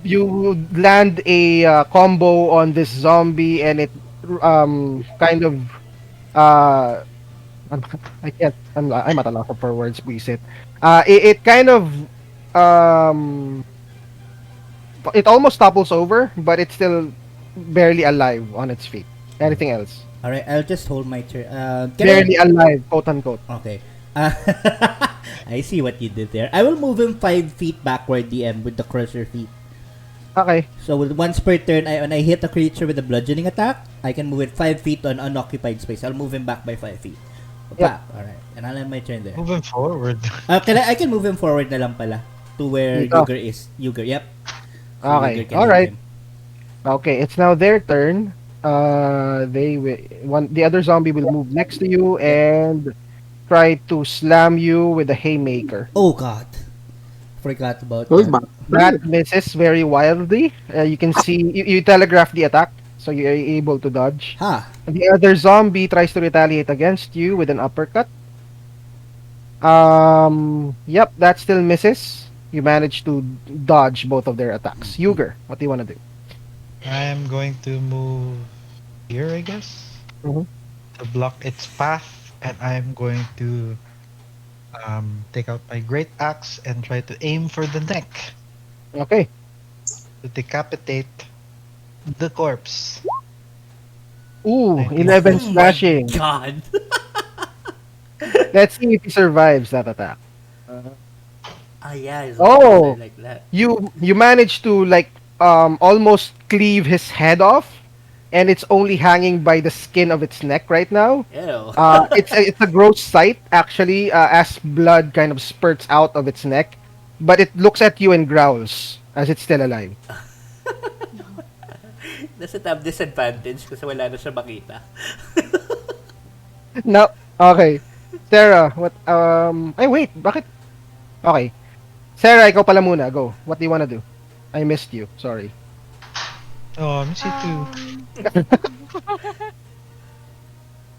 You land a combo on this zombie, and it kind of I can't I'm at a loss for words, please it. It kind of um it almost topples over, but it's still barely alive on its feet. Anything else?
Alright, I'll just hold my turn.
Barely alive, quote unquote.
Okay. Uh, I see what you did there. I will move him 5 feet backward DM with the crusher feet.
Okay.
So with once per turn, when I hit a creature with a bludgeoning attack, I can move it 5 feet on unoccupied space. I'll move him back by 5 feet.
Yep.
Alright. And I'll end my turn there.
Moving forward.
I can move him forward na lang pala to where
Dito.
Yuger is. Yuger, yep. So
Okay.
Yuger can
Alright.
hit him.
Okay, it's now their turn. The other zombie will move next to you and try to slam you with a haymaker.
Oh god. Forgot about
Uy,
that.
That misses very wildly. You can see you telegraph the attack, so you're able to dodge.
Ha.
The other zombie tries to retaliate against you with an uppercut. Yep, that still misses. You manage to dodge both of their attacks. Yuger, what do you want to do?
I'm going to move here, I guess,
Mhm.
to block its path, and I'm going to take out my great axe and try to aim for the neck
Okay.
to decapitate the corpse.
Ooh,
Thank you.
11
Oh my
slashing.
God.
Let's see if he survives that attack.
Yeah.
Oh.
Like that.
You manage to almost cleave his head off, and it's only hanging by the skin of its neck right now.
Ew.
It's a gross sight actually, as blood kind of spurts out of its neck, but it looks at you and growls as it's still alive.
Does it have disadvantage kasi wala na siya makita?
No, okay. Sarah, what? Ay wait, bakit? Okay, Sarah, ikaw pala muna. Go. What do you wanna do? I missed you. Sorry.
Oh, I miss you too.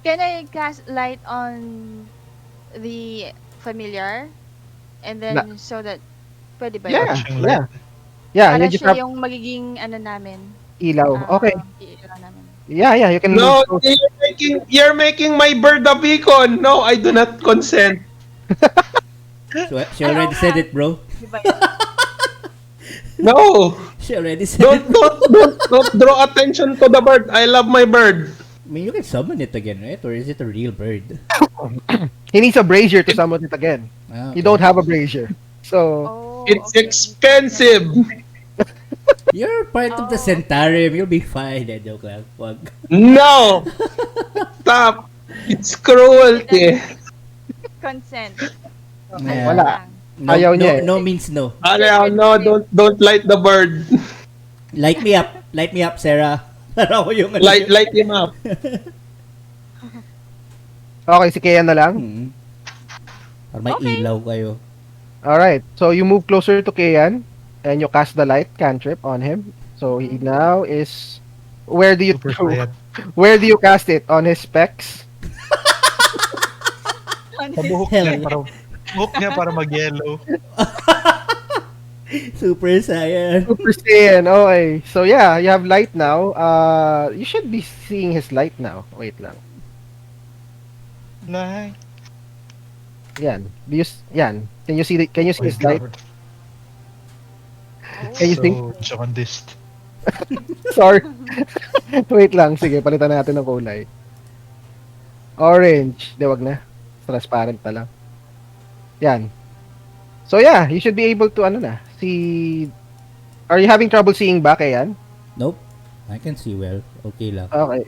Can I cast light on the familiar? And
Na,
then so that pwede ba yun?
yeah,
Touching light.
yeah, yeah. You
Para
just have
siya yung magiging ano namin,
ilaw. Okay.
ilaw namin.
Yeah, yeah. You can move
No,
close.
you're making my bird a beacon. No, I do not consent.
So, she
Ay,
already
oo
said
nga.
it, bro.
Di ba yun?
No,
She already said
don't
it.
don't don't draw attention to the bird. I love my bird.
I mean, you can summon it again, right? Or is it a real bird?
He needs a brazier to summon it again.
Ah,
You
okay.
don't have a brazier, so
Oh,
It's
okay.
expensive.
You're part of the
Oh.
Centaurium. You'll be fine. Eh, joke lang. Wag.
No, stop. It's cruelty.
Consent.
Yeah.
wala.
No,
Ayaw
no,
niya eh.
no means no.
No, don't light the bird.
Light me up. Light me up, Sarah. Para ako yung...
Light him up.
Okay, si Kea na lang.
Hmm. Para may
Okay.
ilaw kayo.
Alright, so you move closer to Kayan and you cast the light cantrip on him. So he now is... Where do you
Super quiet.
where do you cast it? On his specs?
Pabuhok
Hell
niya
yeah.
para buhok niya para mag-yellow.
Super Saiyan.
Super Saiyan, okay. So yeah, you have light now. You should be seeing his light now. Wait lang.
Like,
Yan. Yan. Can you see
my
his light?
God.
Can you see?
So jaundiced.
Sorry. Wait lang. Sige, palitan natin ng kulay. Orange. Di, wag na. Transparent na lang. Yan. So yeah, you should be able to see... Are you having trouble seeing back, yan?
Nope. I can see well. Okay lang.
Okay.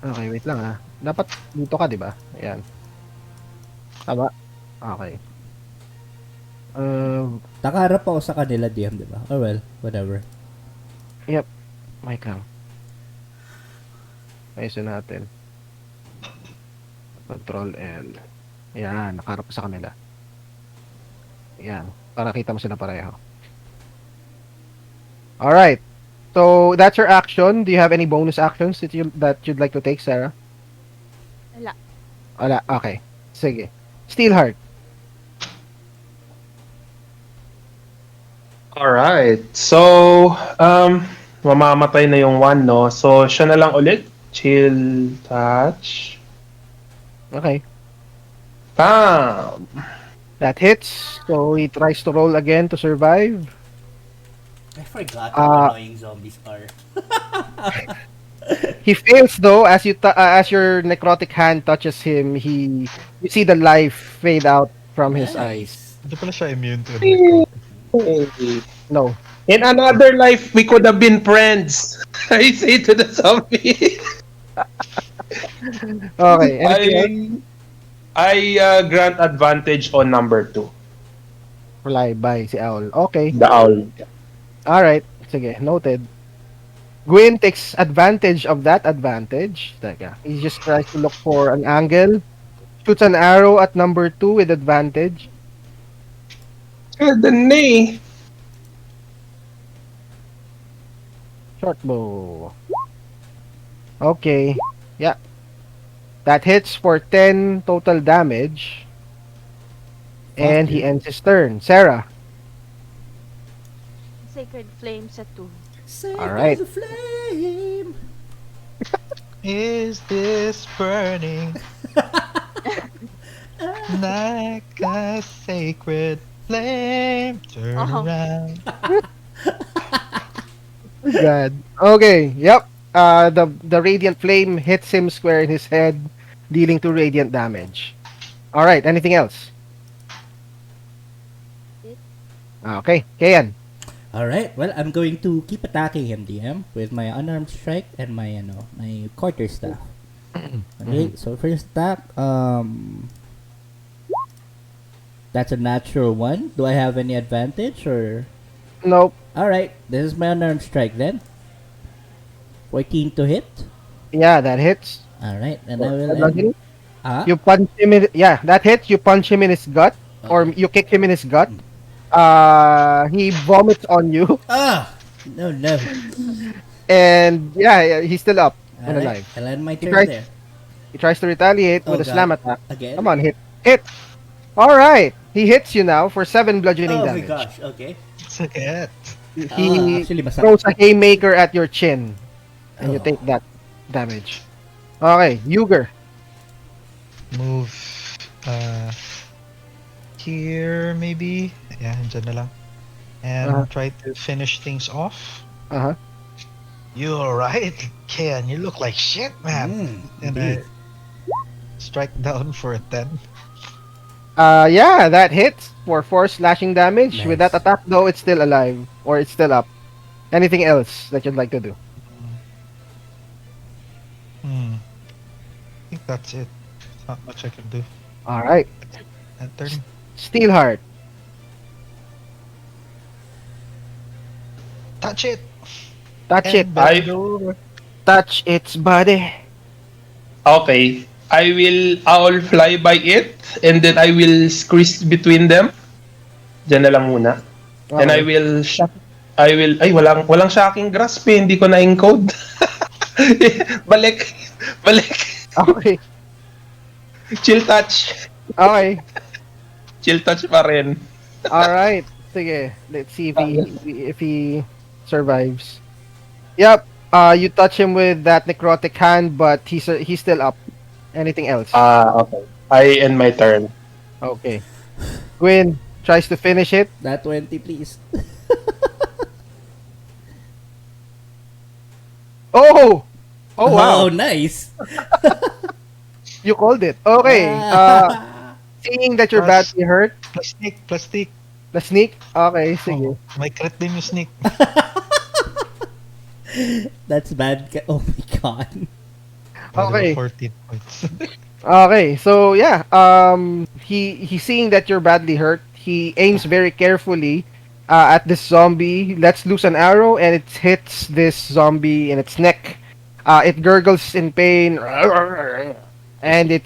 Okay, wait lang ha. Dapat dito ka, di ba? Ayan. Tama? Okay.
Nakaharap ako sa kanila, DM, di ba? Oh well, whatever.
Yep. Mic lang. Ayusin natin. Control L. Ayan, nakaharap sa kanila. Ayan. Para kita mo sila pareho. Alright. So, that's your action. Do you have any bonus actions that you'd like to take, Sarah?
Wala.
Wala. Okay. Sige. Steelheart.
Alright. So, mamamatay na yung one, no? So, siya na lang ulit. Chill touch.
Okay.
Bam!
That hits. So, he tries to roll again to survive.
I forgot how
Ah.
annoying zombies are.
He fails though. As your necrotic hand touches him, you see the life fade out from his eyes.
Hindi pala siya immune to it.
No.
In another life, we could have been friends. I say to the zombie.
Okay. Anything else?
I grant advantage on number 2.
Fly by si Owl. Okay.
The owl.
Alright. Sige. Noted. Gwyn takes advantage of that advantage. Teka. He just tries to look for an angle. Shoots an arrow at number 2 with advantage.
The knee.
Short bow. Okay. Yeah. That hits for 10 total damage. And he ends his turn. Sarah.
Sacred flame sa 2.
Alright.
The flame.
Is this burning like a sacred flame? Turn
Oh.
around.
God. Okay. Yep. The radiant flame hits him square in his head, dealing 2 radiant damage. All right. Anything else? Okay. Kayan.
All right. Well, I'm going to keep attacking him, DM, with my unarmed strike and my my quarter staff. Okay.
Mhm.
So first attack. That's a natural one. Do I have any advantage or?
Nope.
All right. This is my unarmed strike then. 14 to hit.
Yeah, that hits.
All right, and I
Or
will end.
bludgeoning.
Ah.
You punch him in. Yeah, that hits. You punch him in his gut, or
Okay.
you kick him in his gut. He vomits on you,
Ah. No, no.
and yeah, he's still up
All
and
right.
alive.
I'll end my
He
turn
tries.
there.
He tries to retaliate
Oh
with a
God.
slam attack.
Again.
Come on, hit, hit. All right, he hits you now for 7 bludgeoning
Oh my
damage.
gosh. Okay.
It's a cat.
He
Actually, masakit.
throws a haymaker at your chin, and you
Oh.
take that damage. Okay, Yuger.
Move uh, here maybe. Yeah, dyan na lang. And
Uh-huh.
try to finish things off.
Uh-huh.
You're right, Ken. You look like shit, man. And
Indeed.
I strike down for a 10.
Yeah, that hits for 4 slashing damage. With that
Nice.
attack, though, it's still alive or it's still up. Anything else that you'd like to do?
I think that's it. Not much I can do.
All right,
And turn.
Steelheart.
Touch it!
Touch it.
And bend over.
Touch its body.
Okay. I'll fly by it and then I will squeeze between them. Diyan na lang muna. And I
Okay.
will shock. Ay, walang shocking grasp eh. Hindi ko na-encode. Balik. Balik.
Okay.
Chill touch.
Okay.
Chill touch pa rin.
All right. Sige. Let's see if he survives. Yep. You touch him with that necrotic hand, but he's still up. Anything else?
Okay. I end my turn.
Okay. Gwyn tries to finish it.
That 20, please.
Oh! Oh wow!
Oh, nice.
You called it. Okay. Seeing that you're
Plus-
badly hurt,
Plastic.
the sneak. Okay, sige.
Oh, may crit din yung sneak.
That's bad. Oh my God.
Okay.
14 points.
Okay. So yeah. He's seeing that you're badly hurt. He aims very carefully at this zombie. Lets loose an arrow, and it hits this zombie in its neck. It gurgles in pain, and it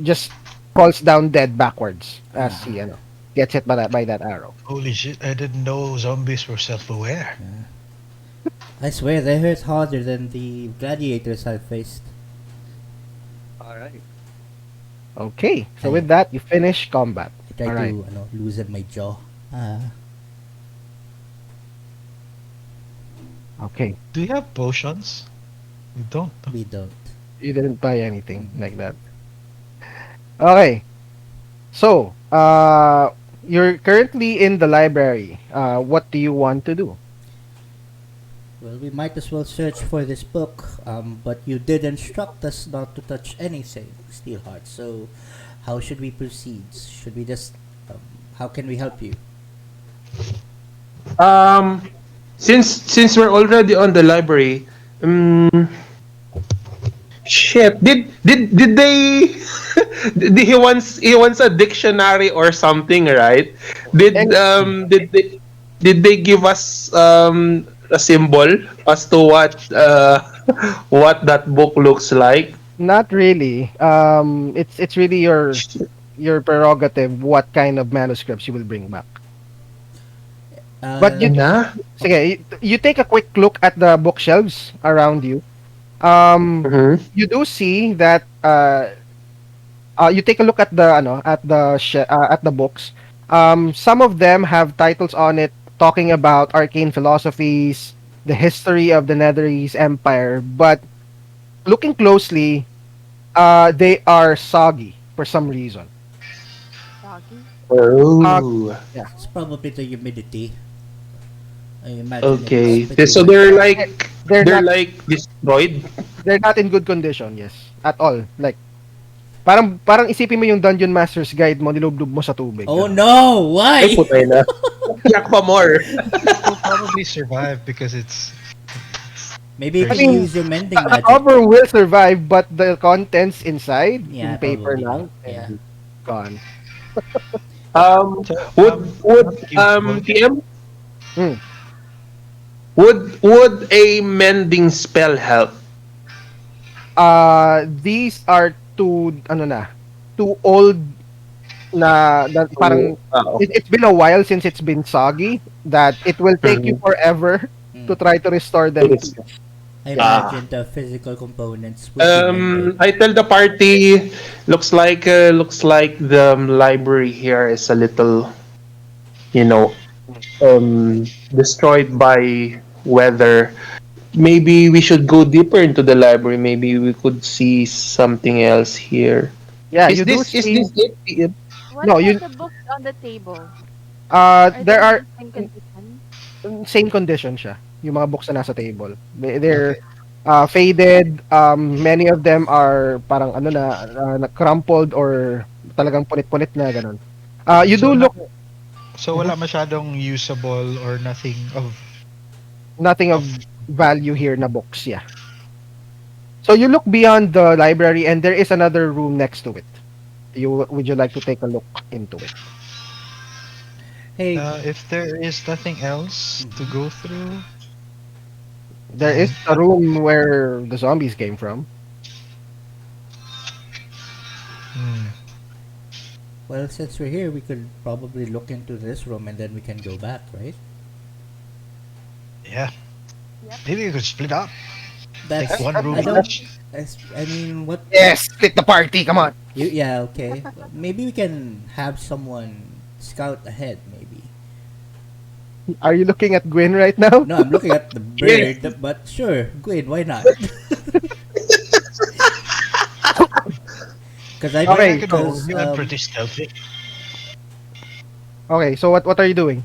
just falls down dead backwards as he gets hit by that arrow.
Holy shit, I didn't know zombies were self-aware.
I swear they hurt harder than the gladiators I faced.
All right. Okay. So with that, you finish combat.
I tried
All right.
to loosen my jaw.
Okay.
Do you have potions? You don't.
We don't.
You didn't buy anything like that. Okay. So, you're currently in the library. What do you want to do?
Well, we might as well search for this book, but you did instruct us not to touch anything, Steelheart. So, how should we proceed? Should we just... how can we help you?
Since we're already on the library, shit. Did they he wants a dictionary or something, right? Did they give us a symbol as to what that book looks like?
Not really. It's really your prerogative what kind of manuscripts you will bring back. But you
Na?
sige, you take a quick look at the bookshelves around you.
Mhm.
You do see that you take a look at the at the books. Some of them have titles on it talking about arcane philosophies, the history of the Netherese Empire, but looking closely, they are soggy for some reason.
Doggy.
Oh.
It's probably the humidity. I imagine
Okay.
it's pretty
So
wet.
they're like
They're
they're
not
like destroyed.
they're not in good condition, yes, at all. Like parang isipin mo yung Dungeon Master's Guide mo, nilublob mo sa tubig.
Oh no!
Ay,
Why?
putay na. Yak pa more.
It will probably survive because it's
Maybe you
I
very
can
mean,
use your mending
the
magic.
cover will survive, but the contents inside,
Yeah,
yung paper
probably not.
lang,
Yeah.
and gone.
so not
Would
usable.
TM,
Hmm.
would a mending spell help?
These are too, ano na, too old na parang
Oh,
it's been a while since it's been soggy that it will take you
mhm.
forever to
Mm.
try to restore
It
them to
is.
I
yeah.
imagine the physical components would be mended.
I tell the party, looks like the library here is a little, you know, destroyed by weather. Maybe we should go deeper into the library. Maybe we could see something else here.
Yeah,
Is
you do
this
see
it? TM?
What
no,
about
you
the books on the table? Are they
there
in
are
the same condition?
same condition siya. Yung mga books na nasa table. They're
Okay.
faded. Many of them are parang ano na crumpled or talagang punit-punit na ganun. You
So
do
not
look
so
Mhm.
wala masyadong usable or nothing
nothing of
of
value here na books, yeah. So you look beyond the library and there is another room next to it. Would you like to take a look into it?
Hey,
if there is nothing else to
mhm.
go through.
There is a
Uh,
room where the zombies came from.
hmm,
Well, since we're here, we could probably look into this room and then we can go back, right?
yeah,
Yep.
maybe we could split up. Take
That's
one
I
room
don't.
each.
I mean, what?
Yes, split the party. Come on.
You yeah okay. Maybe we can have someone scout ahead. Maybe.
Are you looking at Gwen right now?
No, I'm looking at the
Yes.
bird, but sure, Gwen, why not? Because I
Gwen, I
Okay,
could go
so
with
because
you. I'm pretty stealthy.
so what are you doing?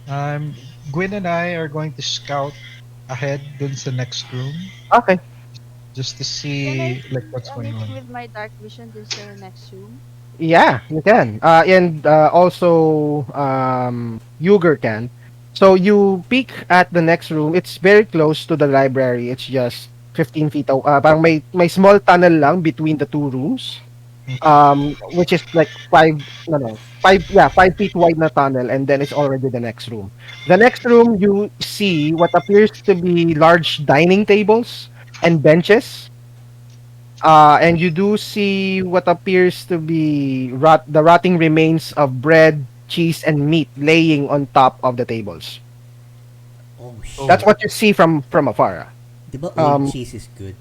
Um, Gwen and I are going to scout ahead dun sa next room
Okay.
just to
Can I
see like
see
what's going
anything
on.
with my dark vision this next room?
Yeah, you can. And also Yuger can. So you peek at the next room. It's very close to the library. It's just 15 feet away. Parang may small tunnel lang between the two rooms. Which is like five, no, no, 5 feet wide na tunnel, and then it's already the next room. The next room, you see what appears to be large dining tables and benches. And you do see what appears to be the rotting remains of bread, cheese, and meat laying on top of the tables.
oh
Oh,
That's
shit.
what you see from afar.
Diba old
Um,
cheese is good?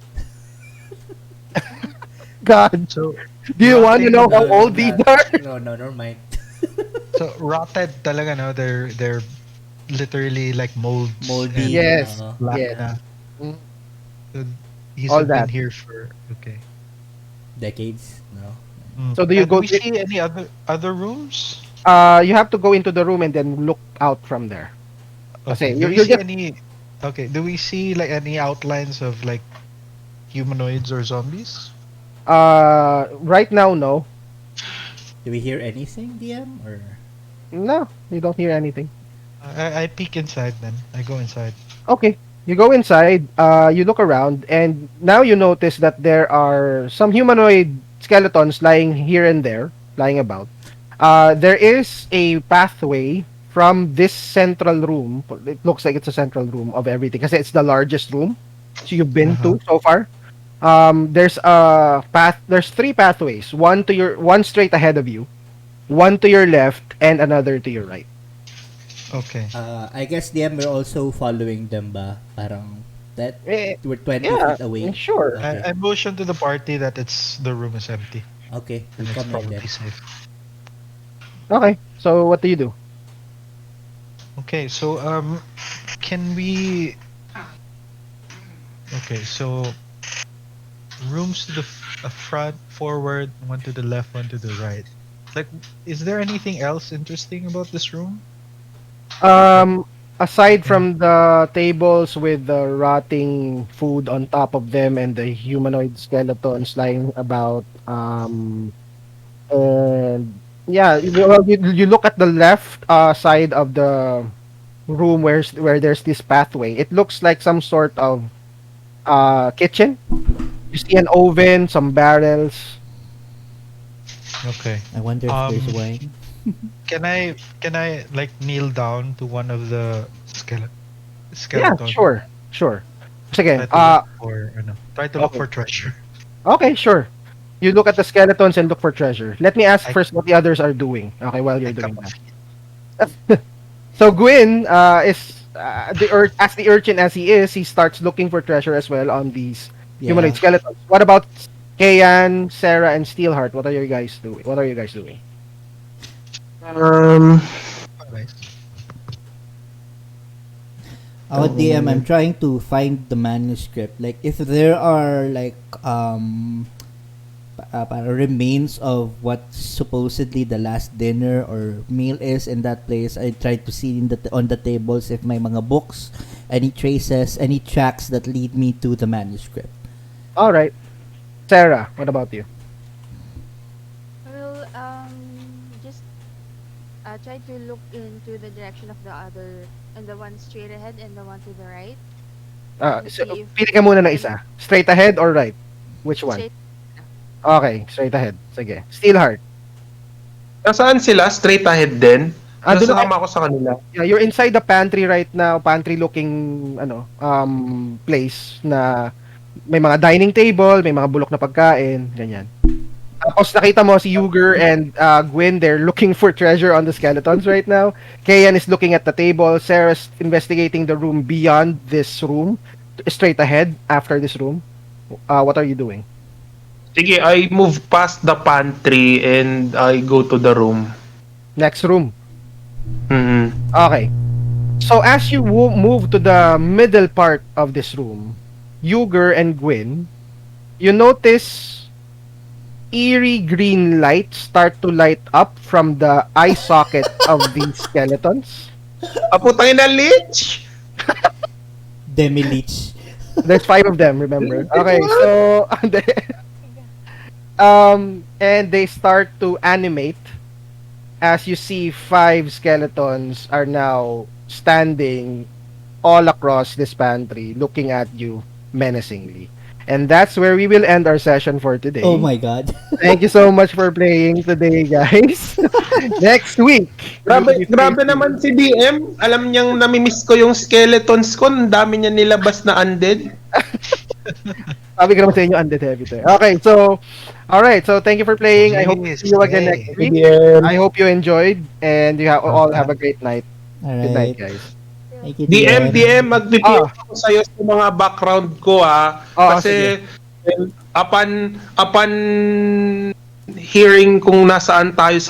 God,
so
do you want to know
rotting.
how
No,
old these
not
are?
no, no, never mind.
So rotted talaga no. They're literally like molds
Moldy.
and
Yes,
black
yes,
na.
mm,
So these
all
have been
that.
here for okay.
Decades. No.
So do you
Do
go?
we see any other rooms?
You have to go into the room and then look out from there.
Okay.
Kasi
Do we
you're
see
just
any? Okay. Do we see like any outlines of like humanoids or zombies?
right now, no.
Do we hear anything, DM? Or
No, you don't hear anything.
I peek inside then. I go inside.
Okay. You go inside, you look around, and now you notice that there are some humanoid skeletons lying here and there, lying about. There is a pathway from this central room. It looks like it's a central room of everything because it's the largest room so you've
Uh
been
huh.
to so far. There's a path. There's three pathways. One straight ahead of you, one to your left, and another to your right.
Okay.
I guess DM we're also following them ba? Parang that
Eh,
we're 20
yeah,
feet away.
sure.
Okay.
I motion to the party that the room is empty
Okay,
and
we'll
it's
come in then.
probably safe.
Okay. So what do you do?
Okay. So can we? Okay. So rooms to the front, forward, one to the left, one to the right. Like, is there anything else interesting about this room? Like,
Um, aside
in
from the tables with the rotting food on top of them and the humanoid skeletons lying about, and Yeah, you look at the left side of the room where there's this pathway. It looks like some sort of kitchen. You see an oven, some barrels.
Okay.
I wonder if there's
Um,
wine.
can I like kneel down to one of the
Yeah,
skeleton?
sure, sure. Sige,
Try to look for
okay.
treasure.
Okay, sure. You look at the skeletons and look for treasure. Let me ask
I
first what the others are doing. Okay, while
I
you're
cup
doing
of
that. So Gwyn is as the urchin as he is, he starts looking for treasure as well on these humanoid
Yeah.
skeletons. What about Kayan, Sarah, and Steelheart? What are you guys doing? What are you guys doing?
Um,
Nice.
DM, I'm trying to find the manuscript. Like, if there are like remains of what supposedly the last dinner or meal is in that place, I try to see in on the tables if may mga books, any traces, any tracks that lead me to the manuscript.
All right, Sarah. What about you?
Well, just try to look into the direction of the other, and the one straight ahead and the one to the right, and
So,
see if
pili ka muna ng
I'm
isa. Straight ahead or right? Which one?
straight.
Okay, straight ahead. Sige. Steelheart.
nasaan sila? Straight ahead din?
Doon ako.
Nasama ako sa kanila.
Yeah, you're inside the pantry right now. Pantry looking place na may mga dining table, may mga bulok na pagkain, ganyan. Tapos nakita mo si Yuger and Gwen, they're looking for treasure on the skeletons right now. Kayan is looking at the table. Sarah's investigating the room beyond this room, straight ahead after this room. What are you doing?
Sige, I move past the pantry and I go to the room.
Next room.
Mm-hmm.
Okay. So as you move to the middle part of this room, Yuger and Gwen, you notice eerie green light start to light up from the eye socket of the skeletons.
Aputang ina, Lich!
Demi-leech.
There's 5 of them, remember? Okay, so and they start to animate as you see 5 skeletons are now standing all across this pantry looking at you menacingly. And that's where we will end our session for today.
Oh my god.
Thank you so much for playing today, guys. Next week. we will be
Grabe
facing-
naman si DM. Alam niyang namimiss ko yung skeletons ko. Ang dami niya nilabas na undead.
Sabi ko naman sa inyo, undead heavy to. Okay, so, alright. So, thank you for playing. I hope to see you again next week.
DM.
I hope you enjoyed and you all have a great night. Good night,
Alright.
guys.
Thank you,
DM, mag-PM
Ah.
ako sa'yo sa mga background ko kasi upon hearing kung nasaan tayo sa